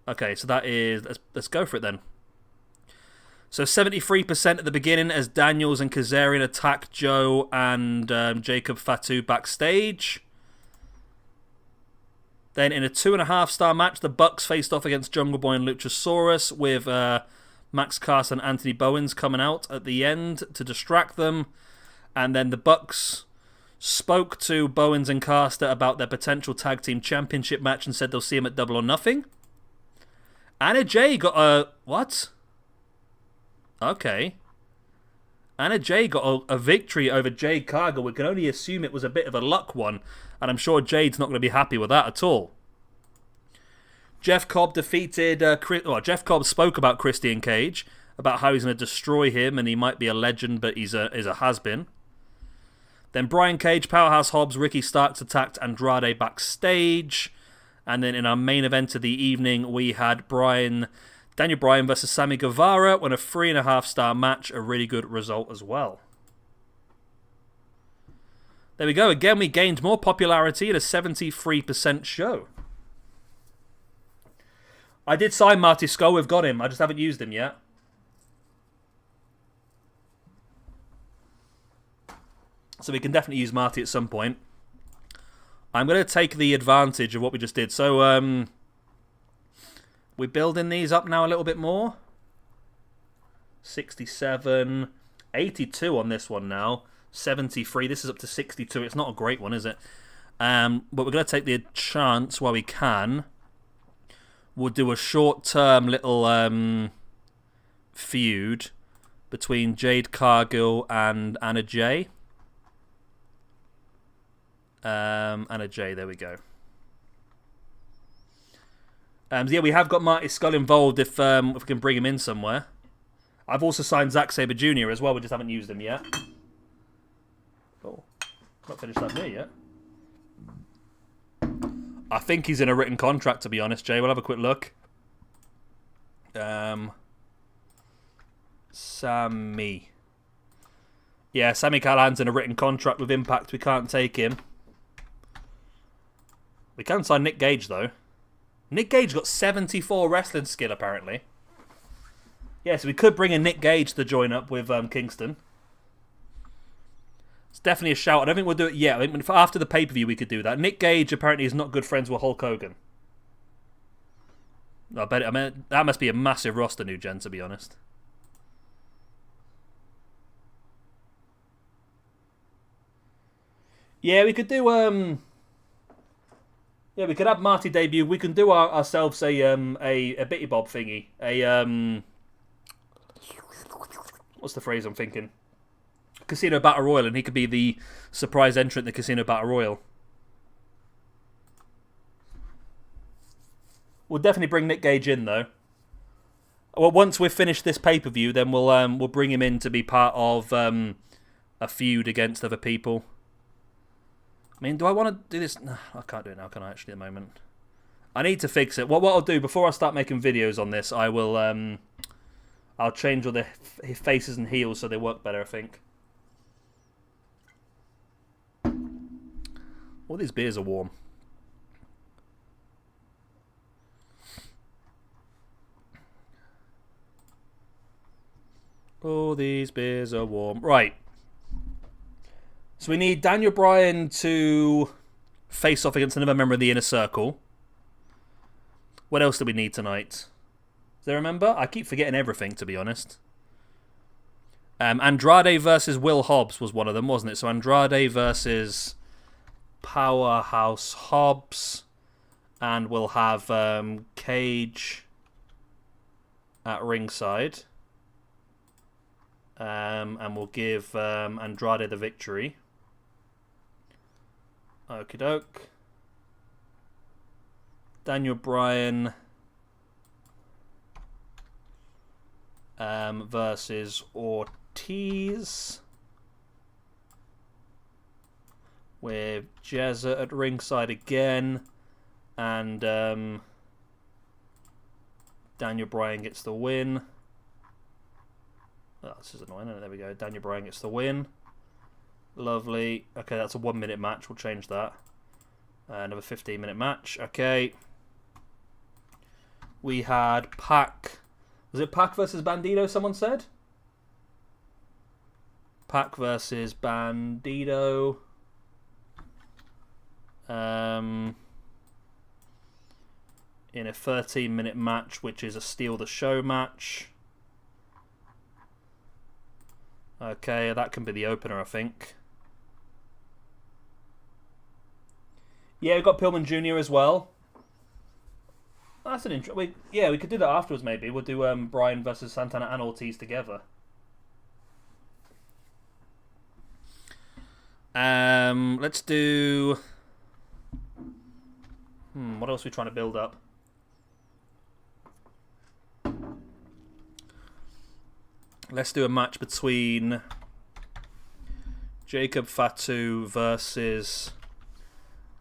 Okay, so that is... Let's go for it then. So 73% at the beginning as Daniels and Kazarian attack Joe and Jacob Fatu backstage. Then in a 2.5-star match, the Bucks faced off against Jungle Boy and Luchasaurus with Max Caster and Anthony Bowens coming out at the end to distract them. And then the Bucks spoke to Bowens and Caster about their potential tag team championship match and said they'll see him at Double or Nothing. Anna Jay got a... What? Okay. Anna Jay got a victory over Jade Cargill. We can only assume it was a bit of a luck one. And I'm sure Jade's not going to be happy with that at all. Jeff Cobb defeated... Jeff Cobb spoke about Christian Cage. About how he's going to destroy him. And he might be a legend, but he's a has-been. Then Brian Cage, Powerhouse Hobbs, Ricky Starks attacked Andrade backstage. And then in our main event of the evening, we had Daniel Bryan versus Sammy Guevara. Won a 3.5-star match. A really good result as well. There we go. Again, we gained more popularity at a 73% show. I did sign Marty Scurll. We've got him. I just haven't used him yet. So we can definitely use Marty at some point. I'm going to take the advantage of what we just did. So, we're building these up now a little bit more. 67. 82 on this one now. 73. This is up to 62. It's not a great one, is it? But we're going to take the chance while we can. We'll do a short-term little feud between Jade Cargill and Anna Jay. Anna Jay, there we go. Yeah, we have got Marty Scurll involved if we can bring him in somewhere. I've also signed Zack Sabre Jr. as well. We just haven't used him yet. Oh, not finished that there yet. I think he's in a written contract, to be honest, Jay. We'll have a quick look. Sammy. Yeah, Sammy Callahan's in a written contract with Impact. We can't take him. We can sign Nick Gage, though. Nick Gage got 74 wrestling skill, apparently. Yeah, so we could bring in Nick Gage to join up with Kingston. It's definitely a shout. I don't think we'll do it yet. I think after the pay-per-view we could do that. Nick Gage apparently is not good friends with Hulk Hogan. I mean, that must be a massive roster, new gen, to be honest. Yeah, we could do... Yeah, we could have Marty debut. We can do ourselves a Bitty Bob thingy. What's the phrase I'm thinking? Casino Battle Royal, and he could be the surprise entrant in the Casino Battle Royal. We'll definitely bring Nick Gage in, though. Well, once we've finished this pay-per-view, then we'll bring him in to be part of a feud against other people. I mean, do I want to do this? No, I can't do it now, can I, actually, at the moment? I need to fix it. What I'll do, before I start making videos on this, I will... I'll change all the faces and heels so they work better, I think. All these beers are warm. All these beers are warm. Right. So we need Daniel Bryan to face off against another member of the Inner Circle. What else do we need tonight? Do you remember? I keep forgetting everything, to be honest. Andrade versus Will Hobbs was one of them, wasn't it? So Andrade versus Powerhouse Hobbs. And we'll have Cage at ringside. And we'll give Andrade the victory. Okie doke. Daniel Bryan versus Ortiz. With Jezza at ringside again. And Daniel Bryan gets the win. Oh, this is annoying. There we go. Daniel Bryan gets the win. Lovely. Okay, that's a 1 minute match. We'll change that. Another 15-minute match. Okay. We had Pac. Was it Pac versus Bandito, someone said? Pac versus Bandito. In a 13-minute match, which is a Steal the Show match. Okay, that can be the opener, I think. Yeah, we've got Pillman Jr. as well. That's an interesting... we could do that afterwards, maybe. We'll do Bryan versus Santana and Ortiz together. Let's do... what else are we trying to build up? Let's do a match between Jacob Fatu versus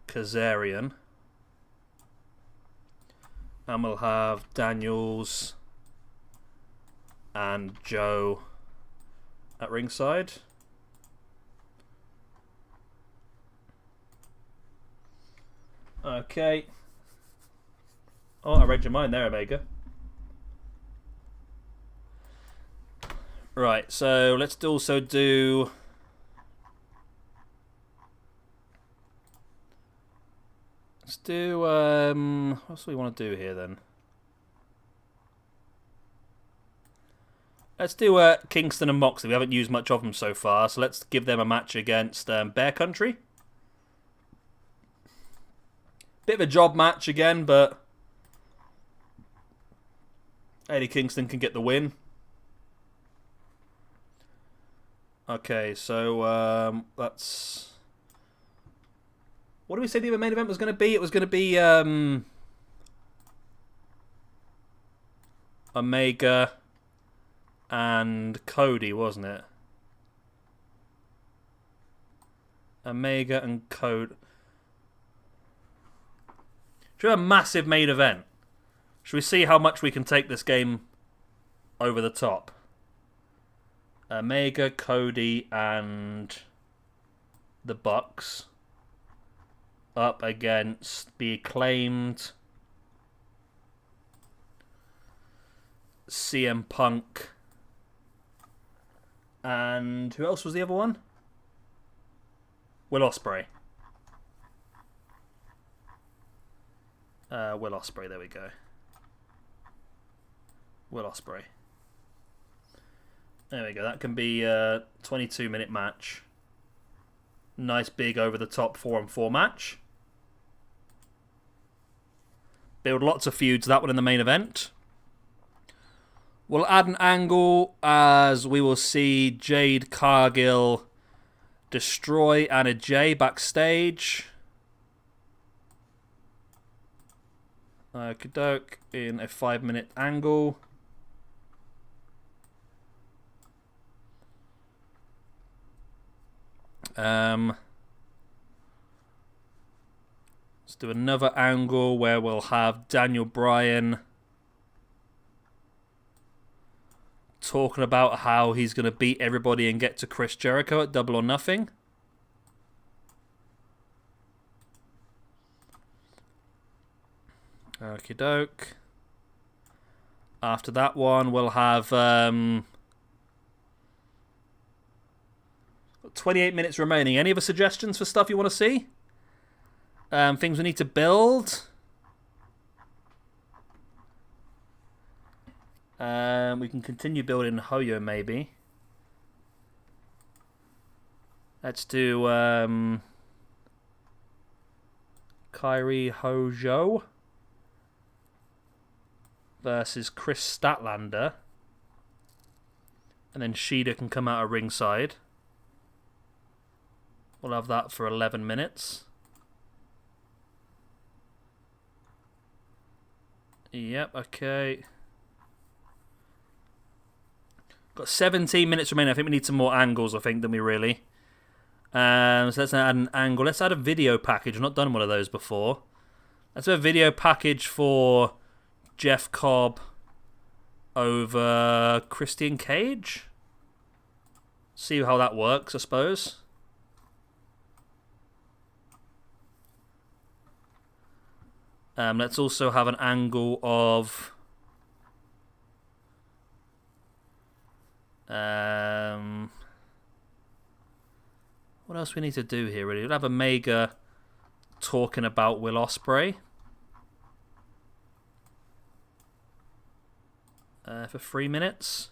Kazarian. And we'll have Daniels and Joe at ringside. Okay. Oh, I read your mind there, Omega. Right, so let's also do... Let's do... what else do we want to do here, then? Let's do Kingston and Moxley. We haven't used much of them so far, so let's give them a match against Bear Country. Bit of a job match again, but Eddie Kingston can get the win. Okay, so that's... What did we say the main event was going to be? It was going to be Omega and Cody, wasn't it? Omega and Cody. Should we have a massive main event? Should we see how much we can take this game over the top? Omega, Cody, and the Bucks up against the Acclaimed, CM Punk, and who else was the other one? Will Ospreay. Will Ospreay, there we go. Will Ospreay. There we go, that can be a 22-minute match. Nice big over-the-top 4-on-4 match. Build lots of feuds, that one in the main event. We'll add an angle as we will see Jade Cargill destroy Anna Jay backstage. Okie doke, in a 5-minute angle. Let's do another angle where we'll have Daniel Bryan talking about how he's going to beat everybody and get to Chris Jericho at Double or Nothing. Okie doke. After that one, we'll have 28 minutes remaining. Any other suggestions for stuff you want to see? Things we need to build. We can continue building Hoyo, maybe. Let's do Kairi Hojo versus Chris Statlander. And then Shida can come out of ringside. We'll have that for 11 minutes. Yep, okay. Got 17 minutes remaining. I think we need some more angles, I think, than we really. So let's add an angle. Let's add a video package. I've not done one of those before. Let's do a video package for Jeff Cobb over Christian Cage. See how that works, I suppose. Let's also have an angle of what else we need to do here, really? We'll have Omega talking about Will Ospreay for 3 minutes.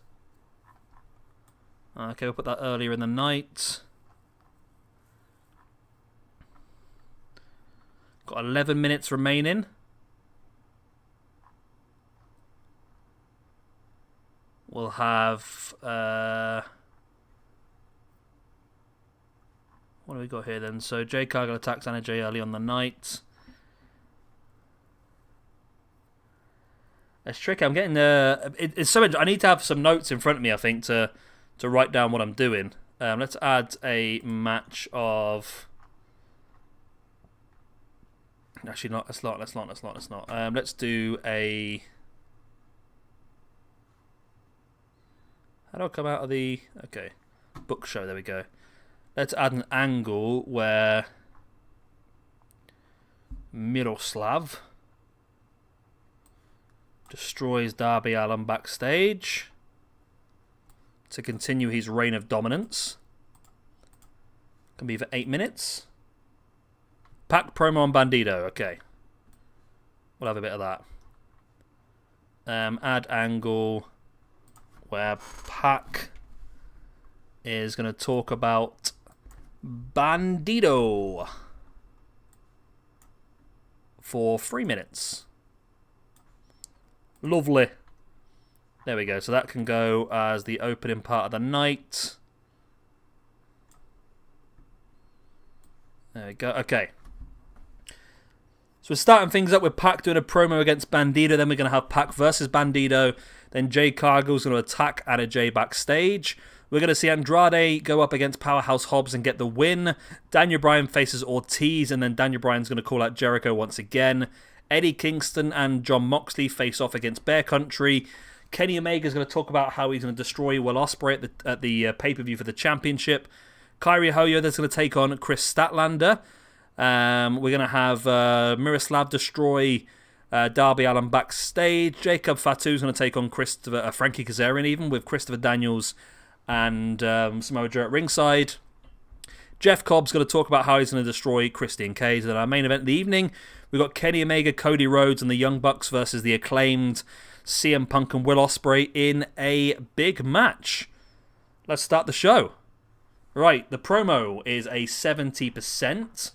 Okay, we'll put that earlier in the night. Got 11 minutes remaining. We'll have... what do we got here then? So Jay Cargill attacks Anna Jay early on the night. It's tricky. I'm getting it's so. I need to have some notes in front of me, I think, to write down what I'm doing. Let's add a match of. Actually, not. Let's not. Let's do a. How do I come out of the? Okay, book show. There we go. Let's add an angle where Miroslav destroys Darby Allin backstage to continue his reign of dominance. Can be for 8 minutes. Pac promo on Bandido. Okay. We'll have a bit of that. Add angle where Pac is going to talk about Bandido for 3 minutes. Lovely. There we go. So that can go as the opening part of the night. There we go. Okay. So we're starting things up with Pac doing a promo against Bandido. Then we're going to have Pac versus Bandido. Then Jay Cargill's going to attack Anna Jay backstage. We're going to see Andrade go up against Powerhouse Hobbs and get the win. Daniel Bryan faces Ortiz, and then Daniel Bryan's going to call out Jericho once again. Eddie Kingston and Jon Moxley face off against Bear Country. Kenny Omega's going to talk about how he's going to destroy Will Ospreay at the pay-per-view for the championship. Kairi Hoyo that's going to take on Chris Statlander. We're going to have Miroslav destroy Darby Allin backstage. Jacob Fatu's going to take on Frankie Kazarian, even with Christopher Daniels and Samoa Joe at ringside. Jeff Cobb's going to talk about how he's going to destroy Christian Cage. And our main event of the evening, we've got Kenny Omega, Cody Rhodes, and the Young Bucks versus the Acclaimed CM Punk and Will Ospreay in a big match. Let's start the show. Right, the promo is a 70%.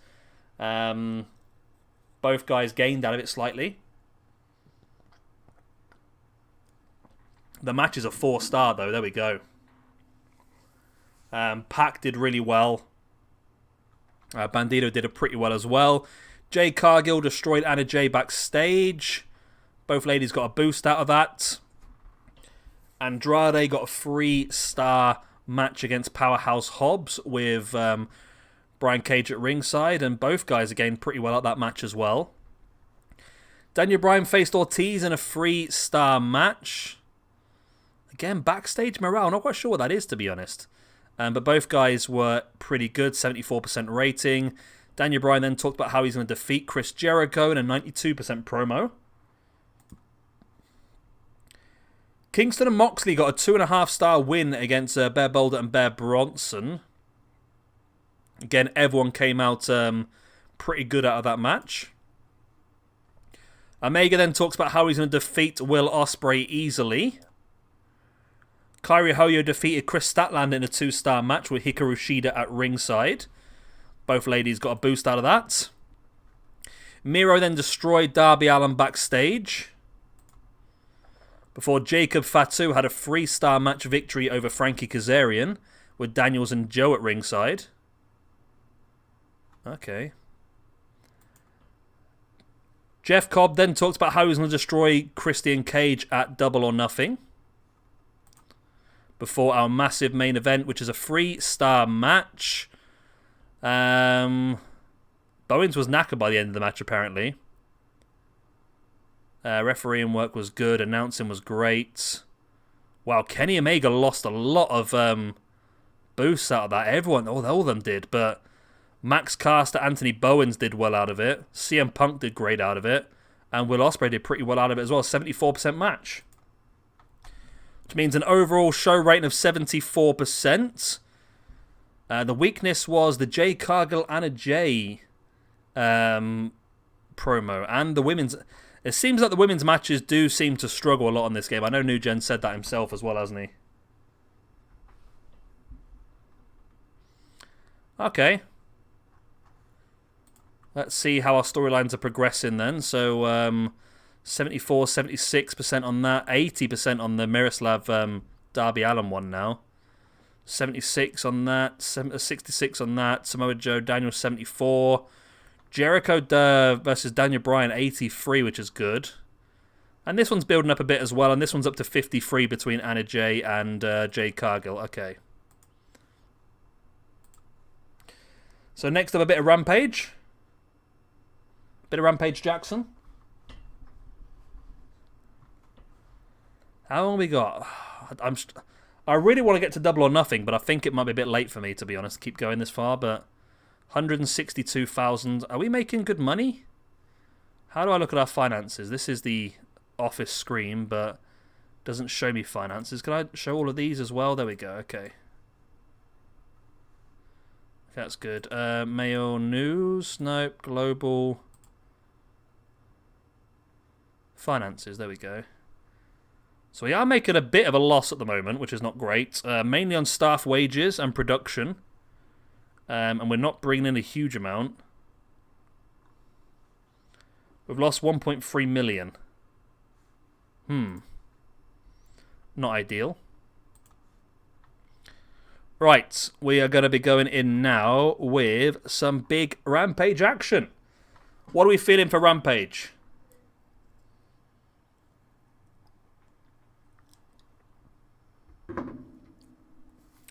Both guys gained out of it slightly. The match is a 4-star, though. There we go. Pac did really well. Bandido did it pretty well as well. Jay Cargill destroyed Anna Jay backstage. Both ladies got a boost out of that. Andrade got a 3-star match against Powerhouse Hobbs with Brian Cage at ringside, and both guys again pretty well at that match as well. Daniel Bryan faced Ortiz in a 3-star match. Again, backstage morale, not quite sure what that is, to be honest. But both guys were pretty good, 74% rating. Daniel Bryan then talked about how he's going to defeat Chris Jericho in a 92% promo. Kingston and Moxley got a 2.5-star win against Bear Boulder and Bear Bronson. Again, everyone came out pretty good out of that match. Omega then talks about how he's going to defeat Will Ospreay easily. Kairi Hoyo defeated Chris Statlander in a 2-star match with Hikaru Shida at ringside. Both ladies got a boost out of that. Miro then destroyed Darby Allin backstage, before Jacob Fatu had a 3-star match victory over Frankie Kazarian with Daniels and Joe at ringside. Okay. Jeff Cobb then talked about how he was going to destroy Christian Cage at Double or Nothing, before our massive main event, which is a 3-star match. Bowens was knackered by the end of the match, apparently. Refereeing work was good. Announcing was great. Wow, Kenny Omega lost a lot of boosts out of that. Everyone, all of them did, but Max Caster, Anthony Bowens did well out of it. CM Punk did great out of it. And Will Ospreay did pretty well out of it as well. 74% match. Which means an overall show rating of 74%. The weakness was the Jay Cargill Anna Jay promo. And the women's... It seems like the women's matches do seem to struggle a lot on this game. I know New Gen said that himself as well, hasn't he? Okay. Let's see how our storylines are progressing then. So, 74, 76% on that. 80% on the Miroslav Darby Allin one now. 76 on that. 66 on that. Samoa Joe, Daniel 74. Jericho versus Daniel Bryan 83, which is good. And this one's building up a bit as well. And this one's up to 53 between Anna Jay and Jay Cargill. Okay. So next up, a bit of Rampage. Bit of Rampage Jackson. How long we got? I really want to get to Double or Nothing, but I think it might be a bit late for me, to be honest, keep going this far. But 162,000. Are we making good money? How do I look at our finances? This is the office screen, but doesn't show me finances. Can I show all of these as well? There we go. Okay. That's good. Mail News. Nope. Global. Finances. There we go. So we are making a bit of a loss at the moment, which is not great. Mainly on staff wages and production. And we're not bringing in a huge amount. We've lost 1.3 million. Not ideal. Right, we are going to be going in now with some big Rampage action. What are we feeling for Rampage?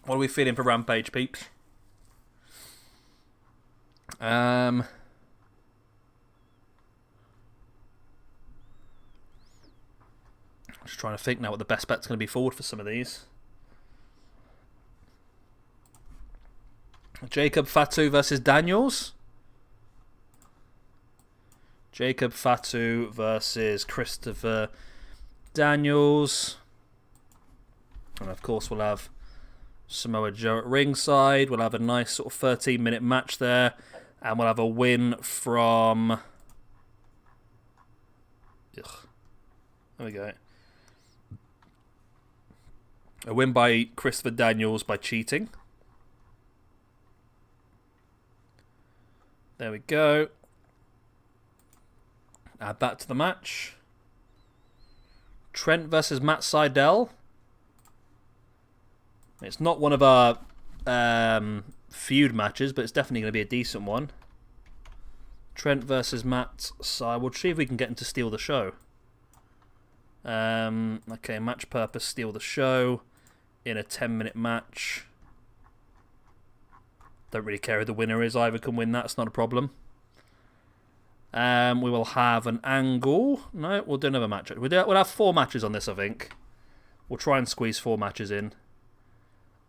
What are we feeling for Rampage, peeps? Just trying to think now what the best bet's going to be forward for some of these. Jacob Fatu versus Daniels. Jacob Fatu versus Christopher Daniels. And of course we'll have Samoa Joe at ringside. We'll have a nice sort of 13-minute match there. And we'll have a win from... There we go. A win by Christopher Daniels by cheating. There we go. Add that to the match. Trent versus Matt Sydal. It's not one of our feud matches, but it's definitely going to be a decent one. Trent versus Matt Sydal. We'll see if we can get him to steal the show. Okay, match purpose, steal the show in a 10-minute match. Don't really care who the winner is. Either can win that. It's not a problem. We will have an angle. No, we'll do another match. We'll have 4 matches on this, I think. We'll try and squeeze 4 matches in.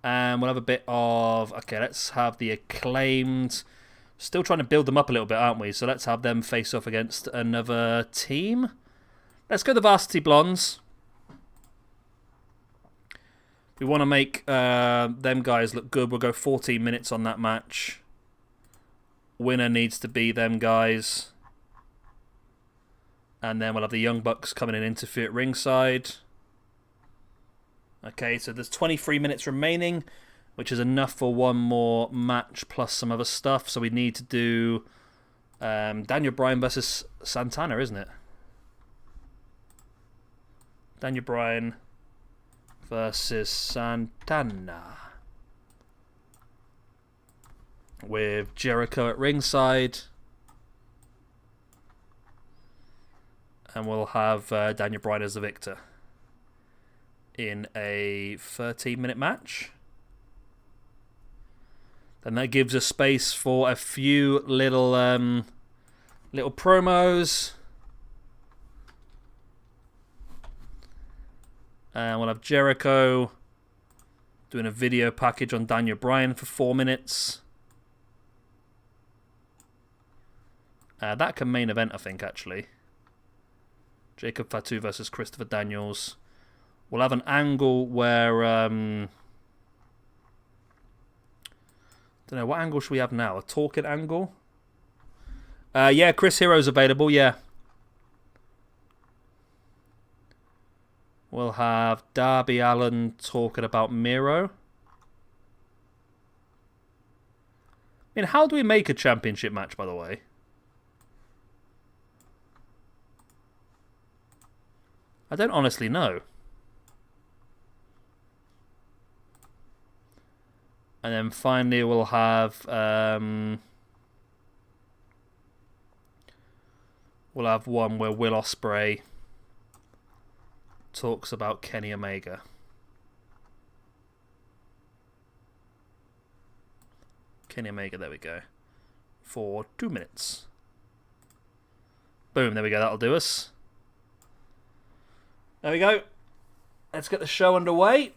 And we'll have a bit of... Okay, let's have the Acclaimed. Still trying to build them up a little bit, aren't we? So let's have them face off against another team. Let's go the Varsity Blondes. We want to make them guys look good. We'll go 14 minutes on that match. Winner needs to be them guys. And then we'll have the Young Bucks coming in and interfere at ringside. Okay, so there's 23 minutes remaining, which is enough for one more match plus some other stuff. So we need to do Daniel Bryan versus Santana, isn't it? Daniel Bryan versus Santana. With Jericho at ringside. And we'll have Daniel Bryan as the victor in a 13-minute match. Then that gives us space for a few little promos. And we'll have Jericho doing a video package on Daniel Bryan for 4 minutes. That can main event, I think, actually. Jacob Fatu versus Christopher Daniels. We'll have an angle where... don't know, what angle should we have now? A talking angle? Yeah, Chris Hero's available, yeah. We'll have Darby Allin talking about Miro. I mean, how do we make a championship match, by the way? I don't honestly know. And then finally we'll have one where Will Ospreay talks about Kenny Omega. Kenny Omega, there we go. For 2 minutes. Boom, there we go, that'll do us. There we go. Let's get the show underway.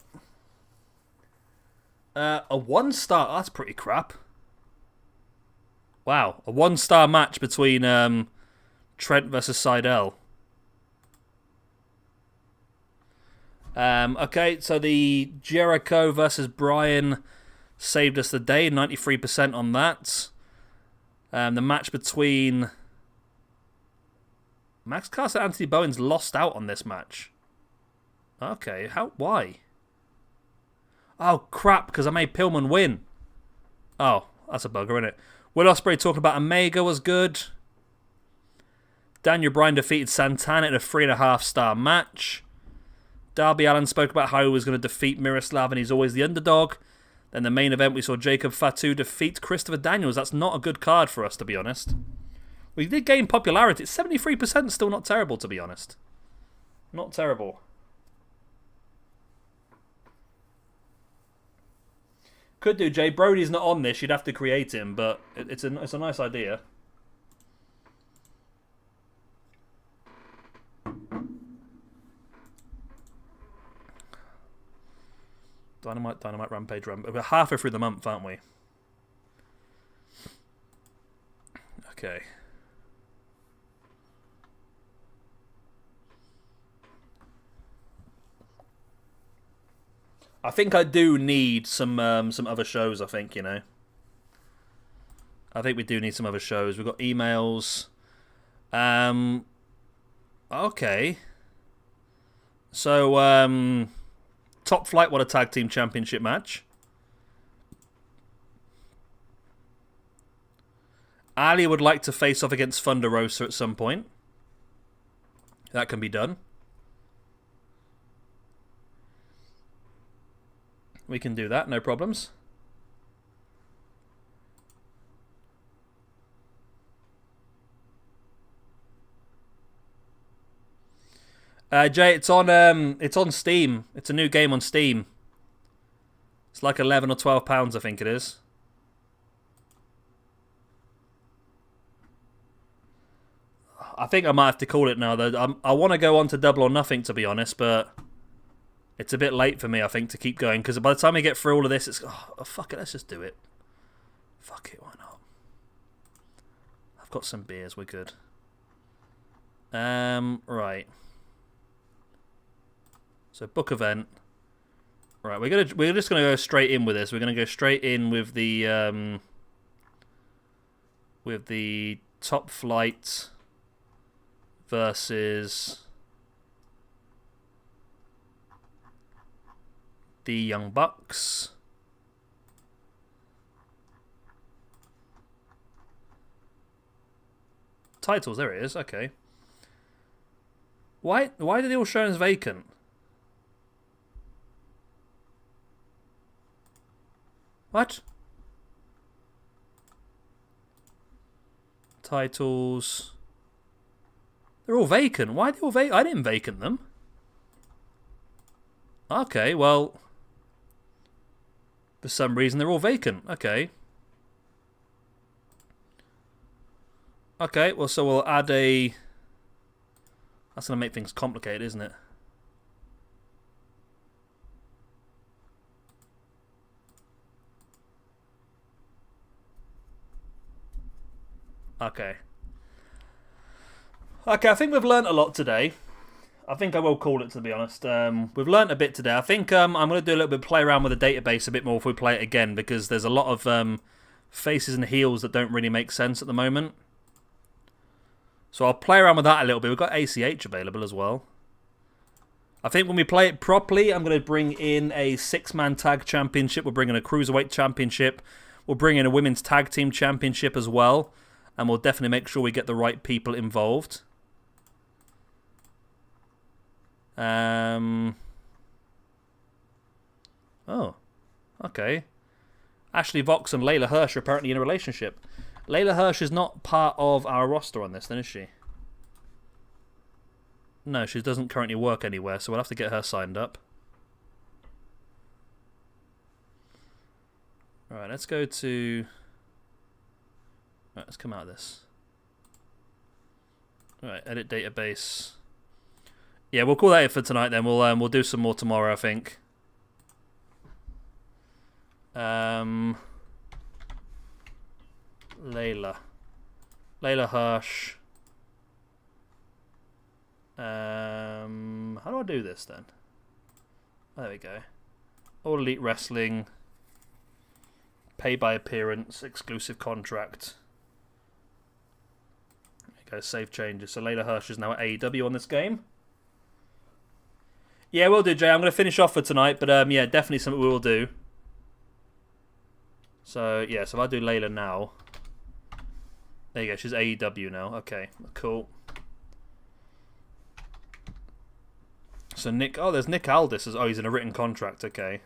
A 1-star... That's pretty crap. Wow. A 1-star match between Trent versus Seidel. Okay, so the Jericho versus Bryan saved us the day. 93% on that. The match between... Max Caster and Anthony Bowens lost out on this match. Okay, why? Oh, crap, because I made Pillman win. Oh, that's a bugger, isn't it? Will Ospreay talking about Omega was good. Daniel Bryan defeated Santana in a 3.5-star match. Darby Allin spoke about how he was going to defeat Miroslav and he's always the underdog. Then the main event, we saw Jacob Fatu defeat Christopher Daniels. That's not a good card for us, to be honest. We did gain popularity. It's 73%, still not terrible, to be honest. Not terrible. Could do, Jay. Brody's not on this. You'd have to create him, but it's a nice idea. Dynamite, Rampage. We're halfway through the month, aren't we? Okay. I think I do need some other shows, I think, you know. I think we do need some other shows. We've got emails. Okay. So, Top Flight won a tag team championship match. Ali would like to face off against Thunder Rosa at some point. That can be done. We can do that, no problems. Jay, it's on Steam. It's a new game on Steam. It's like £11 or £12, I think it is. I think I might have to call it now, though. I want to go on to Double or Nothing, to be honest, but it's a bit late for me, I think, to keep going, because by the time we get through all of this, it's... Oh, fuck it, let's just do it. Fuck it, why not? I've got some beers, we're good. Right. So, book event. Right, we're just gonna go straight in with this. We're gonna go straight in with the with the Top Flight versus the Young Bucks. Titles, there it is. Okay. Why did they all show as vacant? What? Titles. They're all vacant. Why are they all vacant? I didn't vacant them. Okay, well. For some reason, they're all vacant. Okay. Okay, well, so we'll add a... That's going to make things complicated, isn't it? Okay. Okay, I think we've learnt a lot today. I think I will call it, to be honest. We've learnt a bit today. I think I'm going to do a little bit, play around with the database a bit more if we play it again, because there's a lot of faces and heels that don't really make sense at the moment. So I'll play around with that a little bit. We've got ACH available as well. I think when we play it properly, I'm going to bring in a 6-man tag championship. We'll bring in a cruiserweight championship. We'll bring in a women's tag team championship as well. And we'll definitely make sure we get the right people involved. Oh. Okay. Ashley Vox and Layla Hirsch are apparently in a relationship. Layla Hirsch is not part of our roster on this, then, is she? No, she doesn't currently work anywhere, so we'll have to get her signed up. Alright, let's go to... Alright, let's come out of this. Alright, edit database. Yeah, we'll call that it for tonight then. We'll do some more tomorrow, I think. Layla Hirsch. How do I do this then? There we go. All Elite Wrestling. Pay by appearance. Exclusive contract. There you go. Save changes. So Layla Hirsch is now at AEW on this game. Yeah, we'll do, Jay. I'm going to finish off for tonight, but yeah, definitely something we will do. So yeah, so if I do Layla now. There you go, she's AEW now. Okay, cool. So Nick, oh, there's Nick Aldis. Oh, he's in a written contract. Okay.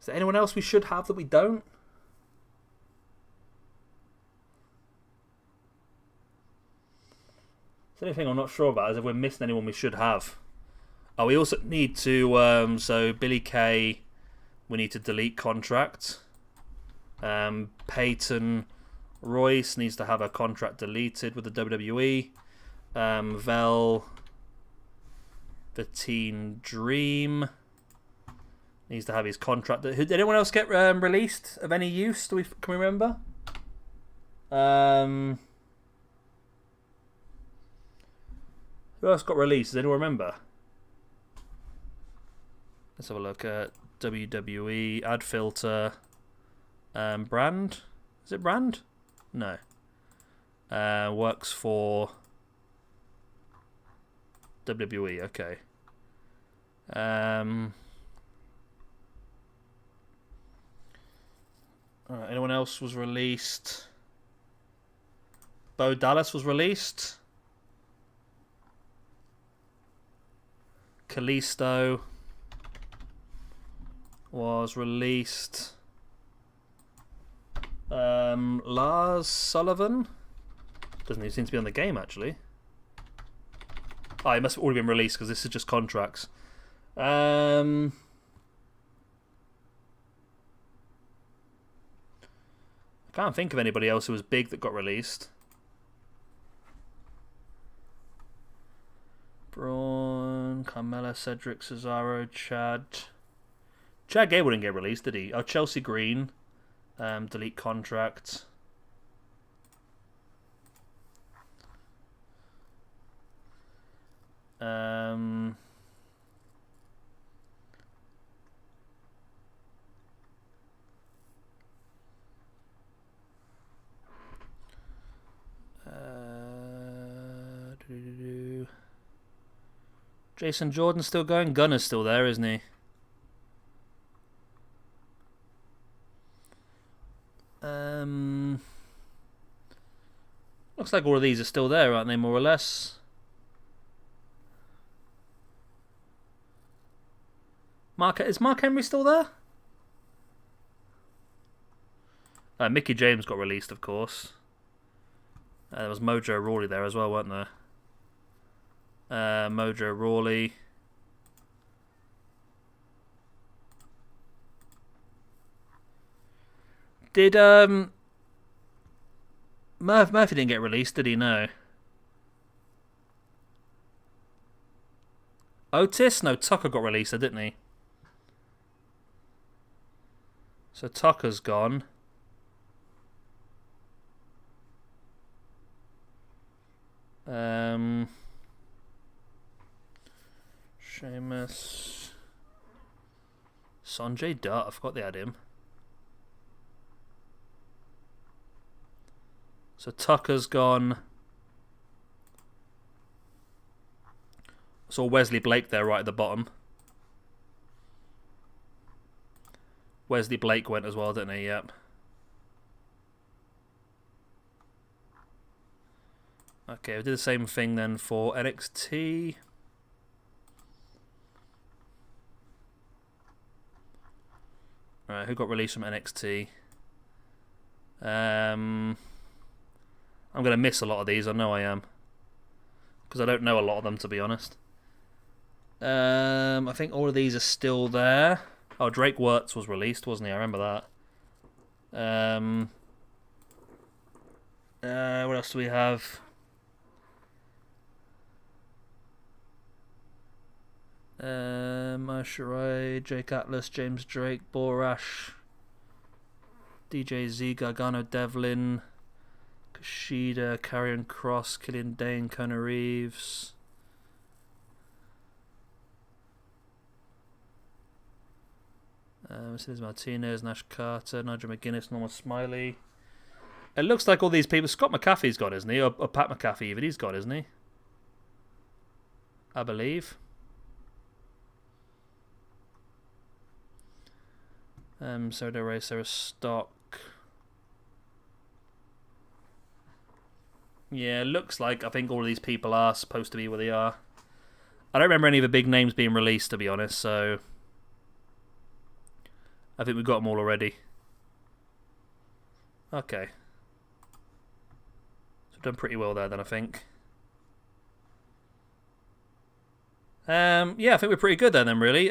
Is there anyone else we should have that we don't? The only thing I'm not sure about is if we're missing anyone we should have. Oh, we also need to, so Billy Kay, we need to delete contract. Peyton Royce needs to have her contract deleted with the WWE. Vel the Teen Dream needs to have his contract. Did anyone else get released of any use? Can we remember? Who else got released? Does anyone remember? Let's have a look at WWE ad filter. Brand? Is it Brand? No. Works for WWE. Okay. Alright, anyone else was released? Bo Dallas was released. Kalisto was released. Lars Sullivan doesn't even seem to be on the game actually. Oh, he must have already been released because this is just contracts. I can't think of anybody else who was big that got released. Braun, Carmella, Cedric, Cesaro, Chad. Chad Gable didn't get released, did he? Oh, Chelsea Green. Delete contract. Jason Jordan's still going. Gunner's still there, isn't he? Looks like all of these are still there, aren't they, more or less? Is Mark Henry still there? Mickey James got released, of course. There was Mojo Rawley there as well, weren't there? Mojo Rawley. Did Murphy didn't get released, did he? No. Otis? No, Tucker got released, didn't he? So Tucker's gone. Sheamus. Sanjay Dutt, I forgot they had him. So Tucker's gone. Saw Wesley Blake there right at the bottom. Wesley Blake went as well, didn't he? Yep. Okay, we did the same thing then for NXT. Alright, who got released from NXT? I'm going to miss a lot of these, I know I am. Because I don't know a lot of them, to be honest. I think all of these are still there. Oh, Drake Wirtz was released, wasn't he? I remember that. What else do we have? Shirai, Jake Atlas, James Drake, Borash, DJ Z, Gargano Devlin, Kushida, Karrion Kross, Killian Dane, Kona Reeves. Mercedes Martinez, Nash Carter, Nigel McGuinness, Norman Smiley. It looks like all these people. Scott McAfee's gone, isn't he? Or Pat McAfee, even he's gone, isn't he? I believe. Soda Ray, Sarah Stock. Yeah, looks like I think all of these people are supposed to be where they are. I don't remember any of the big names being released, to be honest, so I think we've got them all already. Okay. So we've done pretty well there then, I think. Yeah, I think we're pretty good there then, really.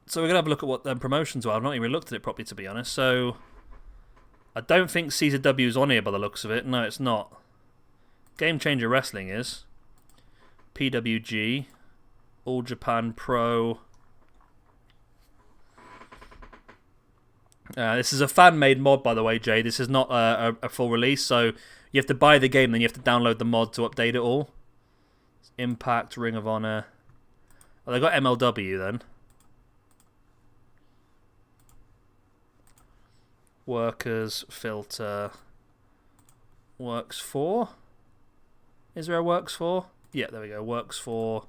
So we're going to have a look at what promotions are. I've not even looked at it properly, to be honest. So I don't think CZW is on here by the looks of it. No, it's not. Game Changer Wrestling is. PWG. All Japan Pro. This is a fan-made mod, by the way, Jay. This is not a full release, so you have to buy the game, then you have to download the mod to update it all. Impact, Ring of Honor. Oh, they got MLW then. Workers, Filter. Works for. Is there a Works for? Yeah, there we go. Works for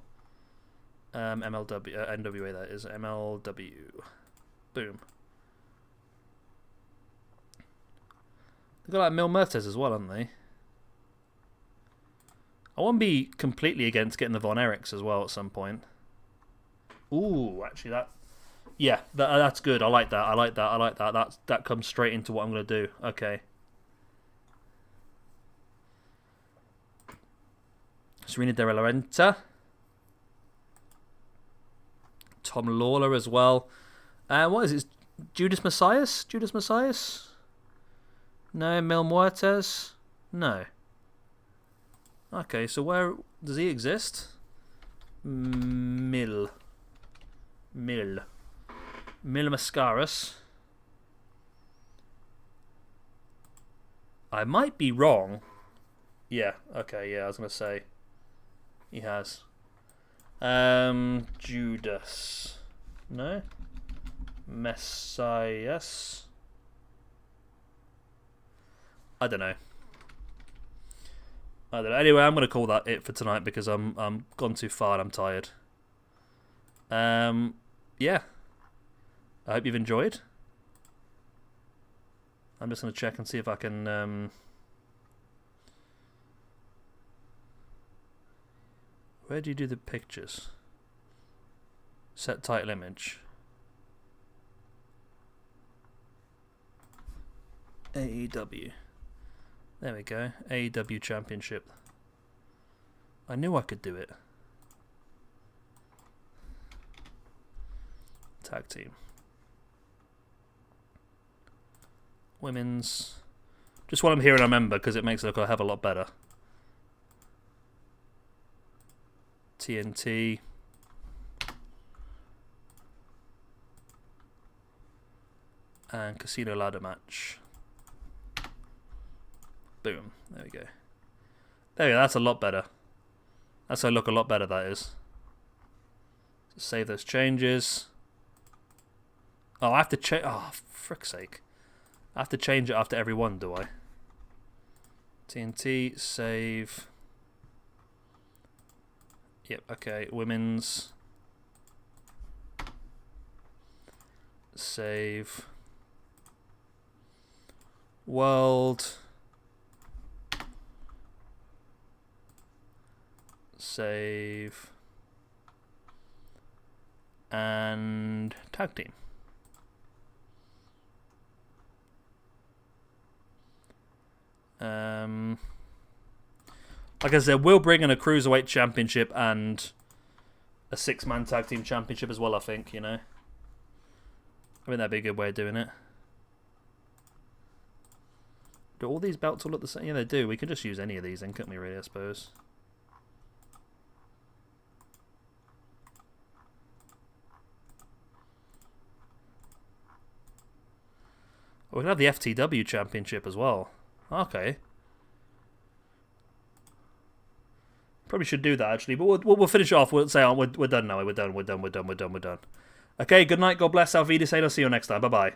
MLW, NWA, that is. MLW. Boom. They've got like Mil Mertes as well, haven't they? I won't be completely against getting the Von Erichs as well at some point. Ooh, actually that... Yeah, that's good. I like that. I like that. That comes straight into what I'm going to do. Okay. Serena De La Renta. Tom Lawler as well. What is it? Judas Messias? Judas Messias? No. Mil Muertes? No. Okay, so where does he exist? Mil Mascaras. I might be wrong. Yeah, okay, yeah, I was going to say. He has. Judas. No? Messias. I don't know. Anyway, I'm going to call that it for tonight because I'm gone too far and I'm tired. Yeah. I hope you've enjoyed. I'm just going to check and see if I can... Where do you do the pictures? Set title image. AEW. There we go. AEW Championship. I knew I could do it. Tag team. Women's. Just what I'm hearing, I remember, because it makes it look a hell of a lot better. TNT. And Casino Ladder Match. Boom. There we go. There we go. That's a lot better. That's going to look a lot better, that is. So save those changes. Oh, I have to change... Oh, frick's sake. I have to change it after every one, do I? TNT, save... Yep, okay. Women's... Save... World... Save... And... Tag team. Like I said, we'll bring in a Cruiserweight Championship and a 6-man Tag Team Championship as well, I think, you know. I think that'd be a good way of doing it. Do all these belts all look the same? Yeah, they do. We could just use any of these then, couldn't we, really, I suppose? Oh, we can have the FTW Championship as well. Okay. Probably should do that, actually. But we'll finish it off. We'll say, oh, we're done now. We're done. Okay, good night. God bless. Auf Wiedersehen. I'll see you next time. Bye-bye.